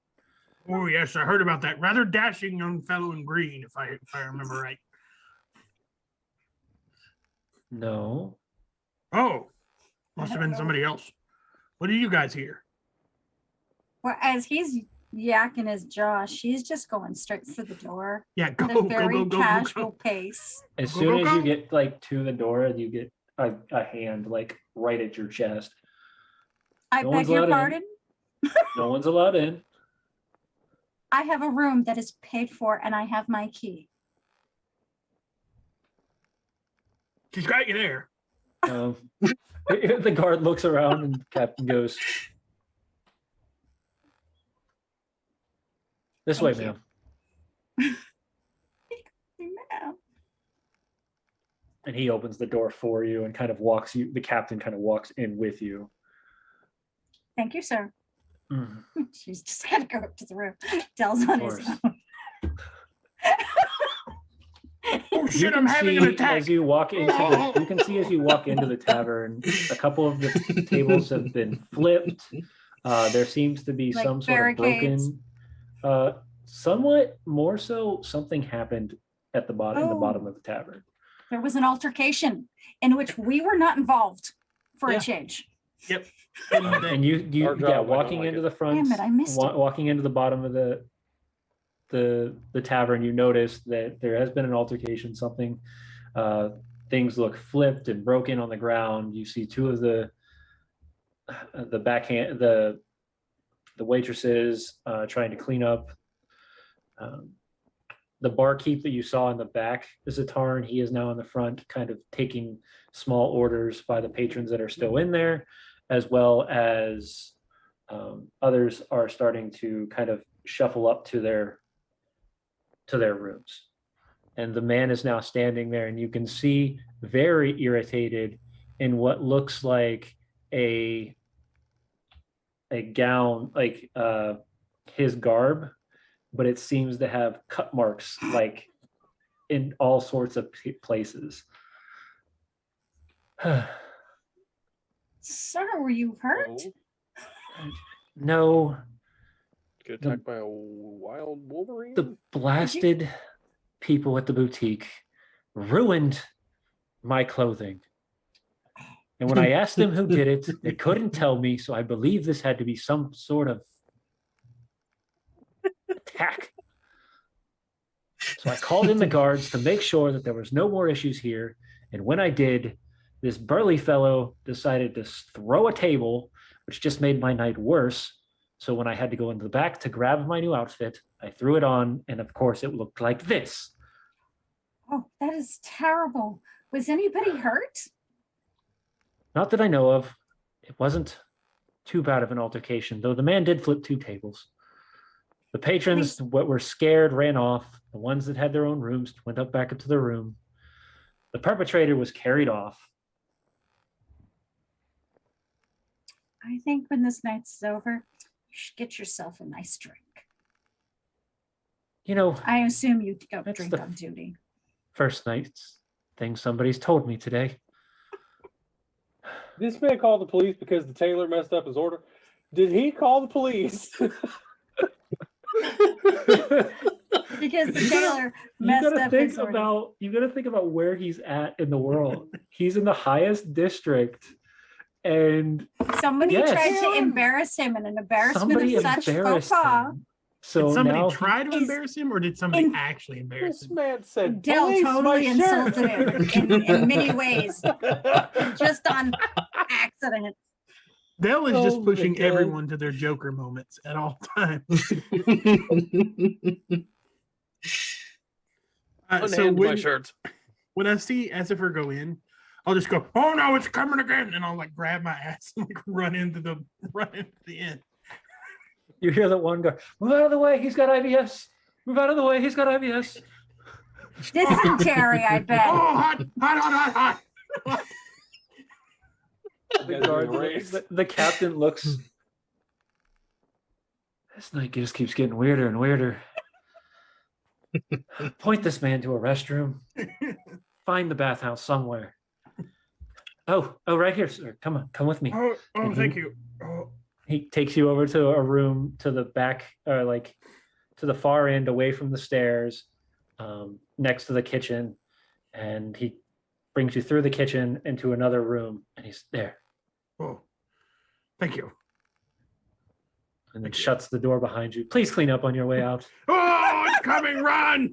Oh yes, I heard about that. Rather dashing young fellow in green, if I remember right. No, Oh, must have been somebody else. What do you guys hear? Well, as he's yakking his jaw, she's just going straight for the door. Yeah, go, At go, a very go, go, go, casual go. pace. as Go, soon go, as you go. get like to the door, you get a hand like right at your chest. I No beg one's your allowed in. pardon. No one's allowed in. I have a room that is paid for, and I have my key. She's got you there. The guard looks around and the captain goes, "This way, Thank ma'am." Ma'am. And he opens the door for you and kind of walks you. The captain kind of walks in with you. Thank you, sir. Mm. She's just gotta go up to the room. Dell's on his course. own. Oh You shit, can I'm having see an attack. as you walk into the. You can see as you walk into the tavern, a couple of the tables have been flipped. There seems to be Like some sort of barricades. broken. Somewhat more so, something happened at the bottom in the Oh. bottom of the tavern. There was an altercation in which we were not involved for Yeah. a change. Yep. And you Our job, I yeah, don't walking like into it. the front, Damn it, I missed it. walking into the bottom of the tavern, you notice that there has been an altercation. Something, things look flipped and broken on the ground. You see two of the backhand the waitresses trying to clean up. The barkeep that you saw in the back is Xa'atarn. He is now in the front, kind of taking small orders by the patrons that are still in there, as well as others are starting to kind of shuffle up to their rooms. And the man is now standing there, and you can see very irritated in what looks like a gown, like his garb, but it seems to have cut marks like in all sorts of places. Sir, were you hurt? Oh, No, get attacked by a wild Wolverine? the blasted people at the boutique ruined my clothing. And when I asked them who did it, they couldn't tell me, so I believe this had to be some sort of attack. So I called in the guards to make sure that there was no more issues here. And when I did, this burly fellow decided to throw a table, which just made my night worse. So when I had to go into the back to grab my new outfit, I threw it on, and of course it looked like this. Oh, that is terrible. Was anybody hurt? Not that I know of. It wasn't too bad of an altercation, though the man did flip two tables. The patrons, what were scared, ran off. The ones that had their own rooms went up back into their room. The perpetrator was carried off. I think when this night's over, you should get yourself a nice drink. You know, I assume you go That's drink the- on duty. first night's thing somebody's told me today. This man called the police because the tailor messed up his order. Did he call the police? Because the jailer messed up his order. You gotta think about where he's at in the world. He's in the highest district, and Somebody Yes. tried to embarrass him, and an embarrassment somebody of such faux embarrassed pas. him. So Did somebody now try to is embarrass him, or did somebody in- actually embarrass This him? man said, Dell "Police, totally my shirt." insulted him in many ways, just on accident. Dell is Oh just my pushing God. everyone to their Joker moments at all times. So Unhand my when, shirt. when I see Asifer go in, I'll just go, "Oh no, it's coming again!" And I'll like grab my ass and like run into the end. you hear the one go, "Move out of the way! He's got IBS! Move out of the way! He's got IBS!" Dysentery, I Oh, bet. hot! The You guys are guard, doing a race. the captain looks. This night just keeps getting weirder and weirder. Point this man to a restroom. Find the bathhouse somewhere. Oh, right here, sir. Come on, come with me. Oh, And thank he- you. Oh, He takes you over to a room to the back, or like to the far end, away from the stairs, next to the kitchen, and he brings you through the kitchen into another room, and he's there, oh, thank you. and then shuts the door behind you. Please clean up on your way out. Oh, it's coming! Run!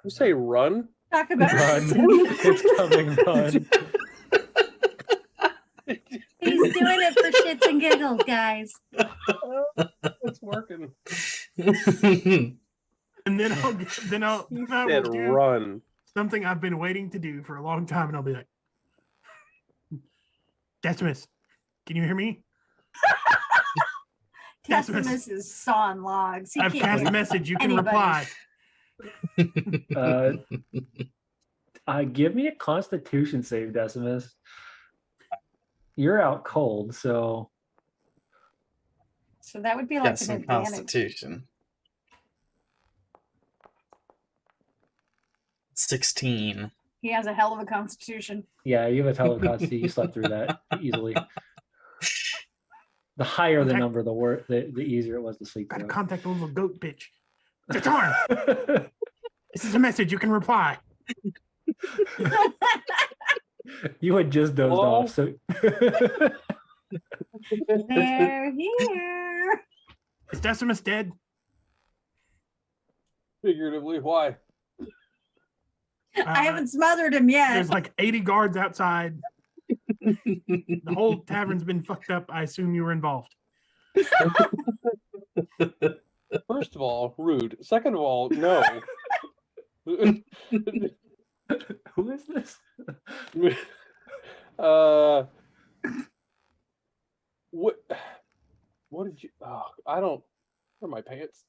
You say run? Talk about Run! It's coming, run! He's doing it for shits and giggles, guys. It's working. And then I will Said do run. something I've been waiting to do for a long time, and I'll be like, "Decimus, can you hear me? Decimus. Decimus is sawing logs. He I've can't cast a hear message. You can anybody. reply." Give me a Constitution save, Decimus. You're out cold, so So that would be like Got an some advantage. constitution. 16. He has a hell of a constitution. yeah, you have a teleconsti. You slept through that easily. The higher the Okay. number, the easier it was to sleep Gotta through. contact the little goat bitch. Xa'atarn, this is a message. You can reply. You had just dozed Hello? off, so They're here. Is Decimus dead? Figuratively, why? I haven't smothered him yet. There's like 80 guards outside. The whole tavern's been fucked up. I assume you were involved. First of all, rude. Second of all, no. who is this? What did you? Oh, I don't. Where are my pants?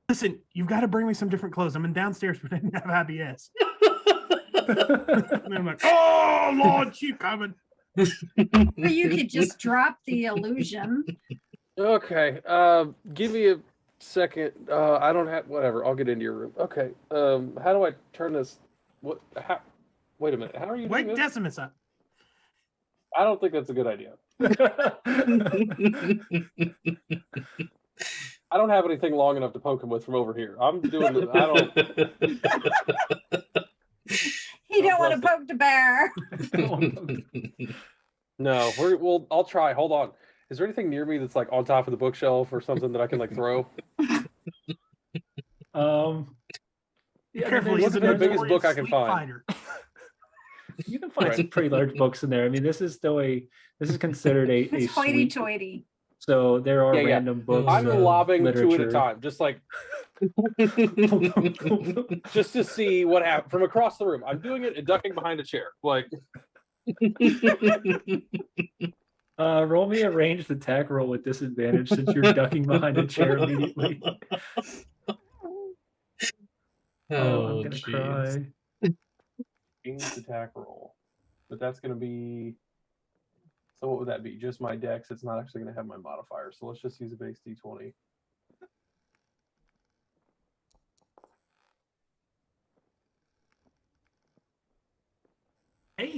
Listen, you've got to bring me some different clothes. I'm in downstairs, but I didn't have IBS. And I'm like, "Oh Lord, she's coming." Or you could just drop the illusion. Okay. Give me a second. I don't have. Whatever. I'll get into your room. Okay. How do I turn this? What? How? Wait a minute. How are you doing Wake this? Decimus up. I don't think that's a good idea. I don't have anything long enough to poke him with from over here. I'm doing this. I don't. He don't want to poke the bear. No, I'll try. Hold on. Is there anything near me that's like on top of the bookshelf or something that I can like throw? Yeah, Careful, there's- he's a the biggest notorious book I can sleep find. fighter. You can find Right. some pretty large books in there. I mean, this is considered a It's suite. hoity-toity. So there are Yeah, yeah. random books. I'm of lobbing two at a literature. time, just like just to see what happens from across the room. I'm doing it and ducking behind a chair. Like Roll me a ranged attack roll with disadvantage since you're ducking behind a chair immediately. I'm gonna cry. ranged attack roll, but that's gonna be. So what would that be? Just my dex. It's not actually gonna have my modifier. So let's just use a base d20.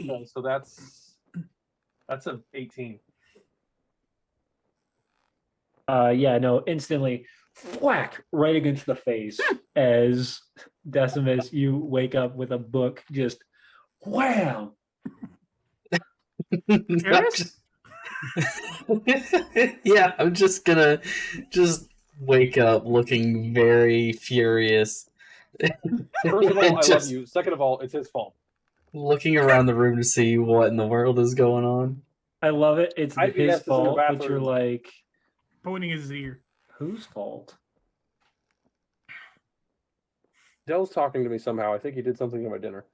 Okay, so that's a 18. Yeah, no, instantly whack right against the face as Decimus, you wake up with a book just wham. Yeah, I'm just gonna wake up looking very furious. First of all, I love Just you. Second of all, it's his fault. looking around the room to see what in the world is going on. I love it. It's IBS his is in the fault, but you're bathroom. like, Pointing his ear. whose fault? Dell's talking to me somehow. I think he did something to my dinner.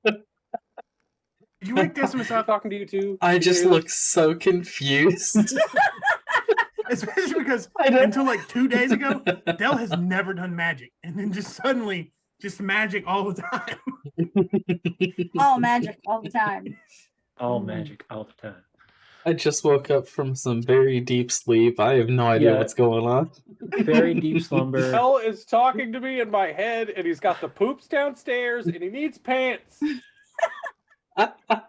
Did you wake Decimus I'm up? talking to you too. I Can you just hear look this? so confused. Especially because I don't- until like 2 days ago, Dell has never done magic. And then just suddenly, just magic all the time. All magic all the time. All magic all the time. I just woke up from some very deep sleep. I have no idea Yeah. what's going on. Very deep slumber. Dell is talking to me in my head, and he's got the poops downstairs, and he needs pants. Uh, I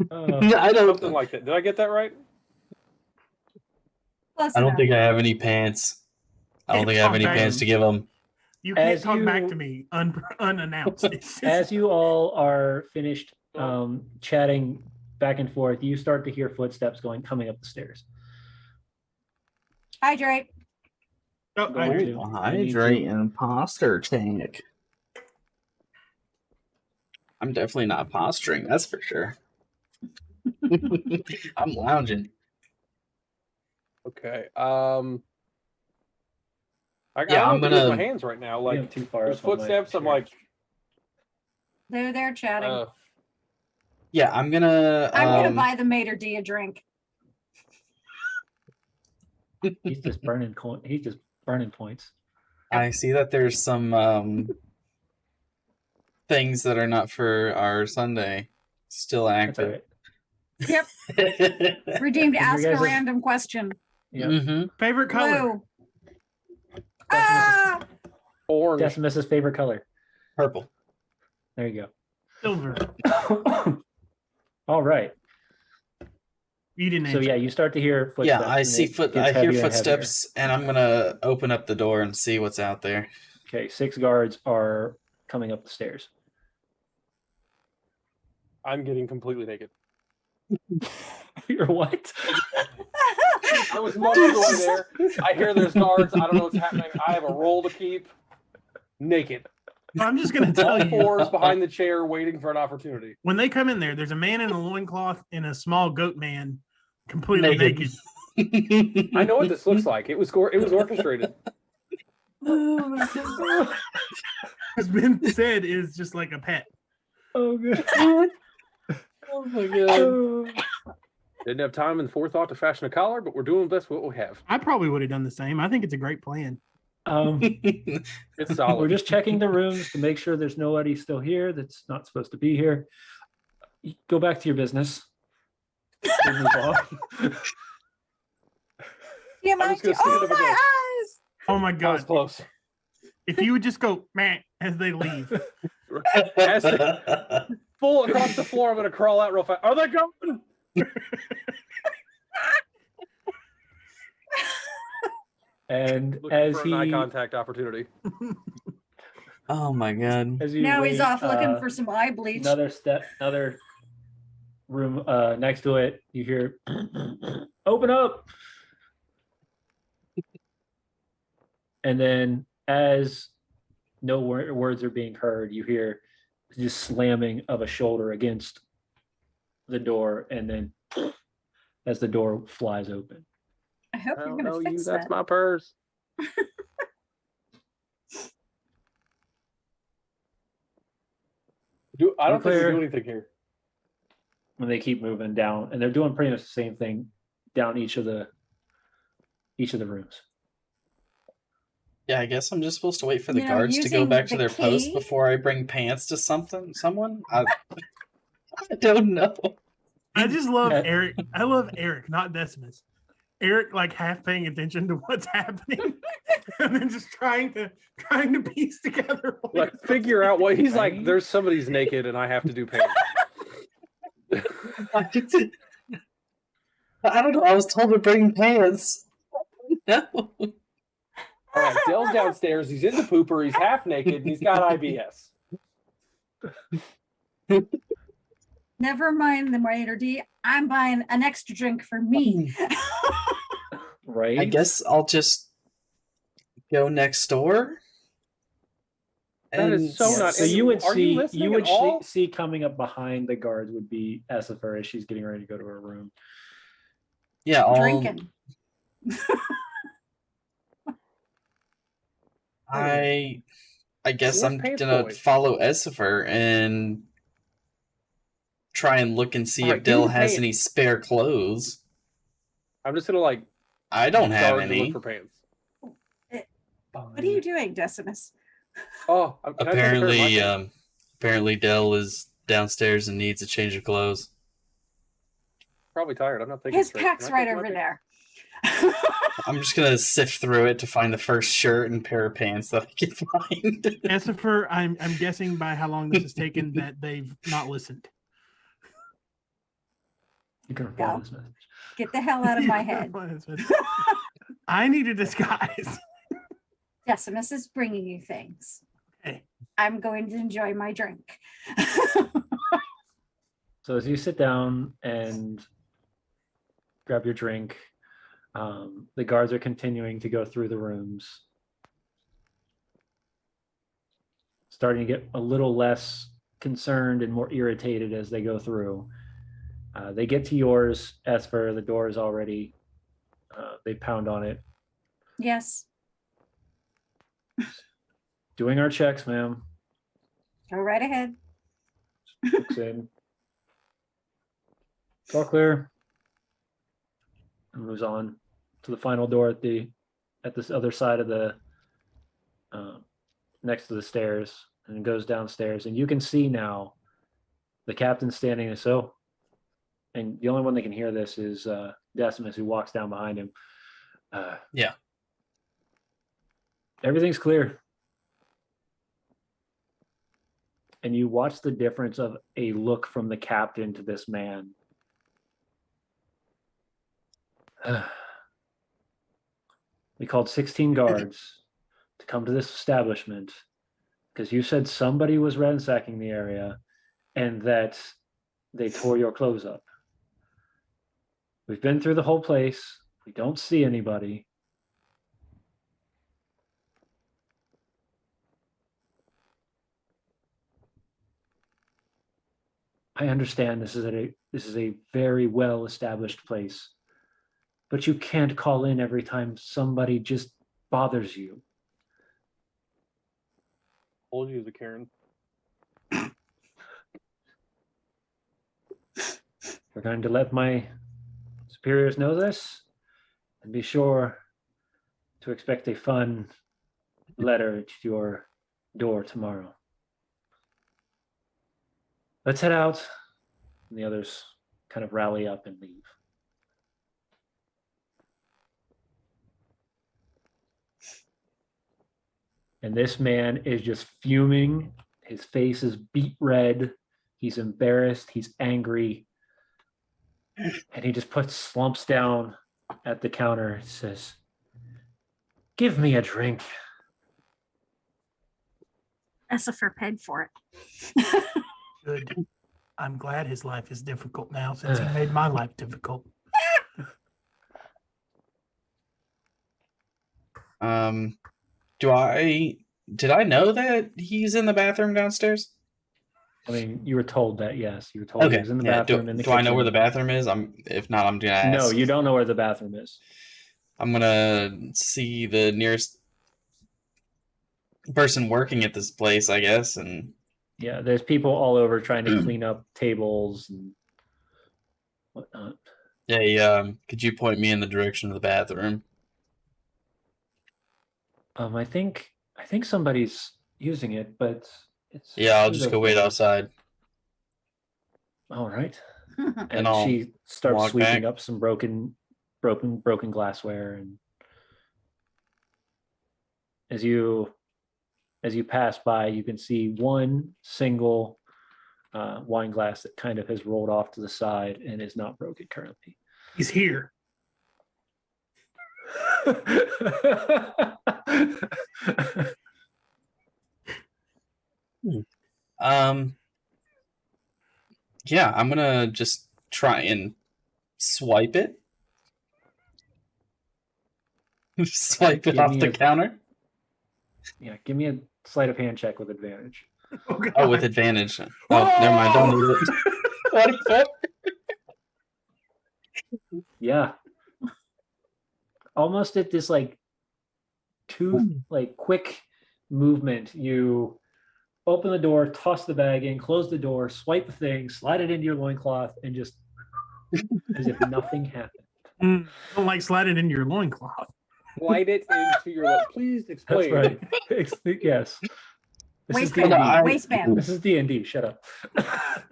Something don't. like that. Did I get that right? Close I don't enough. think I have any pants. I don't think I have any pants to give them. You can't As talk back you- to me unannounced. It's just- As you all are finished chatting back and forth, you start to hear footsteps coming up the stairs. Hydrate. Oh, I Going agree. to- Hydrate imposter tank. I'm definitely not posturing, that's for sure. I'm lounging. Okay. Yeah, I don't I'm know what to do with gonna- my hands right now. Like Like too far. there's up on my footsteps. I'm chair. like, They're there chatting. Yeah, I'm gonna. I'm gonna buy the maitre d' a drink. He's just burning He's just burning points. I see that there's some things that are not for our Sunday still That's all active. right. Redeemed. You Ask guys a have- random question. Yeah. Mm-hmm. Favorite color? Blue. Ah! orange. Decimus's favorite color. Purple. There you Silver. go. All right. You didn't So answer. yeah, you start to hear footsteps. Yeah, I and see it foot. gets I hear heavier and footsteps, and I'm gonna open up the door and see what's out there. heavier. Okay, 6 guards are coming up the stairs. I'm getting completely naked. You're what? I was most of the way there. I hear there's guards. I don't know what's happening. I have a roll to keep. Naked. I'm just going to tell All you. fours behind the chair, waiting for an opportunity. When they come in there, there's a man in a loincloth and a small goat man completely naked. I know what this looks like. It was orchestrated. Has been said is just like a pet. Oh good. Oh my god. Didn't have time and forethought to fashion a collar, but we're doing the best with what we have. I probably would have done the same. I think it's a great plan. It's solid. We're just checking the rooms to make sure there's nobody still here that's not supposed to be here. You go back to your business. We'll move on. You I'm might just gonna stand oh up and my go. eyes! Oh my That was god. close. If you would just go meh as they leave. As they full across the floor, I'm gonna crawl out real fast. Are they going? And Looking as for an eye he contact opportunity. Oh my god. as you Now he's wait, off looking for some eye bleach. another room next to it, you hear open up. And then as no words are being heard, you hear just slamming of a shoulder against the door, and then as the door flies open. I hope I you're don't gonna know fix you. That's that. my purse. I don't think we Clear. do anything here. When they keep moving down, and they're doing pretty much the same thing down each of the rooms. Yeah, I guess I'm just supposed to wait for the You know, guards to go using back to the their post key? before I bring pants to someone. I don't know. I just love Yeah. Eric. I love Eric, not Decimus. Eric like half paying attention to what's happening, and then just trying to piece together. What Like he's figure out what he's like. Right? There's somebody's naked, and I have to do pants. I don't know. I was told to bring pants. No. All right, Dell's downstairs. He's in the pooper. He's half naked, and he's got IBS. Never mind the waiter D. I'm buying an extra drink for me. Right? I guess I'll just go next door. That is so not- So you would Are you see listening you would at all? see coming up behind the guards would be Essifer as she's getting ready to go to her room. Yeah, I'll, Drinking. I guess Where's I'm Pants gonna Boy? follow Essifer and try and look and see All right, if give me Dill the has pants. any spare clothes. I'm just gonna like I don't have charge and any. look for pants. What are you doing, Decimus? Oh, can I take a pair of my Apparently, pants? apparently Dell is downstairs and needs a change of clothes. Probably tired. I'm not thinking. His straight. pack's Can I right take my over pants? there. I'm just gonna sift through it to find the first shirt and pair of pants that I can find. Essifer, I'm guessing by how long this has taken that they've not listened. You can reply Go. to this message. Get the hell out of my head. I need a disguise. Decimus is bringing you things. Okay. I'm going to enjoy my drink. So as you sit down and grab your drink, the guards are continuing to go through the rooms, starting to get a little less concerned and more irritated as they go through. They get to yours, Esper. The door is already, they pound on it. Yes. Doing our checks, ma'am. Go right ahead. Looks in. It's all clear. And moves on to the final door at this other side of the next to the stairs, and goes downstairs. And you can see now the captain standing so, and the only one that can hear this is Decimus, who walks down behind him. Yeah. Everything's clear. And you watch the difference of a look from the captain to this man. We called 16 guards to come to this establishment because you said somebody was ransacking the area and that they tore your clothes up. We've been through the whole place. We don't see anybody. I understand this is a very well established place, but you can't call in every time somebody just bothers you. Told you, the Karen. We're going to let my superiors know this, and be sure to expect a fun letter to your door tomorrow. Let's head out. And the others kind of rally up and leave. And this man is just fuming. His face is beet red. He's embarrassed. He's angry. And he just slumps down at the counter and says, "Give me a drink." Essifer paid for it. Good. I'm glad his life is difficult now since he made my life difficult. Did I know that he's in the bathroom downstairs? I mean, you were told that, yes. You were told he Okay. was in the Yeah, bathroom in the do I know where the kitchen. bathroom is? If not, I'm gonna ask. No, you don't know where the bathroom is. I'm gonna see the nearest person working at this place, I guess, and Yeah, there's people all over trying to clean up tables and whatnot. hey, could you point me in the direction of the bathroom? I think somebody's using it, but it's Yeah, I'll just go wait outside. All right. And And I'll she starts walk sweeping back. up some broken broken glassware, and as you pass by, you can see one single wine glass that kind of has rolled off to the side and is not broken currently. He's here. Yeah, I'm gonna just try and swipe it. Swipe it Give off me the a- counter. Yeah, give me a sleight of hand check with advantage. Oh, with advantage. Oh, never mind. Don't need it. What the fuck? Yeah. Almost at this like quick movement, you open the door, toss the bag in, close the door, swipe the thing, slide it into your loincloth, and just as if nothing happened. I don't like sliding into your loincloth. Slide it into your. Please explain. That's right. Yes. This is Waistband. D&D. Waistband. This is D&D. Shut up.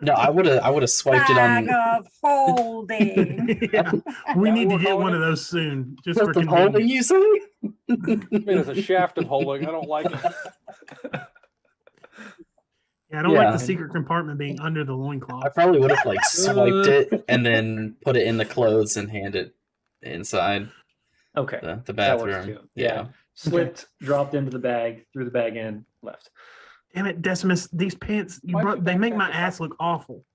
No, I would have swiped it on. Bag of holding. Yeah, we need to We're get one holding of those soon, just for Just holding, convenience. you say? I mean, it's a shaft of holding. I don't like it. Yeah, I don't like Yeah. the secret compartment being under the I loincloth. probably would have like swiped it and then put it in the clothes and hand it inside Okay. the That works bathroom. too. Yeah. Slipped, dropped into the bag, threw the bag in, left. Damn it, Decimus, these pants Why'd you they make backpack my it ass look awful.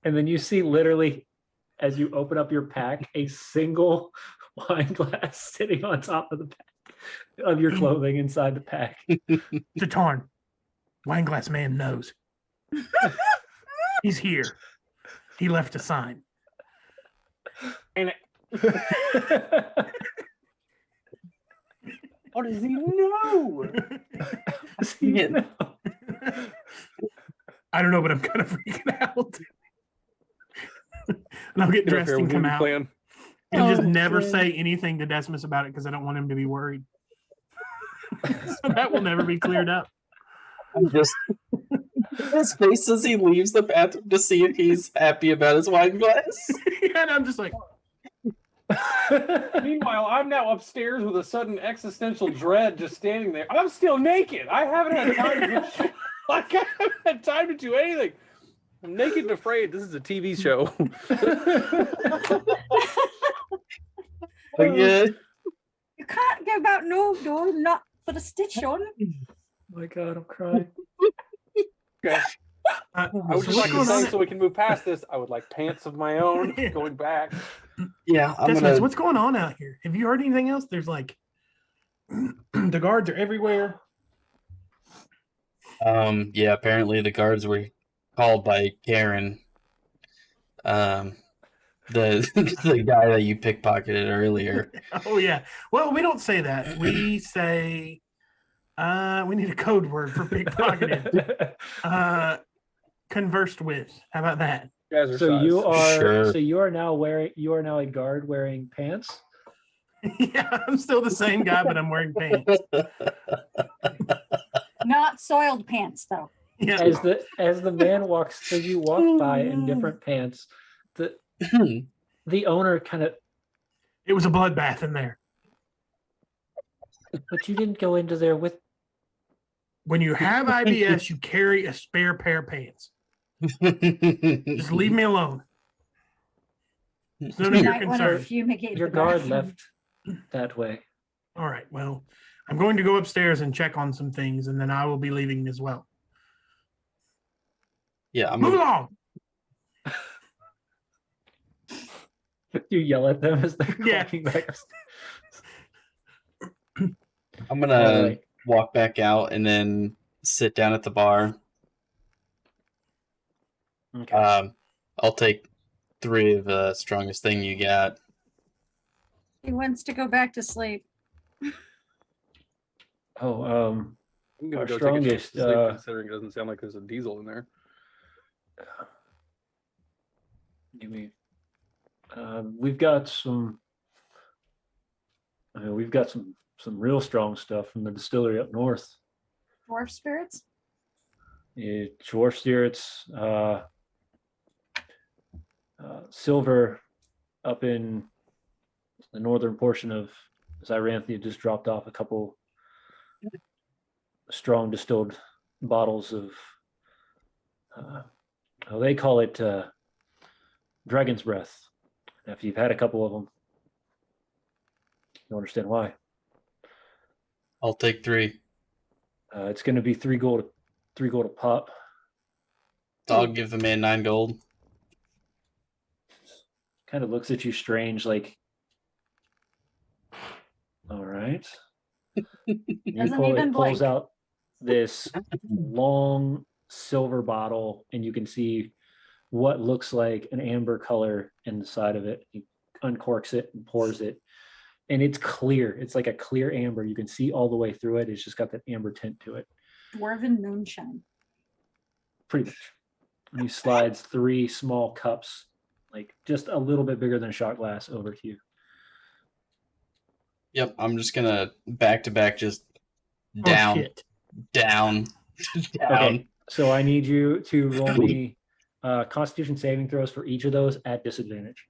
And then you see literally, as you open up your pack, a single wine glass sitting on top of the pack of your clothing inside the pack. Xa'atarn, Wineglass Man knows. He's here. He left a sign. And how does he know? Yeah. I don't know, but I'm kind of freaking out. And I'll get dressed and come out. Plan. And just Oh, never man. say anything to Decimus about it because I don't want him to be worried. So that will never be cleared up. I'm just his face as he leaves the bathroom to see if he's happy about his wine glass. And I'm just like, Meanwhile, I'm now upstairs with a sudden existential dread, just standing there. I'm still naked. I haven't had time to. Like I haven't had time to do anything. I'm naked and afraid. This is a TV show. But yeah, You can't go about no door, not put a stitch on. Oh my God, I'm crying. Okay. I would so just what's like to going say, on? so we can move past this, I would like pants of my own going back. yeah. I'm Decimus, gonna. what's going on out here? Have you heard anything else? There's like the guards are everywhere. Yeah. Apparently, the guards were called by Karen. The the guy that you pickpocketed earlier. Oh yeah. Well, we don't say that. We say we need a code word for pickpocketed. Conversed with. How about that? Jazzercise. Sure. So you are now a guard wearing pants. Yeah, I'm still the same guy, but I'm wearing pants. Not soiled pants, though. Yeah. As you walk by in different pants, the owner kind of, It was a bloodbath in there. but you didn't go into there with. When you have IBS, you carry a spare pair of pants. Just leave me alone. It's none of You your might want to concern. fumigate Your the guard bathroom. left that way. All right. Well, I'm going to go upstairs and check on some things, and then I will be leaving as well. Yeah, Move along. You yell at them as they're Yeah. walking back upstairs. I'm gonna Alright. walk back out and then sit down at the bar. Okay. I'll take 3 of the strongest thing you got. He wants to go back to sleep. Oh, I'm gonna our go take a chance strongest, to sleep, considering it doesn't sound like there's a diesel in there. give me. We've got some. We've got some real strong stuff from the distillery up north. Dwarf spirits? Dwarf spirits, silver up in the northern portion of Zyathe just dropped off a couple strong distilled bottles of, they call it dragon's breath. If you've had a couple of them, you'll understand why. I'll take 3. It's going to be 3 gold a pop. I'll give the man 9 gold. Kind of looks at you strange, like, all right. Doesn't even pulls blink. out this long silver bottle, and you can see what looks like an amber color in the side of it. He uncorks it and pours it, and it's clear. It's like a clear amber. You can see all the way through it. It's just got that amber tint to it. Dwarven moonshine. Pretty much. And he slides 3 small cups, like just a little bit bigger than a shot glass, over to you. Yep, I'm just gonna back to back just down, shit. down, down. Okay, so I need you to roll me Constitution saving throws for each of those at disadvantage.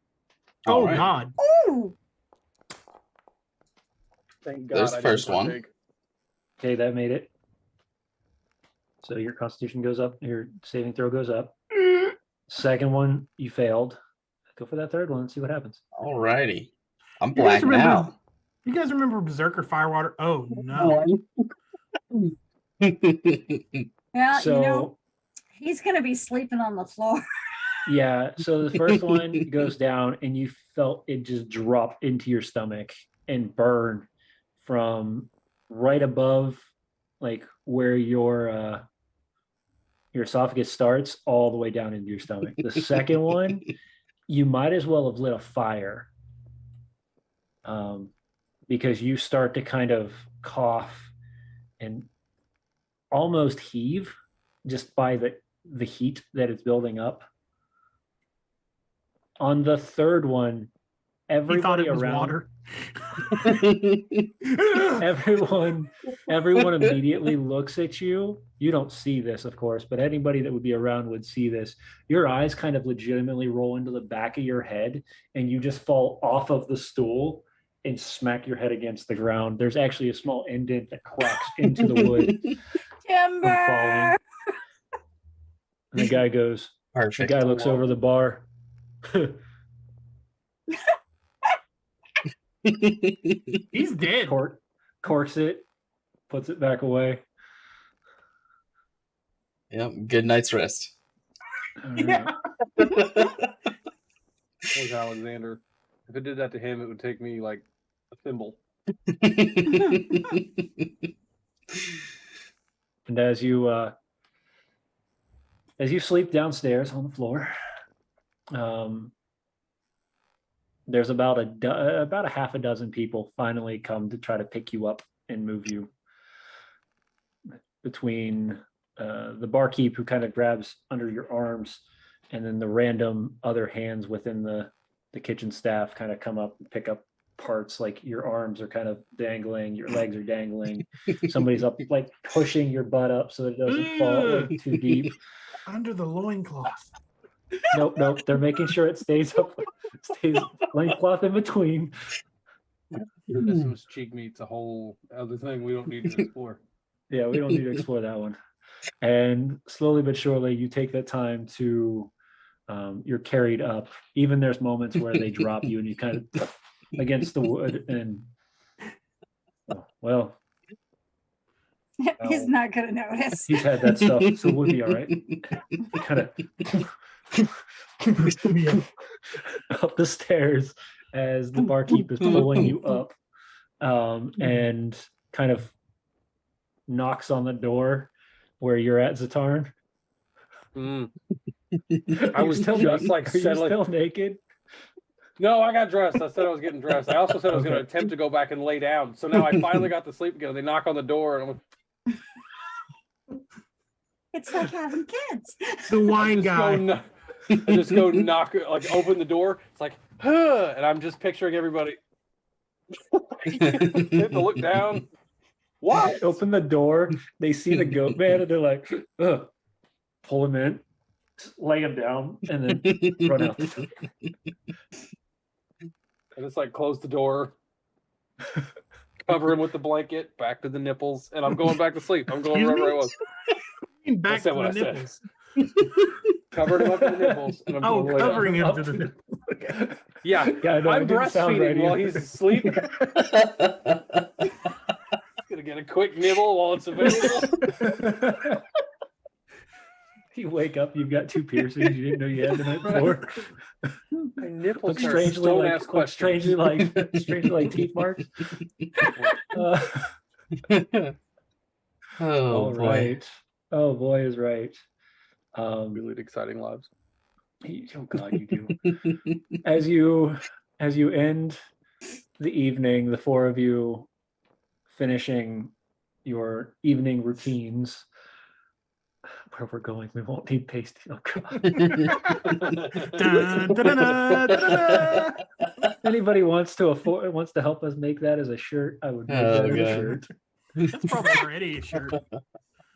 Oh All right. God. Ooh, Thank God. There's the I didn't first one. partake. Okay, that made it. So your Constitution goes up, your saving throw goes up. Second one, you failed. Go for that third one and see what happens. Alrighty. I'm You guys blacking remember? out. You guys remember Berserker Firewater? Oh no. yeah, So he's gonna be sleeping on the floor. yeah, so the first one goes down and you felt it just drop into your stomach and burn from right above, like where your esophagus starts, all the way down into your stomach. The second one, you might as well have lit a fire, because you start to kind of cough and almost heave just by the heat that it's building up. On the third one, He thought everybody it was around water. everyone immediately looks at you. You don't see this, of course, but anybody that would be around would see this. Your eyes kind of legitimately roll into the back of your head, and you just fall off of the stool and smack your head against the ground. There's actually a small indent that cracks into the wood from falling. Timber. And the guy goes, the Perfect. guy looks over the bar. He's dead. Corks it, puts it back away. Yep, good night's rest. All right. Yeah. That was Alexander. If it did that to him, it would take me like a thimble. And as you sleep downstairs on the floor, there's about a half a dozen people finally come to try to pick you up and move you. Between the barkeep, who kind of grabs under your arms, and then the random other hands within the kitchen staff kind of come up and pick up parts, like your arms are kind of dangling, your legs are dangling. Somebody's up, like pushing your butt up so that it doesn't fall like, too deep. Under the loincloth. Nope. They're making sure it stays up, stays loincloth in between. Decimus cheek meat's a whole other thing we don't need to explore. Yeah, we don't need to explore that one. And slowly but surely, you take that time to, you're carried up. Even there's moments where they drop you and you kind of against the wood, and well, He's not gonna notice. he's had that stuff, so we'll be all right. Kind of up the stairs as the barkeep is pulling you up, and kind of knocks on the door where you're at, Xa'atarn. I was just like are you settling. still naked? No, I got dressed. I said I was getting dressed. I also said I was going to attempt to go back and lay down. So now I finally got to sleep again. They knock on the door, and I'm It's like having kids. The wine guy. I just go knock, like open the door. It's like, huh, and I'm just picturing everybody. To look down. What? Open the door. They see the goat man, and they're like, ugh. Pull him in, lay him down, and then run out. And it's like close the door, cover him with the blanket, back to the nipples, and I'm going back to sleep. I'm going Excuse wherever me? I was. Back said to what the I said. nipples. Covered him up to the nipples, and I'm Oh, going to lay down. covering him Up to the to the- nipples. Okay. Yeah, Yeah, I know, I'm it didn't sound breastfeeding right while either. he's asleep. Gonna get a quick nibble while it's available. You wake up, you've got 2 piercings you didn't know you had the night before. My nipples Looks hurt. strangely Don't like ask questions. strangely like teeth marks. All boy. right. Oh boy is right. We lead exciting lives. Oh God, you do. As you end the evening, the 4 of you finishing your evening routines. Where we're going, we won't need pasty. Oh God. Dun, dun, dun, dun, dun, dun. Anybody wants to help us make that as a shirt? I would make that as a God. shirt. That's probably already a shirt.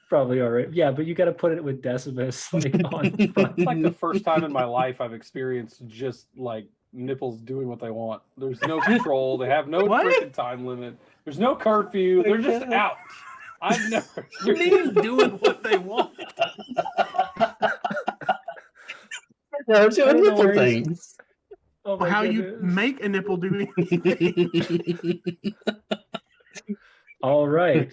Probably all right. Yeah, but you got to put it with Decimus like on front. It's like the first time in my life I've experienced just like nipples doing what they want. There's no control. They have no What? freaking time limit. There's no curfew. They're just out. I've never. You mean doing what they want? They're doing know nipple where he's- things. Oh my How you goodness. make a nipple do anything? All right.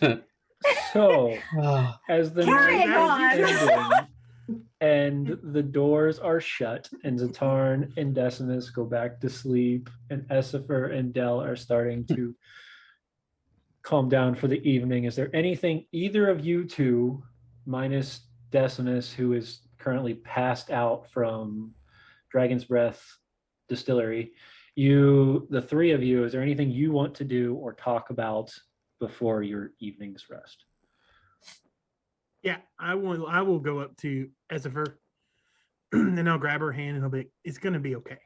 So Oh, as the Carrying night is on. ending and the doors are shut and Xa'atarn and Decimus go back to sleep and Essifer and Del are starting to calm down for the evening, is there anything either of you two, minus Decimus, who is currently passed out from Dragon's Breath Distillery, the 3 of you, is there anything you want to do or talk about before your evening's rest? Yeah, I will go up to Essifer and I'll grab her hand and I'll be, it's gonna be okay.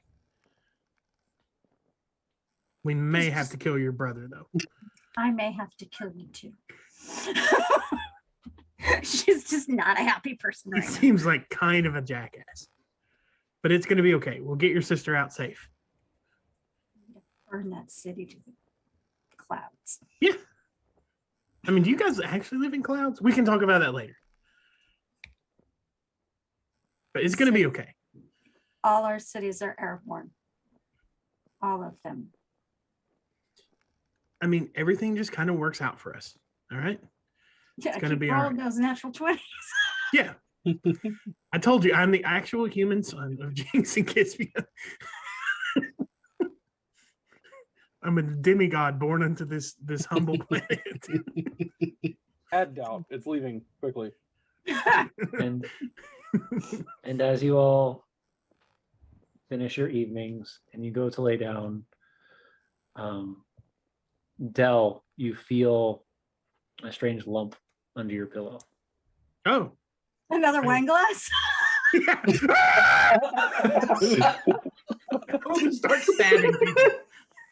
We may have to kill your brother though. I may have to kill you too. She's just not a happy person He right now. seems like kind of a jackass. But it's gonna be okay. We'll get your sister out safe. Burn that city to the clouds. Yeah. I mean, do you guys actually live in clouds? We can talk about that later. But it's gonna be okay. All our cities are airborne. All of them. I mean, everything just kind of works out for us. All right. Yeah, gonna keep be all rolling those natural 20s. Yeah. I told you I'm the actual human son of Jinx and Kisby. I'm a demigod born into this humble planet. Add doubt. It's leaving quickly. And and as you all finish your evenings and you go to lay down, Del, you feel a strange lump under your pillow. Oh. Another Right. wine glass. Yeah. I'll just start stabbing people.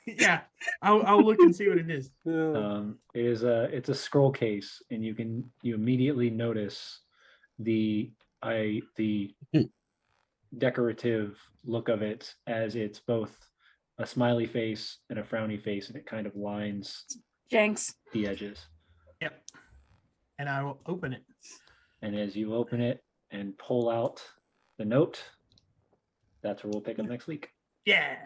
Yeah. I'll look and see what it is. It's a scroll case, and you immediately notice the decorative look of it, as it's both a smiley face and a frowny face, and it kind of lines Jinx. the edges. Yep. And I will open it. And as you open it and pull out the note, that's where we'll pick up next week. Yeah.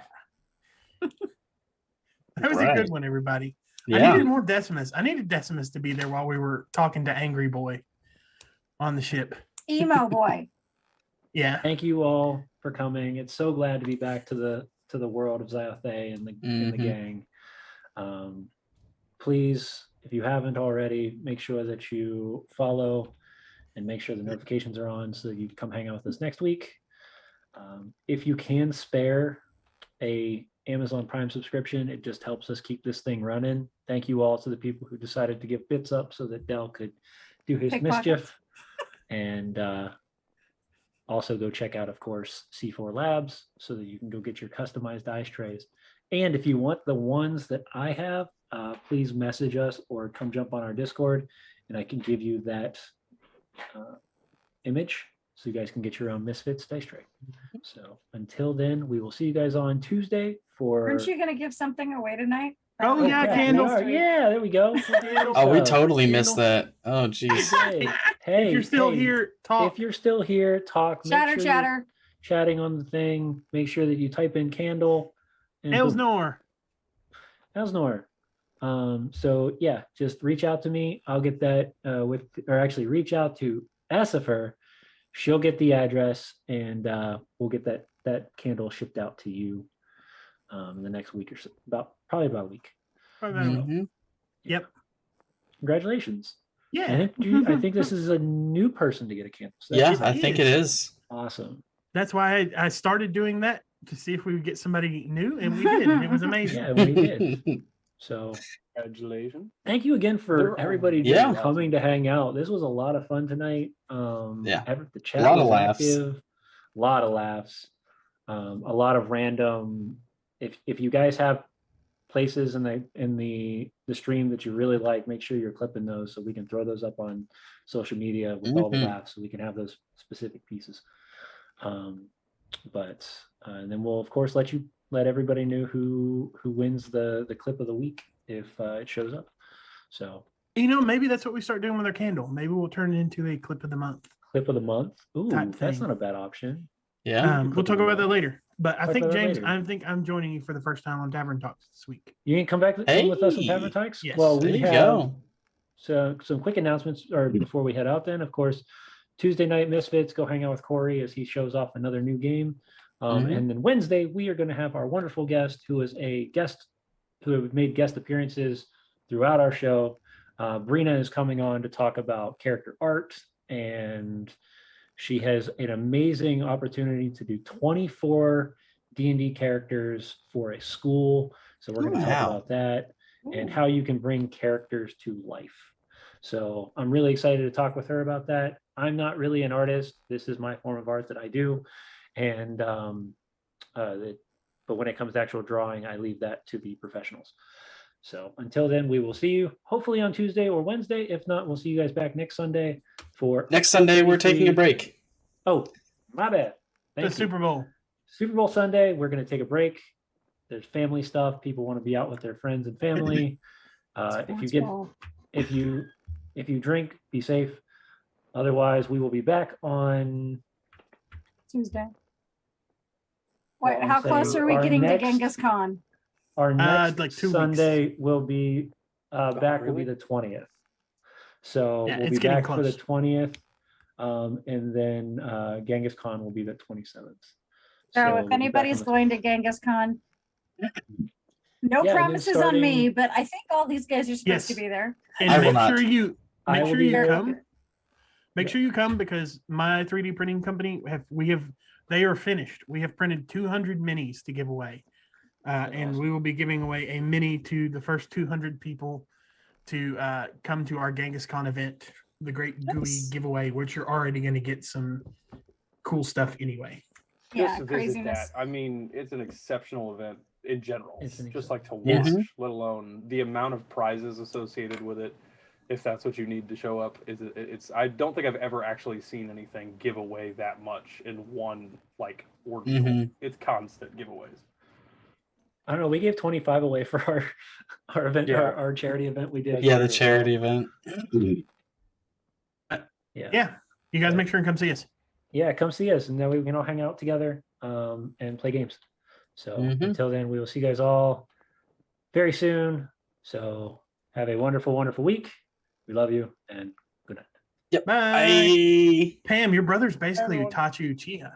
That was a good one, everybody. I yeah. needed more Decimus. I needed Decimus to be there while we were talking to Angry Boy on the ship. Emo boy. Yeah. Thank you all for coming. It's so glad to be back to the world of Zyathe and the gang. Please, if you haven't already, make sure that you follow and make sure the notifications are on so that you can come hang out with us next week. If you can spare a Amazon Prime subscription, it just helps us keep this thing running. Thank you all to the people who decided to give bits up so that Del could do his mischief. And also go check out, of course, C4 Labs so that you can go get your customized dice trays. And if you want the ones that I have, please message us or come jump on our Discord and I can give you that image so you guys can get your own Misfits dice tray. So until then, we will see you guys on Tuesday for. Aren't you going to give something away tonight? Oh, yeah, we candles. are. Yeah, there we go. Oh, we totally missed that. Oh, jeez. Hey, If you're still here, talk. If you're still here, talk. Make Chatter, sure you're chatter. chatting on the thing. Make sure that you type in candle. And Elsnor. Elsnor. So yeah, just reach out to me. I'll get that reach out to Asifer. She'll get the address and we'll get that candle shipped out to you in the next week or so. Probably about a week. Yep. Congratulations. Yeah. I think this is a new person to get a candle. So I think it is. Awesome. That's why I started doing that to see if we would get somebody new, and we did. And it was amazing. Yeah, we did. So Congratulations. thank you again for everybody coming to hang out. This was a lot of fun tonight. The chat was active. A lot of laughs. A lot of random. If you guys have places in the stream that you really like, make sure you're clipping those so we can throw those up on social media with all the laughs, so we can have those specific pieces. And then we'll of course let everybody know who wins the clip of the week if it shows up. So maybe that's what we start doing with our candle. Maybe we'll turn it into a clip of the month. Clip of the month. Ooh, that's thing. not a bad option. Yeah. We'll talk about that later. But I think, James, later. I'm joining you for the first time on Tavern Talks this week. You ain't come back in with us on Tavern Talks? Yes. Well, There we you have go. some quick announcements before we head out then. Of course, Tuesday night, Misfits, go hang out with Corey as he shows off another new game. And then Wednesday, we are going to have our wonderful guest who is a guest who have made guest appearances throughout our show. Brina is coming on to talk about character art, and she has an amazing opportunity to do 24 D&D characters for a school. So we're going to talk about that and how you can bring characters to life. So I'm really excited to talk with her about that. I'm not really an artist. This is my form of art that I do. And but when it comes to actual drawing, I leave that to the professionals. So until then, we will see you hopefully on Tuesday or Wednesday. If not, we'll see you guys back next Sunday for next Sunday. We're taking a break. Oh, my bad. The Super Bowl. Super Bowl Sunday. We're going to take a break. There's family stuff. People want to be out with their friends and family. If you drink, be safe. Otherwise, we will be back on Tuesday. Wait, how close are we getting to Genghis Khan? Our next like 2 Sunday weeks. will be back. Will be the 20th. So we'll be back for the 20th, and then Genghis Khan will be the 27th. So if anybody's going to Genghis Khan, no promises on me, but I think all these guys are supposed to be there. And make sure you come. Make sure you come because my 3D printing company they are finished. We have printed 200 minis to give away. And we will be giving away a mini to the first 200 people to come to our Genghis Khan event, the Great GUI giveaway, which you're already going to get some cool stuff anyway. Just to visit that. I mean, it's an exceptional event in general. Just like to watch, let alone the amount of prizes associated with it. If that's what you need to show up, I don't think I've ever actually seen anything give away that much in one ordeal. It's constant giveaways. I don't know. We gave 25 away for our event, our charity event we did. Yeah, the charity event. Yeah. You guys make sure and come see us. Yeah, come see us, and then we can all hang out together and play games. So until then, we will see you guys all very soon. So have a wonderful, wonderful week. We love you, and good night. Yep. Bye. Pam, your brother's basically Utachi Uchiha.